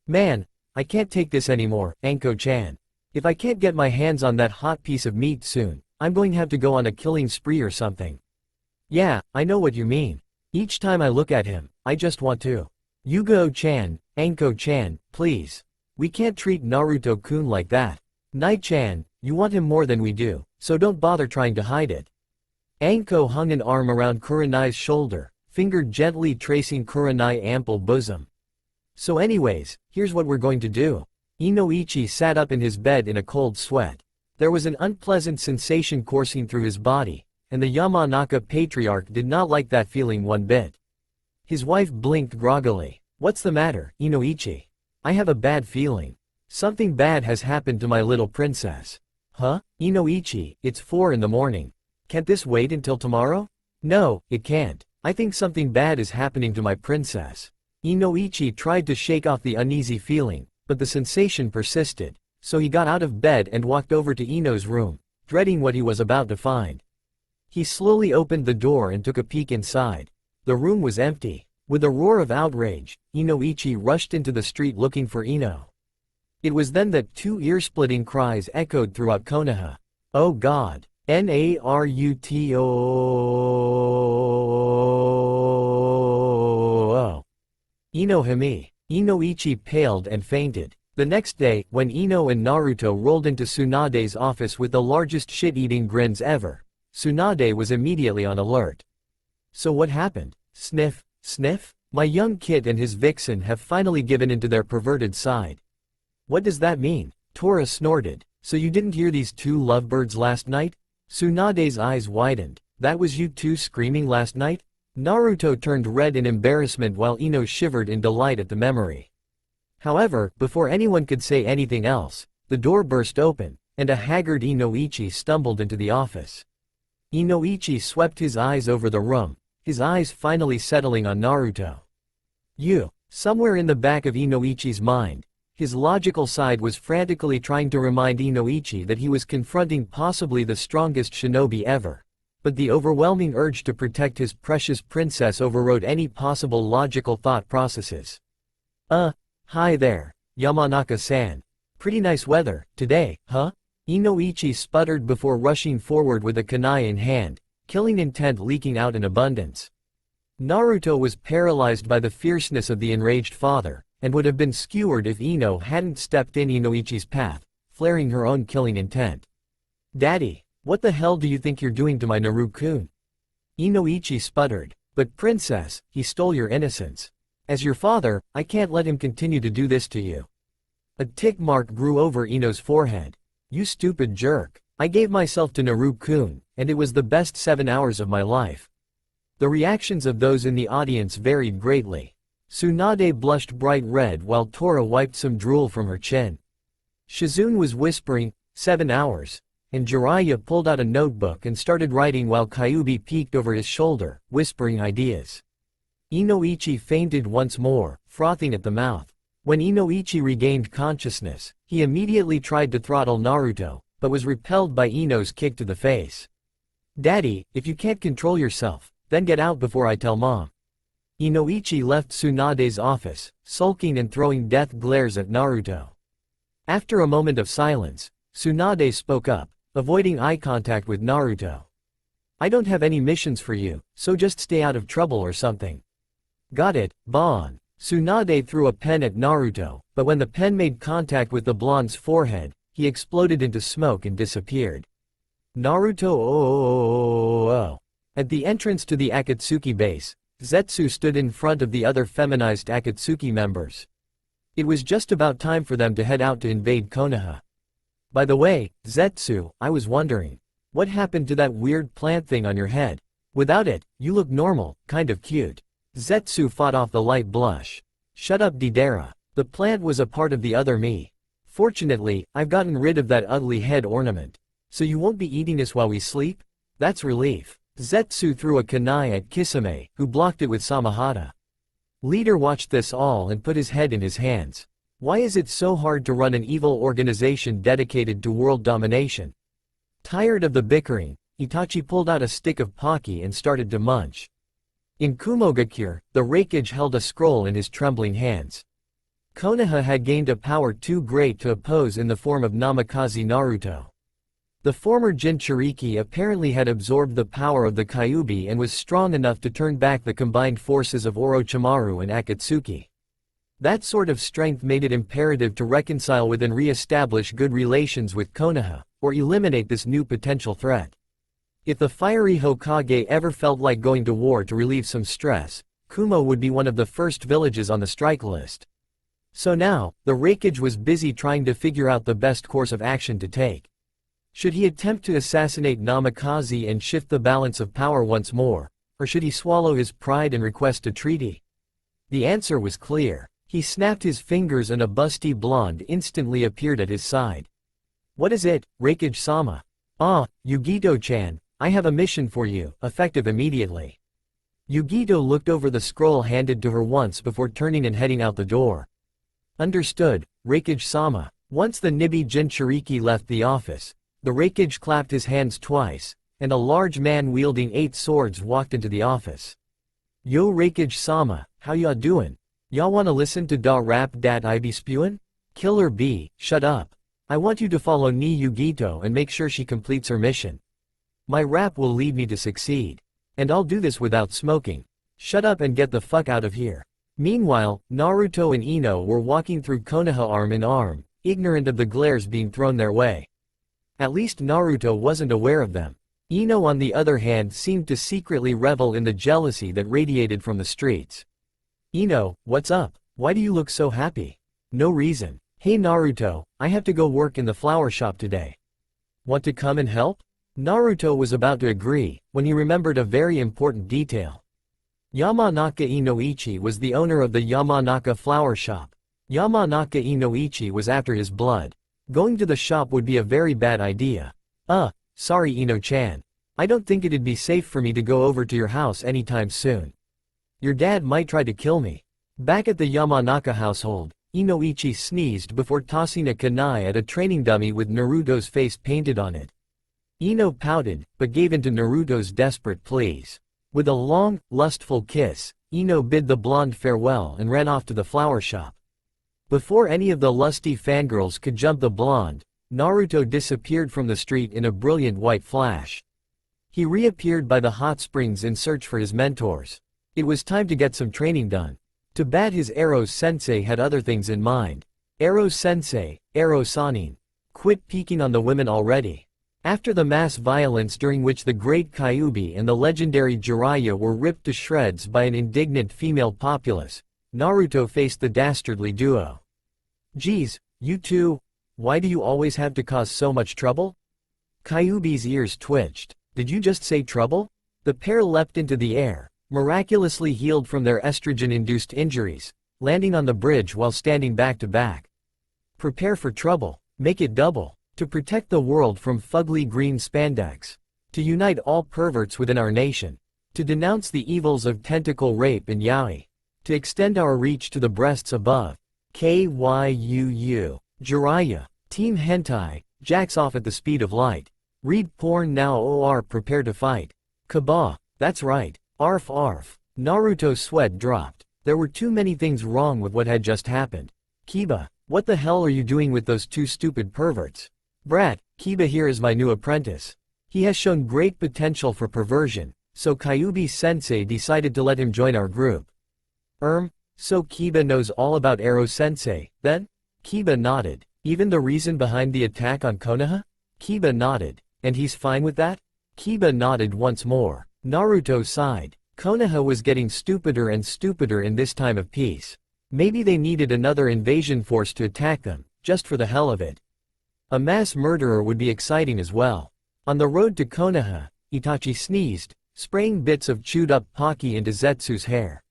Man, I can't take this anymore, Anko-chan. If I can't get my hands on that hot piece of meat soon, I'm going to have to go on a killing spree or something. Yeah, I know what you mean. Each time I look at him, I just want to. Yugo-chan, Anko-chan, please. We can't treat Naruto-kun like that. Nai-chan, you want him more than we do, so don't bother trying to hide it. Anko hung an arm around Kurenai's shoulder, finger gently tracing Kurenai's ample bosom. So anyways, here's what we're going to do. Inoichi sat up in his bed in a cold sweat. There was an unpleasant sensation coursing through his body, and the Yamanaka patriarch did not like that feeling one bit. His wife blinked groggily. What's the matter, Inoichi? I have a bad feeling. Something bad has happened to my little princess. Huh? Inoichi, it's 4 in the morning. Can't this wait until tomorrow? No, it can't. I think something bad is happening to my princess. Inoichi tried to shake off the uneasy feeling, but the sensation persisted, so he got out of bed and walked over to Ino's room, dreading what he was about to find. He slowly opened the door and took a peek inside. The room was empty. With a roar of outrage, Inoichi rushed into the street looking for Ino. It was then that 2 ear-splitting cries echoed throughout Konoha. Oh God! Naruto! Ino hime. Inoichi paled and fainted. The next day, when Ino and Naruto rolled into Tsunade's office with the largest shit-eating grins ever, Tsunade was immediately on alert. So what happened? Sniff, sniff? My young kid and his vixen have finally given into their perverted side. What does that mean? Tora snorted. So you didn't hear these 2 lovebirds last night? Tsunade's eyes widened. That was you 2 screaming last night? Naruto turned red in embarrassment while Ino shivered in delight at the memory. However, before anyone could say anything else, the door burst open, and a haggard Inoichi stumbled into the office. Inoichi swept his eyes over the room, his eyes finally settling on Naruto. Somewhere in the back of Inoichi's mind, his logical side was frantically trying to remind Inoichi that he was confronting possibly the strongest shinobi ever. But the overwhelming urge to protect his precious princess overrode any possible logical thought processes. Hi there, Yamanaka-san. Pretty nice weather, today, huh? Inoichi sputtered before rushing forward with a kunai in hand, killing intent leaking out in abundance. Naruto was paralyzed by the fierceness of the enraged father, and would have been skewered if Ino hadn't stepped in Inoichi's path, flaring her own killing intent. Daddy, what the hell do you think you're doing to my Naru-kun? Inoichi sputtered. But princess, he stole your innocence. As your father, I can't let him continue to do this to you. A tick mark grew over Ino's forehead. You stupid jerk. I gave myself to Naru-kun, and it was the best 7 hours of my life. The reactions of those in the audience varied greatly. Tsunade blushed bright red while Tora wiped some drool from her chin. Shizune was whispering, 7 hours, and Jiraiya pulled out a notebook and started writing while Kyuubi peeked over his shoulder, whispering ideas. Inoichi fainted once more, frothing at the mouth. When Inoichi regained consciousness, he immediately tried to throttle Naruto, but was repelled by Ino's kick to the face. Daddy, if you can't control yourself, then get out before I tell Mom. Inoichi left Tsunade's office, sulking and throwing death glares at Naruto. After a moment of silence, Tsunade spoke up, avoiding eye contact with Naruto. I don't have any missions for you, so just stay out of trouble or something. Got it, Bon. Tsunade threw a pen at Naruto, but when the pen made contact with the blonde's forehead, he exploded into smoke and disappeared. Naruto At the entrance to the Akatsuki base, Zetsu stood in front of the other feminized Akatsuki members. It was just about time for them to head out to invade Konoha. By the way, Zetsu, I was wondering, what happened to that weird plant thing on your head? Without it, you look normal, kind of cute. Zetsu fought off the light blush. Shut up, Deidara. The plant was a part of the other me. Fortunately, I've gotten rid of that ugly head ornament. So you won't be eating us while we sleep? That's relief. Zetsu threw a kunai at Kisame, who blocked it with Samahata. Leader watched this all and put his head in his hands. Why is it so hard to run an evil organization dedicated to world domination? Tired of the bickering, Itachi pulled out a stick of Pocky and started to munch. In Kumogakure, the Raikage held a scroll in his trembling hands. Konoha had gained a power too great to oppose in the form of Namikaze Naruto. The former Jinchuriki apparently had absorbed the power of the Kyuubi and was strong enough to turn back the combined forces of Orochimaru and Akatsuki. That sort of strength made it imperative to reconcile with and re-establish good relations with Konoha, or eliminate this new potential threat. If the fiery Hokage ever felt like going to war to relieve some stress, Kumo would be one of the first villages on the strike list. So now, the Raikage was busy trying to figure out the best course of action to take. Should he attempt to assassinate Namikaze and shift the balance of power once more, or should he swallow his pride and request a treaty? The answer was clear. He snapped his fingers and a busty blonde instantly appeared at his side. What is it, Raikage-sama? Ah, Yugito-chan, I have a mission for you, effective immediately. Yugito looked over the scroll handed to her once before turning and heading out the door. Understood, Raikage-sama. Once the Nibi Jinchuriki left the office, the Raikage clapped his hands twice, and a large man wielding 8 swords walked into the office. Yo Raikage-sama, how ya doin'? Ya wanna listen to da rap dat I be spewin'? Killer B, shut up. I want you to follow ni Yugito and make sure she completes her mission. My rap will lead me to succeed. And I'll do this without smoking. Shut up and get the fuck out of here. Meanwhile, Naruto and Ino were walking through Konoha arm in arm, ignorant of the glares being thrown their way. At least Naruto wasn't aware of them. Ino on the other hand seemed to secretly revel in the jealousy that radiated from the streets. Ino, what's up? Why do you look so happy? No reason. Hey Naruto, I have to go work in the flower shop today. Want to come and help? Naruto was about to agree, when he remembered a very important detail. Yamanaka Inoichi was the owner of the Yamanaka flower shop. Yamanaka Inoichi was after his blood. Going to the shop would be a very bad idea. Sorry Ino-chan. I don't think it'd be safe for me to go over to your house anytime soon. Your dad might try to kill me. Back at the Yamanaka household, Inoichi sneezed before tossing a kunai at a training dummy with Naruto's face painted on it. Ino pouted, but gave in to Naruto's desperate pleas. With a long, lustful kiss, Ino bid the blonde farewell and ran off to the flower shop. Before any of the lusty fangirls could jump the blonde, Naruto disappeared from the street in a brilliant white flash. He reappeared by the hot springs in search for his mentors. It was time to get some training done. To bat his Ero-sensei had other things in mind. Ero-sensei, Ero-sanin. Quit peeking on the women already. After the mass violence during which the great Kyuubi and the legendary Jiraiya were ripped to shreds by an indignant female populace, Naruto faced the dastardly duo. Geez, you two, why do you always have to cause so much trouble? Kyuubi's ears twitched. Did you just say trouble? The pair leapt into the air, miraculously healed from their estrogen-induced injuries, landing on the bridge while standing back to back. Prepare for trouble, make it double, to protect the world from fugly green spandex, to unite all perverts within our nation, to denounce the evils of tentacle rape and yaoi, to extend our reach to the breasts above. KYUU. Jiraiya. Team Hentai. Jacks off at the speed of light. Read porn now or prepare to fight. Kaba. That's right. Arf arf. Naruto's sweat dropped. There were too many things wrong with what had just happened. Kiba. What the hell are you doing with those two stupid perverts? Brat, Kiba here is my new apprentice. He has shown great potential for perversion, so Kyuubi-sensei decided to let him join our group. So Kiba knows all about Ero-sensei, then? Kiba nodded. Even the reason behind the attack on Konoha? Kiba nodded. And he's fine with that? Kiba nodded once more. Naruto sighed. Konoha was getting stupider and stupider in this time of peace. Maybe they needed another invasion force to attack them, just for the hell of it. A mass murderer would be exciting as well. On the road to Konoha, Itachi sneezed, spraying bits of chewed-up Pocky into Zetsu's hair.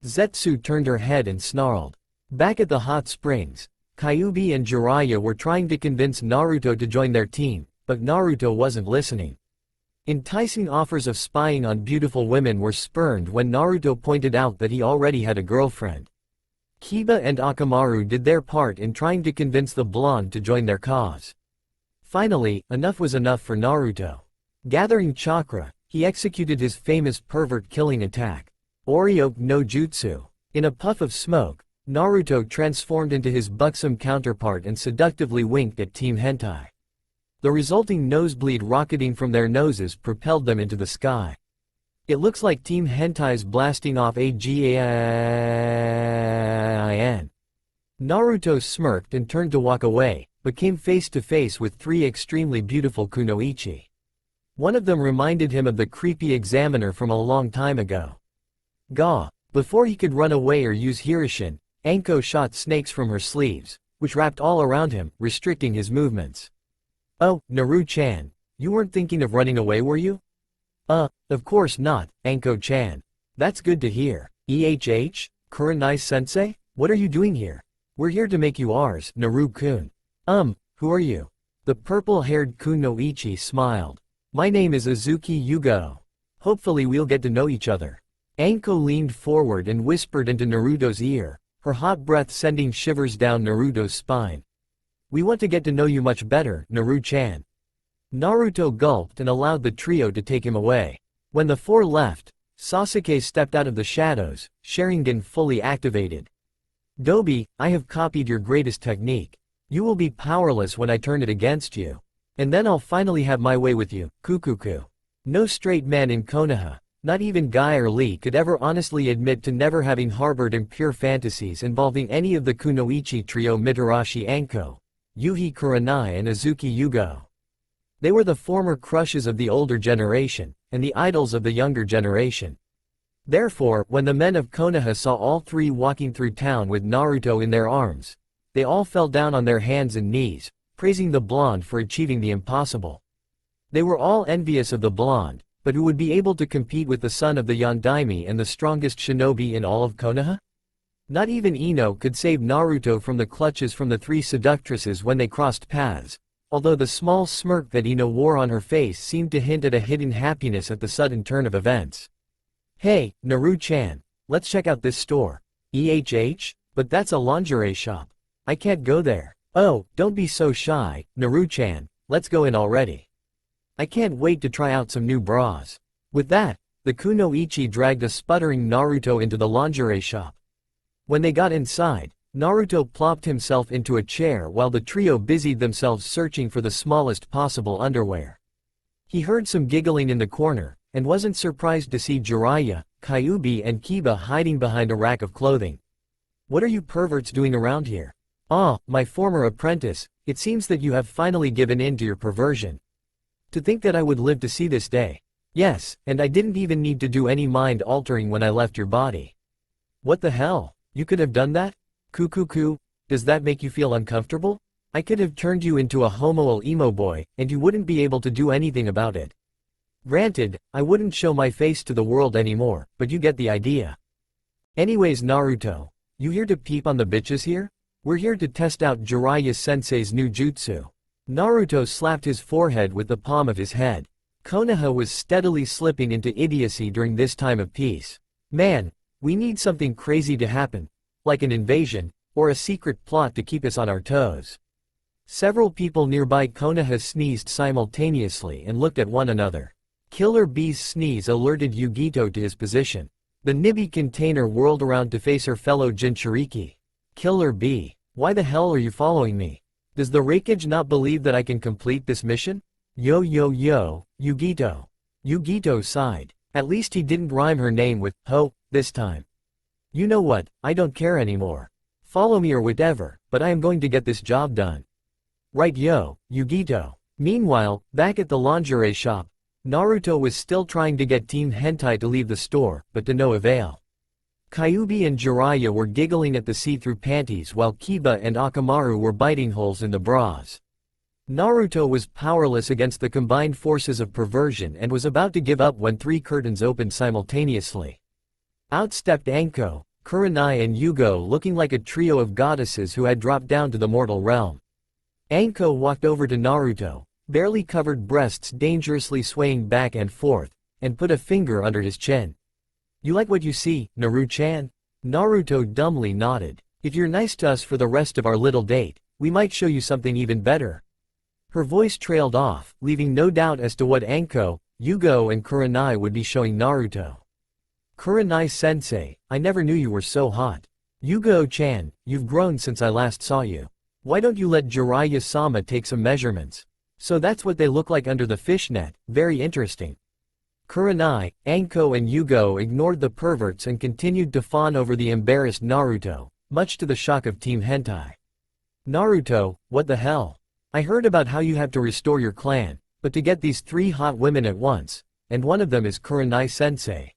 Zetsu turned her head and snarled. Back at the hot springs, Kyuubi and Jiraiya were trying to convince Naruto to join their team, but Naruto wasn't listening. Enticing offers of spying on beautiful women were spurned when Naruto pointed out that he already had a girlfriend. Kiba and Akamaru did their part in trying to convince the blonde to join their cause. Finally, enough was enough for Naruto. Gathering chakra, he executed his famous pervert killing attack, Oryo no Jutsu. In a puff of smoke, Naruto transformed into his buxom counterpart and seductively winked at Team Hentai. The resulting nosebleed rocketing from their noses propelled them into the sky. It looks like Team Hentai's blasting off a GAIN. Naruto smirked and turned to walk away, but came face to face with three extremely beautiful kunoichi. One of them reminded him of the creepy examiner from a long time ago. Gah! Before he could run away or use Hirishin, Anko shot snakes from her sleeves, which wrapped all around him, restricting his movements. Oh, Naru-chan, you weren't thinking of running away, were you? Of course not, Anko-chan. That's good to hear. Kurenai-sensei? What are you doing here? We're here to make you ours, Naru-kun. Who are you? The purple-haired kunoichi smiled. My name is Azuki Yugo. Hopefully we'll get to know each other. Anko leaned forward and whispered into Naruto's ear, her hot breath sending shivers down Naruto's spine. We want to get to know you much better, Naru-chan. Naruto gulped and allowed the trio to take him away. When the four left, Sasuke stepped out of the shadows, Sharingan fully activated. Dobi, I have copied your greatest technique. You will be powerless when I turn it against you. And then I'll finally have my way with you, Kukuku. No straight man in Konoha, not even Guy or Lee, could ever honestly admit to never having harbored impure fantasies involving any of the kunoichi trio Mitarashi Anko, Yuhi Kurenai and Azuki Yugo. They were the former crushes of the older generation, and the idols of the younger generation. Therefore, when the men of Konoha saw all three walking through town with Naruto in their arms, they all fell down on their hands and knees, praising the blonde for achieving the impossible. They were all envious of the blonde, but who would be able to compete with the son of the Yondaime and the strongest shinobi in all of Konoha? Not even Ino could save Naruto from the clutches from the three seductresses when they crossed paths, although the small smirk that Ino wore on her face seemed to hint at a hidden happiness at the sudden turn of events. Hey, Naru-chan, let's check out this store. But that's a lingerie shop. I can't go there. Oh, don't be so shy, Naru-chan, let's go in already. I can't wait to try out some new bras. With that, the kunoichi dragged a sputtering Naruto into the lingerie shop. When they got inside, Naruto plopped himself into a chair while the trio busied themselves searching for the smallest possible underwear. He heard some giggling in the corner, and wasn't surprised to see Jiraiya, Kyuubi and Kiba hiding behind a rack of clothing. What are you perverts doing around here? Ah, my former apprentice, it seems that you have finally given in to your perversion. To think that I would live to see this day. Yes, and I didn't even need to do any mind altering when I left your body. What the hell? You could have done that? Kukuku, does that make you feel uncomfortable? I could have turned you into a homo emo boy, and you wouldn't be able to do anything about it. Granted, I wouldn't show my face to the world anymore, but you get the idea. Anyways Naruto, you here to peep on the bitches here? We're here to test out Jiraiya-sensei's new jutsu. Naruto slapped his forehead with the palm of his head. Konoha was steadily slipping into idiocy during this time of peace. Man, we need something crazy to happen, like an invasion, or a secret plot to keep us on our toes. Several people nearby Konoha sneezed simultaneously and looked at one another. Killer Bee's sneeze alerted Yugito to his position. The Nibi container whirled around to face her fellow Jinchuriki. Killer Bee, why the hell are you following me? Does the Raikage not believe that I can complete this mission? Yo, Yugito. Yugito sighed. At least he didn't rhyme her name with ho this time. You know what, I don't care anymore. Follow me or whatever, but I am going to get this job done. Right yo, Yugito. Meanwhile, back at the lingerie shop, Naruto was still trying to get Team Hentai to leave the store, but to no avail. Kyuubi and Jiraiya were giggling at the see-through panties while Kiba and Akamaru were biting holes in the bras. Naruto was powerless against the combined forces of perversion and was about to give up when three curtains opened simultaneously. Out stepped Anko, Kurenai and Yugo looking like a trio of goddesses who had dropped down to the mortal realm. Anko walked over to Naruto, barely covered breasts dangerously swaying back and forth, and put a finger under his chin. "You like what you see, Naru-chan?" Naruto dumbly nodded. "If you're nice to us for the rest of our little date, we might show you something even better." Her voice trailed off, leaving no doubt as to what Anko, Yugo and Kurenai would be showing Naruto. "Kurenai-sensei, I never knew you were so hot. Yugo-chan, you've grown since I last saw you. Why don't you let Jiraiya-sama take some measurements?" "So that's what they look like under the fishnet, very interesting." Kurenai, Anko and Yugo ignored the perverts and continued to fawn over the embarrassed Naruto, much to the shock of Team Hentai. "Naruto, what the hell? I heard about how you have to restore your clan, but to get these 3 hot women at once, and one of them is Kurenai-sensei."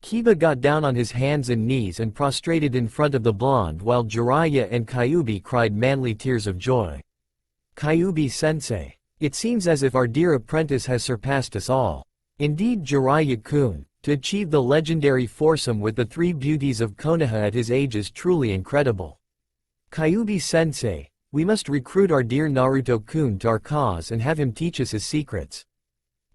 Kiba got down on his hands and knees and prostrated in front of the blonde while Jiraiya and Kyuubi cried manly tears of joy. "Kyuubi-sensei, it seems as if our dear apprentice has surpassed us all. Indeed, Jiraiya-kun, to achieve the legendary foursome with the 3 beauties of Konoha at his age is truly incredible. Kyuubi-sensei, we must recruit our dear Naruto-kun to our cause and have him teach us his secrets."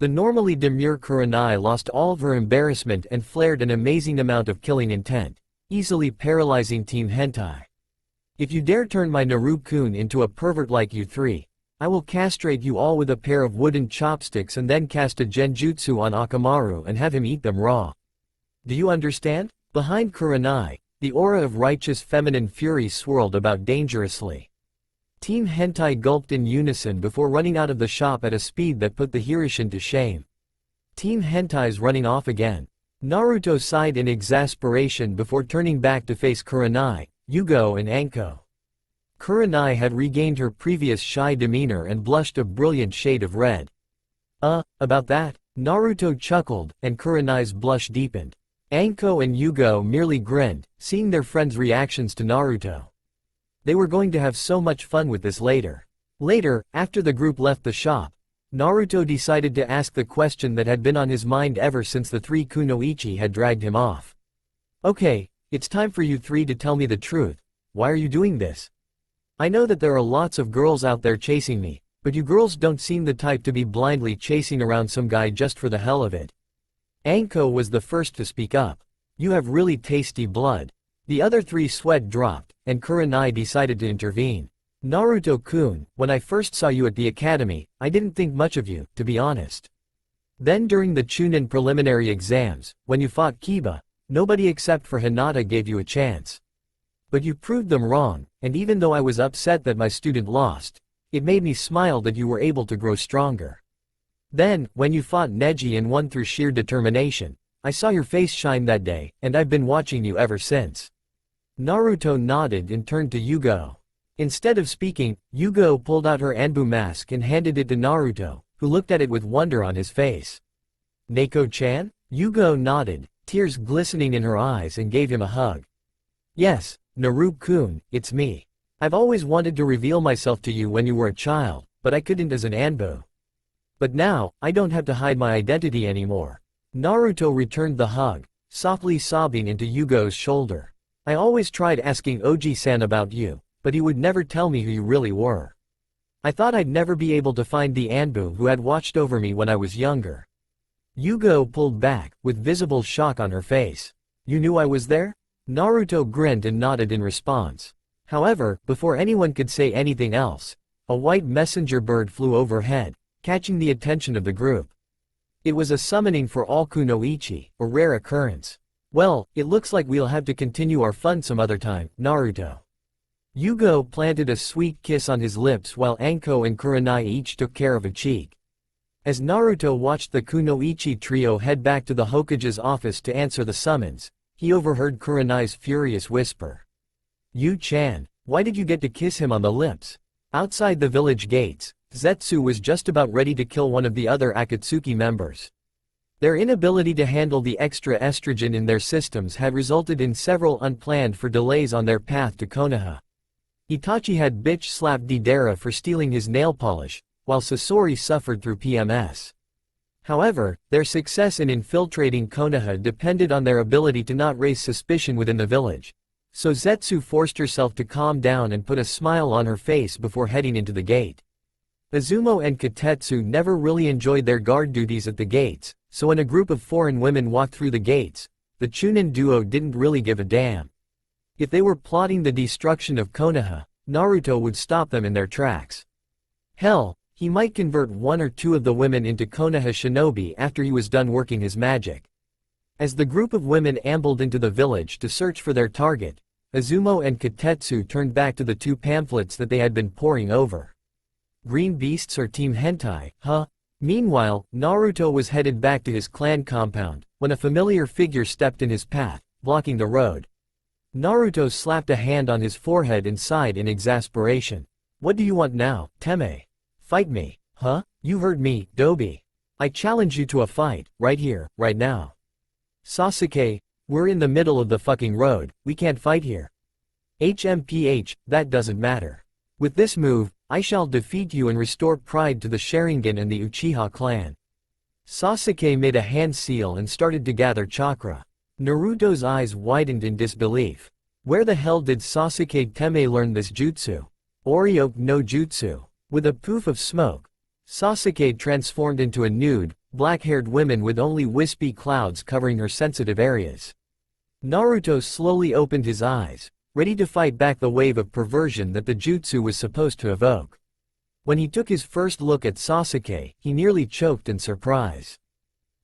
The normally demure Kurenai lost all of her embarrassment and flared an amazing amount of killing intent, easily paralyzing Team Hentai. "If you dare turn my Naru-kun into a pervert like you 3, I will castrate you all with a pair of wooden chopsticks and then cast a genjutsu on Orochimaru and have him eat them raw. Do you understand?" Behind Kurenai, the aura of righteous feminine fury swirled about dangerously. Team Hentai gulped in unison before running out of the shop at a speed that put the Hirishin to shame. Team Hentai's running off again. Naruto sighed in exasperation before turning back to face Kurenai, Yugo and Anko. Kurenai had regained her previous shy demeanor and blushed a brilliant shade of red. About that?" Naruto chuckled, and Kurenai's blush deepened. Anko and Yugo merely grinned, seeing their friends' reactions to Naruto. They were going to have so much fun with this later. Later, after the group left the shop, Naruto decided to ask the question that had been on his mind ever since the 3 kunoichi had dragged him off. "Okay, it's time for you 3 to tell me the truth. Why are you doing this? I know that there are lots of girls out there chasing me, but you girls don't seem the type to be blindly chasing around some guy just for the hell of it." Anko was the first to speak up. "You have really tasty blood." The other 3 sweat dropped, and Kurenai decided to intervene. "Naruto-kun, when I first saw you at the academy, I didn't think much of you, to be honest. Then during the Chunin preliminary exams, when you fought Kiba, nobody except for Hinata gave you a chance. But you proved them wrong, and even though I was upset that my student lost, it made me smile that you were able to grow stronger. Then, when you fought Neji and won through sheer determination, I saw your face shine that day, and I've been watching you ever since." Naruto nodded and turned to Yugo. Instead of speaking, Yugo pulled out her Anbu mask and handed it to Naruto, who looked at it with wonder on his face. "Neko-chan?" Yugo nodded, tears glistening in her eyes, and gave him a hug. "Yes, Naru-kun, it's me. I've always wanted to reveal myself to you when you were a child, but I couldn't as an Anbu. But now, I don't have to hide my identity anymore." Naruto returned the hug, softly sobbing into Yugo's shoulder. "I always tried asking Oji-san about you, but he would never tell me who you really were. I thought I'd never be able to find the Anbu who had watched over me when I was younger." Yugo pulled back, with visible shock on her face. "You knew I was there?" Naruto grinned and nodded in response. However, before anyone could say anything else, a white messenger bird flew overhead, catching the attention of the group. It was a summoning for all kunoichi, a rare occurrence. "Well, it looks like we'll have to continue our fun some other time, Naruto." Yugo planted a sweet kiss on his lips while Anko and Kurenai each took care of a cheek. As Naruto watched the kunoichi trio head back to the Hokage's office to answer the summons, he overheard Kurenai's furious whisper. "Yu-chan, why did you get to kiss him on the lips?" Outside the village gates, Zetsu was just about ready to kill one of the other Akatsuki members. Their inability to handle the extra estrogen in their systems had resulted in several unplanned delays on their path to Konoha. Itachi had bitch-slapped Deidara for stealing his nail polish, while Sasori suffered through PMS. However, their success in infiltrating Konoha depended on their ability to not raise suspicion within the village, so Zetsu forced herself to calm down and put a smile on her face before heading into the gate. Izumo and Katetsu never really enjoyed their guard duties at the gates, so when a group of foreign women walked through the gates, the Chunin duo didn't really give a damn. If they were plotting the destruction of Konoha, Naruto would stop them in their tracks. Hell, he might convert one or two of the women into Konoha shinobi after he was done working his magic. As the group of women ambled into the village to search for their target, Izumo and Katetsu turned back to the two pamphlets that they had been poring over. Green beasts or Team Hentai, huh? Meanwhile, Naruto was headed back to his clan compound, when a familiar figure stepped in his path, blocking the road. Naruto slapped a hand on his forehead and sighed in exasperation. What do you want now, Teme? Fight me, huh? You heard me, Dobi. I challenge you to a fight, right here, right now. Sasuke, we're in the middle of the fucking road, we can't fight here. HMPH, that doesn't matter. With this move, I shall defeat you and restore pride to the Sharingan and the Uchiha clan. Sasuke made a hand seal and started to gather chakra. Naruto's eyes widened in disbelief. Where the hell did Sasuke Teme learn this jutsu? Oryoke no jutsu. With a poof of smoke, Sasuke transformed into a nude, black-haired woman with only wispy clouds covering her sensitive areas. Naruto slowly opened his eyes, ready to fight back the wave of perversion that the jutsu was supposed to evoke. When he took his first look at Sasuke, he nearly choked in surprise.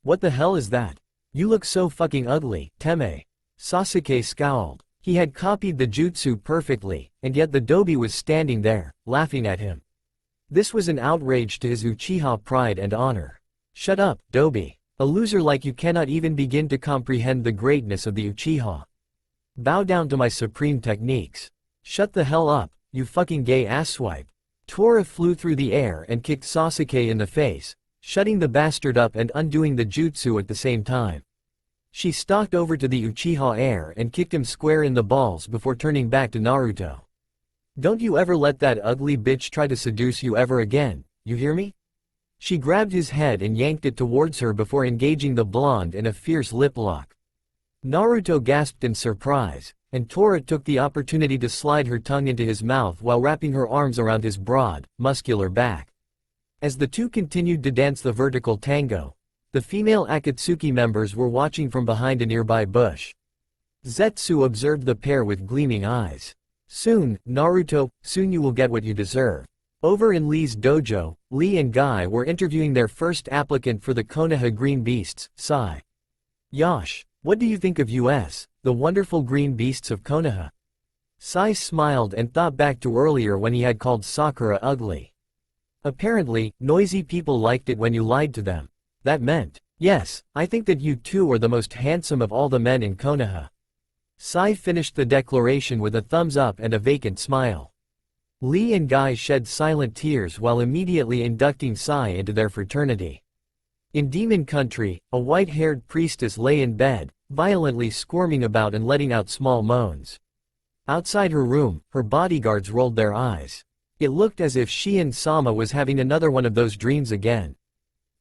What the hell is that? You look so fucking ugly, Teme. Sasuke scowled. He had copied the jutsu perfectly, and yet the Dobi was standing there, laughing at him. This was an outrage to his Uchiha pride and honor. Shut up, Dobi. A loser like you cannot even begin to comprehend the greatness of the Uchiha. Bow down to my supreme techniques. Shut the hell up, you fucking gay asswipe. Tora flew through the air and kicked Sasuke in the face, shutting the bastard up and undoing the jutsu at the same time. She stalked over to the Uchiha heir and kicked him square in the balls before turning back to Naruto. Don't you ever let that ugly bitch try to seduce you ever again, you hear me? She grabbed his head and yanked it towards her before engaging the blonde in a fierce lip lock. Naruto gasped in surprise, and Tora took the opportunity to slide her tongue into his mouth while wrapping her arms around his broad, muscular back. As the two continued to dance the vertical tango, the female Akatsuki members were watching from behind a nearby bush. Zetsu observed the pair with gleaming eyes. Soon, Naruto, soon you will get what you deserve. Over in Lee's dojo, Lee and Guy were interviewing their first applicant for the Konoha Green Beasts, Sai. Yosh, what do you think of us, the wonderful green beasts of Konoha? Sai smiled and thought back to earlier when he had called Sakura ugly. Apparently, noisy people liked it when you lied to them. That meant, yes, I think that you two are the most handsome of all the men in Konoha. Sai finished the declaration with a thumbs up and a vacant smile. Lee and Guy shed silent tears while immediately inducting Sai into their fraternity. In Demon Country, a white-haired priestess lay in bed, violently squirming about and letting out small moans. Outside her room, her bodyguards rolled their eyes. It looked as if she and Sama was having another one of those dreams again.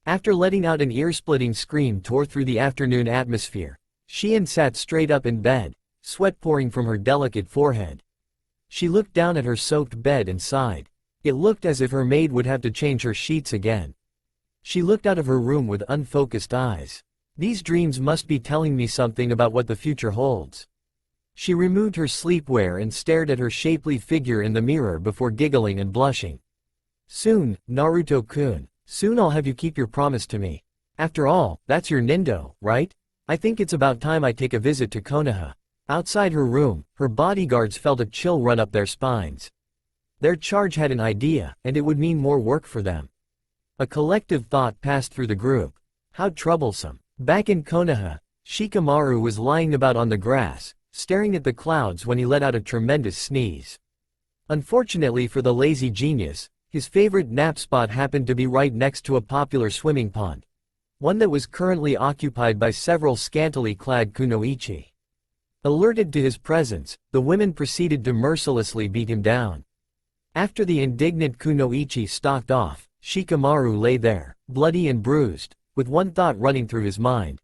After letting out an ear-splitting scream tore through the afternoon atmosphere, Shion sat straight up in bed, sweat pouring from her delicate forehead. She looked down at her soaked bed and sighed. It looked as if her maid would have to change her sheets again. She looked out of her room with unfocused eyes. These dreams must be telling me something about what the future holds. She removed her sleepwear and stared at her shapely figure in the mirror before giggling and blushing. Soon, Naruto-kun, soon I'll have you keep your promise to me. After all, that's your Nindo, right? I think it's about time I take a visit to Konoha. Outside her room, her bodyguards felt a chill run up their spines. Their charge had an idea, and it would mean more work for them. A collective thought passed through the group. How troublesome. Back in Konoha, Shikamaru was lying about on the grass, staring at the clouds when he let out a tremendous sneeze. Unfortunately for the lazy genius, his favorite nap spot happened to be right next to a popular swimming pond. One that was currently occupied by several scantily clad kunoichi. Alerted to his presence, the women proceeded to mercilessly beat him down. After the indignant kunoichi stalked off, Shikamaru lay there, bloody and bruised, with one thought running through his mind.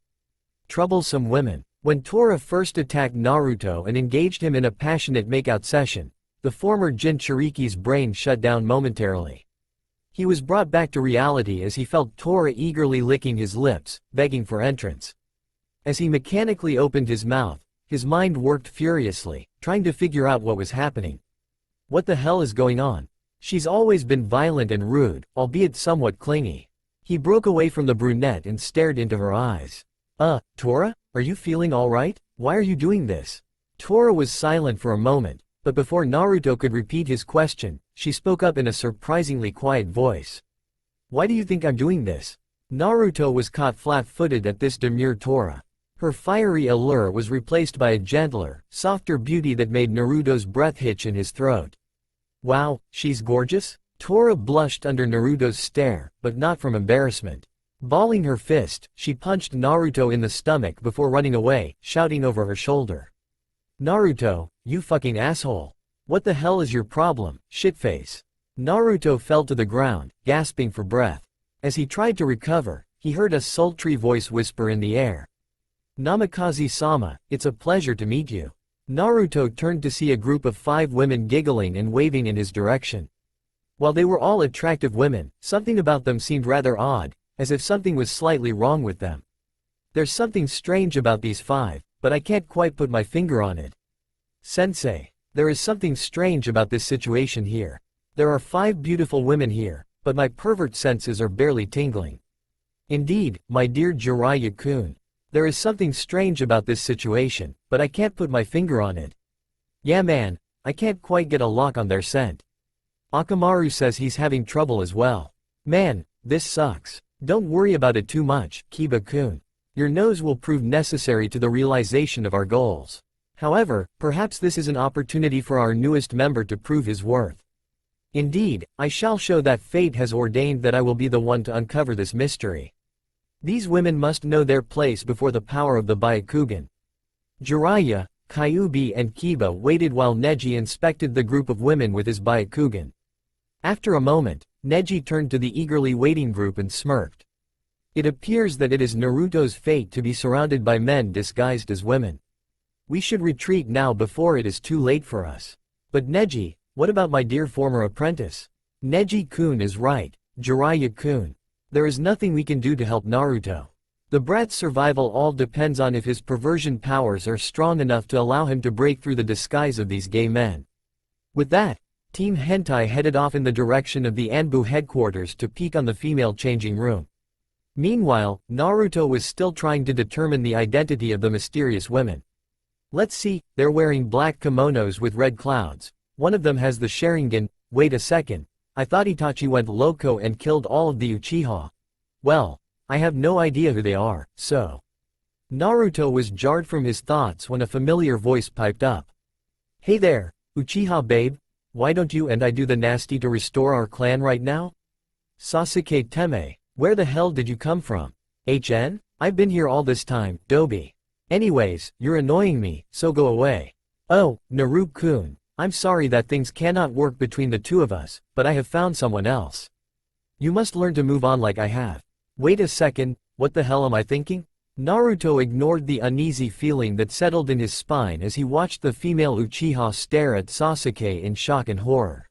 Troublesome women. When Tora first attacked Naruto and engaged him in a passionate makeout session, the former Jinchuriki's brain shut down momentarily. He was brought back to reality as he felt Tora eagerly licking his lips, begging for entrance. As he mechanically opened his mouth, his mind worked furiously, trying to figure out what was happening. What the hell is going on? She's always been violent and rude, albeit somewhat clingy. He broke away from the brunette and stared into her eyes. Tora? Are you feeling alright? Why are you doing this? Tora was silent for a moment, but before Naruto could repeat his question, she spoke up in a surprisingly quiet voice. Why do you think I'm doing this? Naruto was caught flat-footed at this demure Tora. Her fiery allure was replaced by a gentler, softer beauty that made Naruto's breath hitch in his throat. Wow, she's gorgeous? Tora blushed under Naruto's stare, but not from embarrassment. Balling her fist, she punched Naruto in the stomach before running away, shouting over her shoulder. Naruto, you fucking asshole. What the hell is your problem, shitface? Naruto fell to the ground, gasping for breath. As he tried to recover, he heard a sultry voice whisper in the air. Namikaze-sama, it's a pleasure to meet you. Naruto turned to see a group of 5 women giggling and waving in his direction. While they were all attractive women, something about them seemed rather odd, as if something was slightly wrong with them. There's something strange about these 5, but I can't quite put my finger on it. Sensei, there is something strange about this situation here. There are 5 beautiful women here, but my pervert senses are barely tingling. Indeed, my dear Jiraiya-kun. There is something strange about this situation, but I can't put my finger on it. Yeah man, I can't quite get a lock on their scent. Akamaru says he's having trouble as well. Man, this sucks. Don't worry about it too much, Kiba-kun. Your nose will prove necessary to the realization of our goals. However, perhaps this is an opportunity for our newest member to prove his worth. Indeed, I shall show that fate has ordained that I will be the one to uncover this mystery. These women must know their place before the power of the Byakugan. Jiraiya, Kyuubi and Kiba waited while Neji inspected the group of women with his Byakugan. After a moment, Neji turned to the eagerly waiting group and smirked. It appears that it is Naruto's fate to be surrounded by men disguised as women. We should retreat now before it is too late for us. But Neji, what about my dear former apprentice? Neji-kun is right, Jiraiya-kun. There is nothing we can do to help Naruto. The brat's survival all depends on if his perversion powers are strong enough to allow him to break through the disguise of these gay men. With that, Team Hentai headed off in the direction of the Anbu headquarters to peek on the female changing room. Meanwhile, Naruto was still trying to determine the identity of the mysterious women. Let's see, they're wearing black kimonos with red clouds. One of them has the Sharingan. Wait a second. I thought Itachi went loco and killed all of the Uchiha. Well, I have no idea who they are, so. Naruto was jarred from his thoughts when a familiar voice piped up. Hey there, Uchiha babe, why don't you and I do the nasty to restore our clan right now? Sasuke Teme, where the hell did you come from? I've been here all this time, Dobi. Anyways, you're annoying me, so go away. Oh, Naru-kun. I'm sorry that things cannot work between the two of us, but I have found someone else. You must learn to move on like I have. Wait a second, what the hell am I thinking? Naruto ignored the uneasy feeling that settled in his spine as he watched the female Uchiha stare at Sasuke in shock and horror.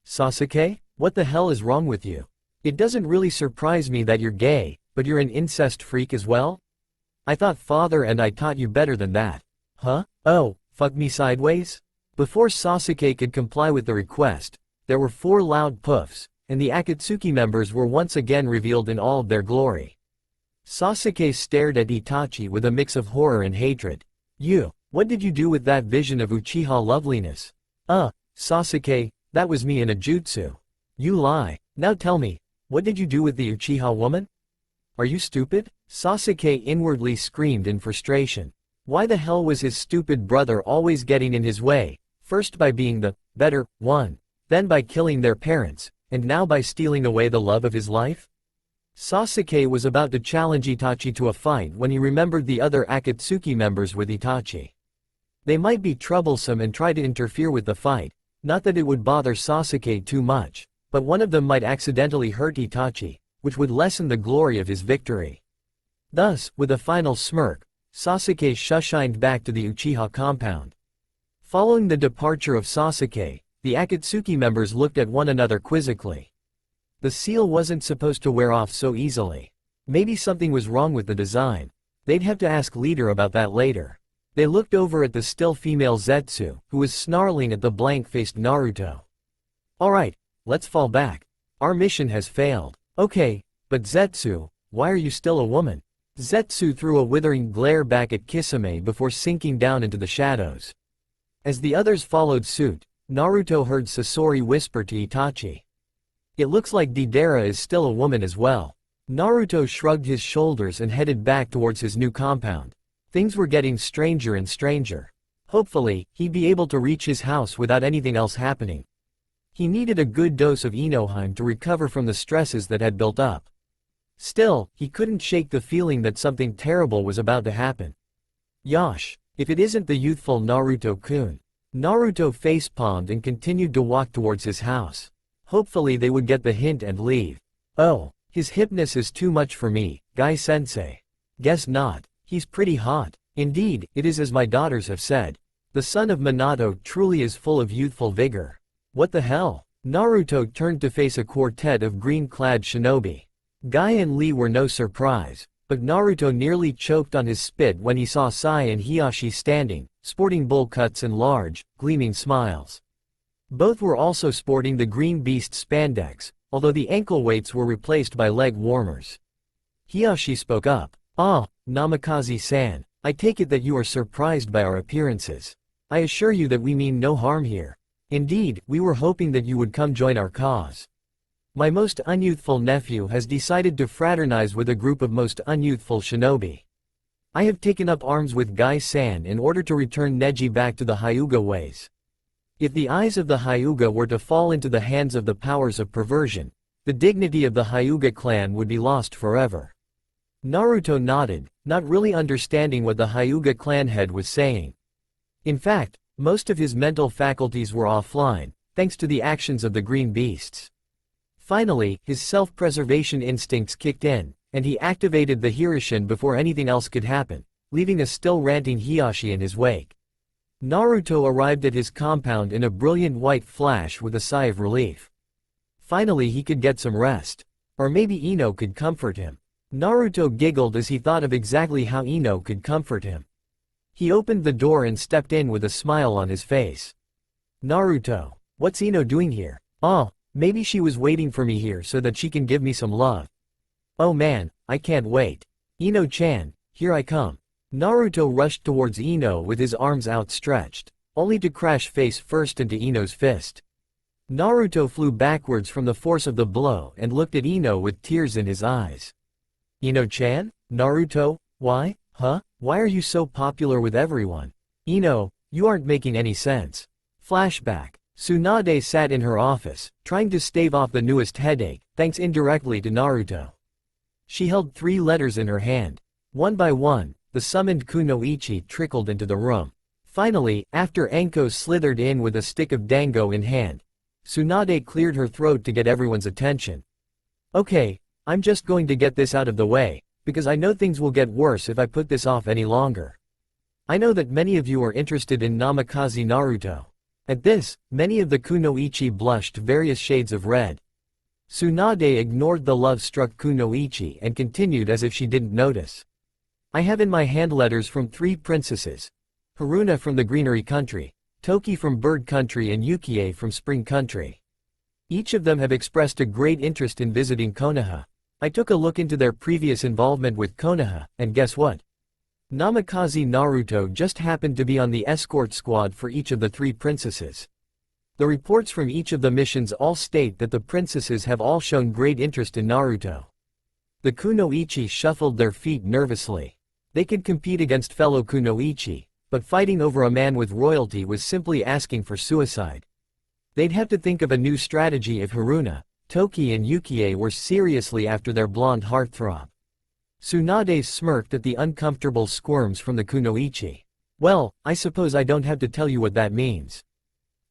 Sasuke, what the hell is wrong with you? It doesn't really surprise me that you're gay, but you're an incest freak as well? I thought father and I taught you better than that. Huh? Oh, fuck me sideways? Before Sasuke could comply with the request, there were 4 loud puffs, and the Akatsuki members were once again revealed in all of their glory. Sasuke stared at Itachi with a mix of horror and hatred. What did you do with that vision of Uchiha loveliness? Sasuke, that was me in a jutsu. You lie. Now tell me, what did you do with the Uchiha woman? Are you stupid? Sasuke inwardly screamed in frustration. Why the hell was his stupid brother always getting in his way? First by being the better one, then by killing their parents, and now by stealing away the love of his life? Sasuke was about to challenge Itachi to a fight when he remembered the other Akatsuki members with Itachi. They might be troublesome and try to interfere with the fight, not that it would bother Sasuke too much, but one of them might accidentally hurt Itachi, which would lessen the glory of his victory. Thus, with a final smirk, Sasuke shushined back to the Uchiha compound. Following the departure of Sasuke, the Akatsuki members looked at one another quizzically. The seal wasn't supposed to wear off so easily. Maybe something was wrong with the design. They'd have to ask leader about that later. They looked over at the still female Zetsu, who was snarling at the blank-faced Naruto. Alright, let's fall back. Our mission has failed. Okay, but Zetsu, why are you still a woman? Zetsu threw a withering glare back at Kisame before sinking down into the shadows. As the others followed suit, Naruto heard Sasori whisper to Itachi. It looks like Deidara is still a woman as well. Naruto shrugged his shoulders and headed back towards his new compound. Things were getting stranger and stranger. Hopefully, he'd be able to reach his house without anything else happening. He needed a good dose of Inohime to recover from the stresses that had built up. Still, he couldn't shake the feeling that something terrible was about to happen. Yosh, if it isn't the youthful Naruto-kun. Naruto facepalmed and continued to walk towards his house. Hopefully they would get the hint and leave. Oh, his hipness is too much for me, Guy-sensei. Guess not. He's pretty hot. Indeed, it is as my daughters have said. The son of Minato truly is full of youthful vigor. What the hell? Naruto turned to face a quartet of green-clad shinobi. Guy and Lee were no surprise, but Naruto nearly choked on his spit when he saw Sai and Hiyashi standing, sporting bowl cuts and large, gleaming smiles. Both were also sporting the green beast spandex, although the ankle weights were replaced by leg warmers. Hiyashi spoke up. Ah, Namikaze-san, I take it that you are surprised by our appearances. I assure you that we mean no harm here. Indeed, we were hoping that you would come join our cause. My most unyouthful nephew has decided to fraternize with a group of most unyouthful shinobi. I have taken up arms with Guy-san in order to return Neji back to the Hyuga ways. If the eyes of the Hyuga were to fall into the hands of the powers of perversion, the dignity of the Hyuga clan would be lost forever. Naruto nodded, not really understanding what the Hyuga clan head was saying. In fact, most of his mental faculties were offline, thanks to the actions of the green beasts. Finally, his self-preservation instincts kicked in, and he activated the Hirishin before anything else could happen, leaving a still ranting Hiyashi in his wake. Naruto arrived at his compound in a brilliant white flash with a sigh of relief. Finally he could get some rest. Or maybe Ino could comfort him. Naruto giggled as he thought of exactly how Ino could comfort him. He opened the door and stepped in with a smile on his face. Naruto, what's Ino doing here? Oh, maybe she was waiting for me here so that she can give me some love. Oh man, I can't wait. Ino-chan, here I come. Naruto rushed towards Ino with his arms outstretched, only to crash face first into Ino's fist. Naruto flew backwards from the force of the blow and looked at Ino with tears in his eyes. Ino-chan? Naruto? Why? Huh? Why are you so popular with everyone? Ino, you aren't making any sense. Flashback. Tsunade sat in her office, trying to stave off the newest headache, thanks indirectly to Naruto. She held 3 letters in her hand. One by one, the summoned kunoichi trickled into the room. Finally, after Anko slithered in with a stick of dango in hand, Tsunade cleared her throat to get everyone's attention. Okay, I'm just going to get this out of the way, because I know things will get worse if I put this off any longer. I know that many of you are interested in Namikaze Naruto. At this, many of the kunoichi blushed various shades of red. Tsunade ignored the love-struck kunoichi and continued as if she didn't notice. I have in my hand letters from 3 princesses. Haruna from the Greenery Country, Toki from Bird Country and Yukie from Spring Country. Each of them have expressed a great interest in visiting Konoha. I took a look into their previous involvement with Konoha, and guess what? Namikaze Naruto just happened to be on the escort squad for each of the 3 princesses. The reports from each of the missions all state that the princesses have all shown great interest in Naruto. The kunoichi shuffled their feet nervously. They could compete against fellow kunoichi, but fighting over a man with royalty was simply asking for suicide. They'd have to think of a new strategy if Haruna, Toki and Yukie were seriously after their blonde heartthrob. Tsunade smirked at the uncomfortable squirms from the kunoichi. Well, I suppose I don't have to tell you what that means.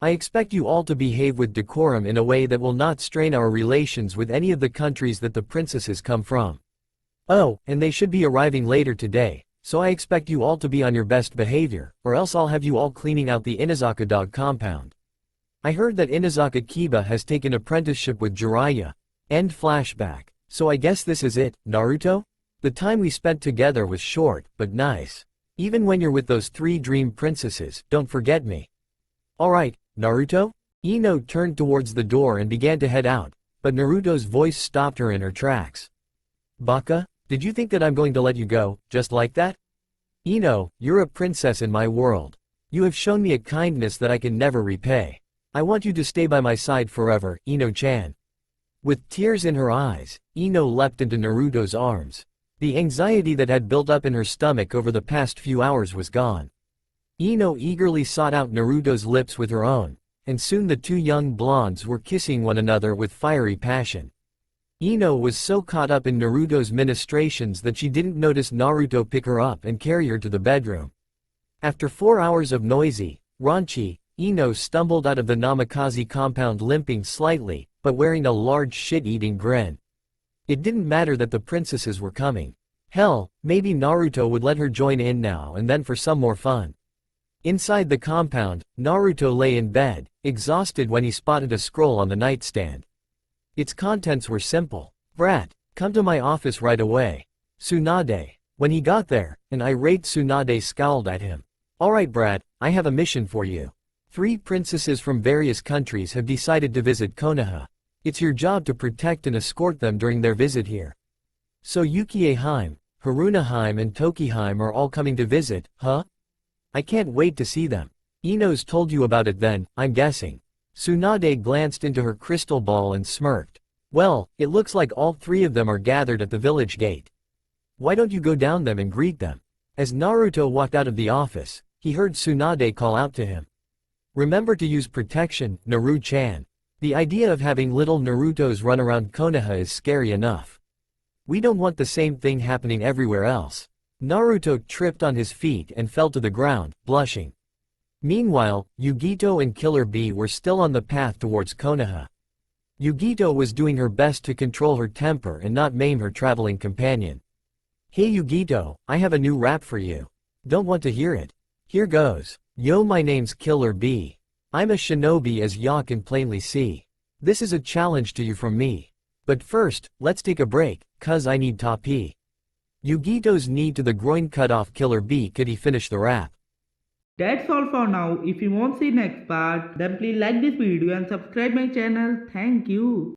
I expect you all to behave with decorum in a way that will not strain our relations with any of the countries that the princesses come from. Oh, and they should be arriving later today, so I expect you all to be on your best behavior, or else I'll have you all cleaning out the Inazaka dog compound. I heard that Inazaka Kiba has taken apprenticeship with Jiraiya, End flashback. So I guess this is it, Naruto? The time we spent together was short, but nice. Even when you're with those 3 dream princesses, don't forget me. Alright, Naruto? Ino turned towards the door and began to head out, but Naruto's voice stopped her in her tracks. Baka, did you think that I'm going to let you go, just like that? Ino, you're a princess in my world. You have shown me a kindness that I can never repay. I want you to stay by my side forever, Ino-chan. With tears in her eyes, Ino leapt into Naruto's arms. The anxiety that had built up in her stomach over the past few hours was gone. Ino eagerly sought out Naruto's lips with her own, and soon the 2 young blondes were kissing one another with fiery passion. Ino was so caught up in Naruto's ministrations that she didn't notice Naruto pick her up and carry her to the bedroom. After 4 hours of noisy, raunchy, Ino stumbled out of the Namikaze compound limping slightly, but wearing a large shit-eating grin. It didn't matter that the princesses were coming. Hell, maybe Naruto would let her join in now and then for some more fun. Inside the compound, Naruto lay in bed, exhausted when he spotted a scroll on the nightstand. Its contents were simple. Brat, come to my office right away. Tsunade. When he got there, an irate Tsunade scowled at him. Alright Brat, I have a mission for you. 3 princesses from various countries have decided to visit Konoha. It's your job to protect and escort them during their visit here. So Yukie-heim, Haruna-heim and Toki-heim are all coming to visit, huh? I can't wait to see them. Ino's told you about it then, I'm guessing. Tsunade glanced into her crystal ball and smirked. Well, it looks like all 3 of them are gathered at the village gate. Why don't you go down them and greet them? As Naruto walked out of the office, he heard Tsunade call out to him. Remember to use protection, Naru-chan. The idea of having little Narutos run around Konoha is scary enough. We don't want the same thing happening everywhere else. Naruto tripped on his feet and fell to the ground, blushing. Meanwhile, Yugito and Killer Bee were still on the path towards Konoha. Yugito was doing her best to control her temper and not maim her traveling companion. Hey Yugito, I have a new rap for you. Don't want to hear it? Here goes. Yo, my name's Killer Bee. I'm a shinobi as ya can plainly see. This is a challenge to you from me. But first, let's take a break, cuz I need tapi. Yugito's knee to the groin cut off Killer Bee could he finish the rap. That's all for now. If you want to see next part, then please like this video and subscribe my channel. Thank you.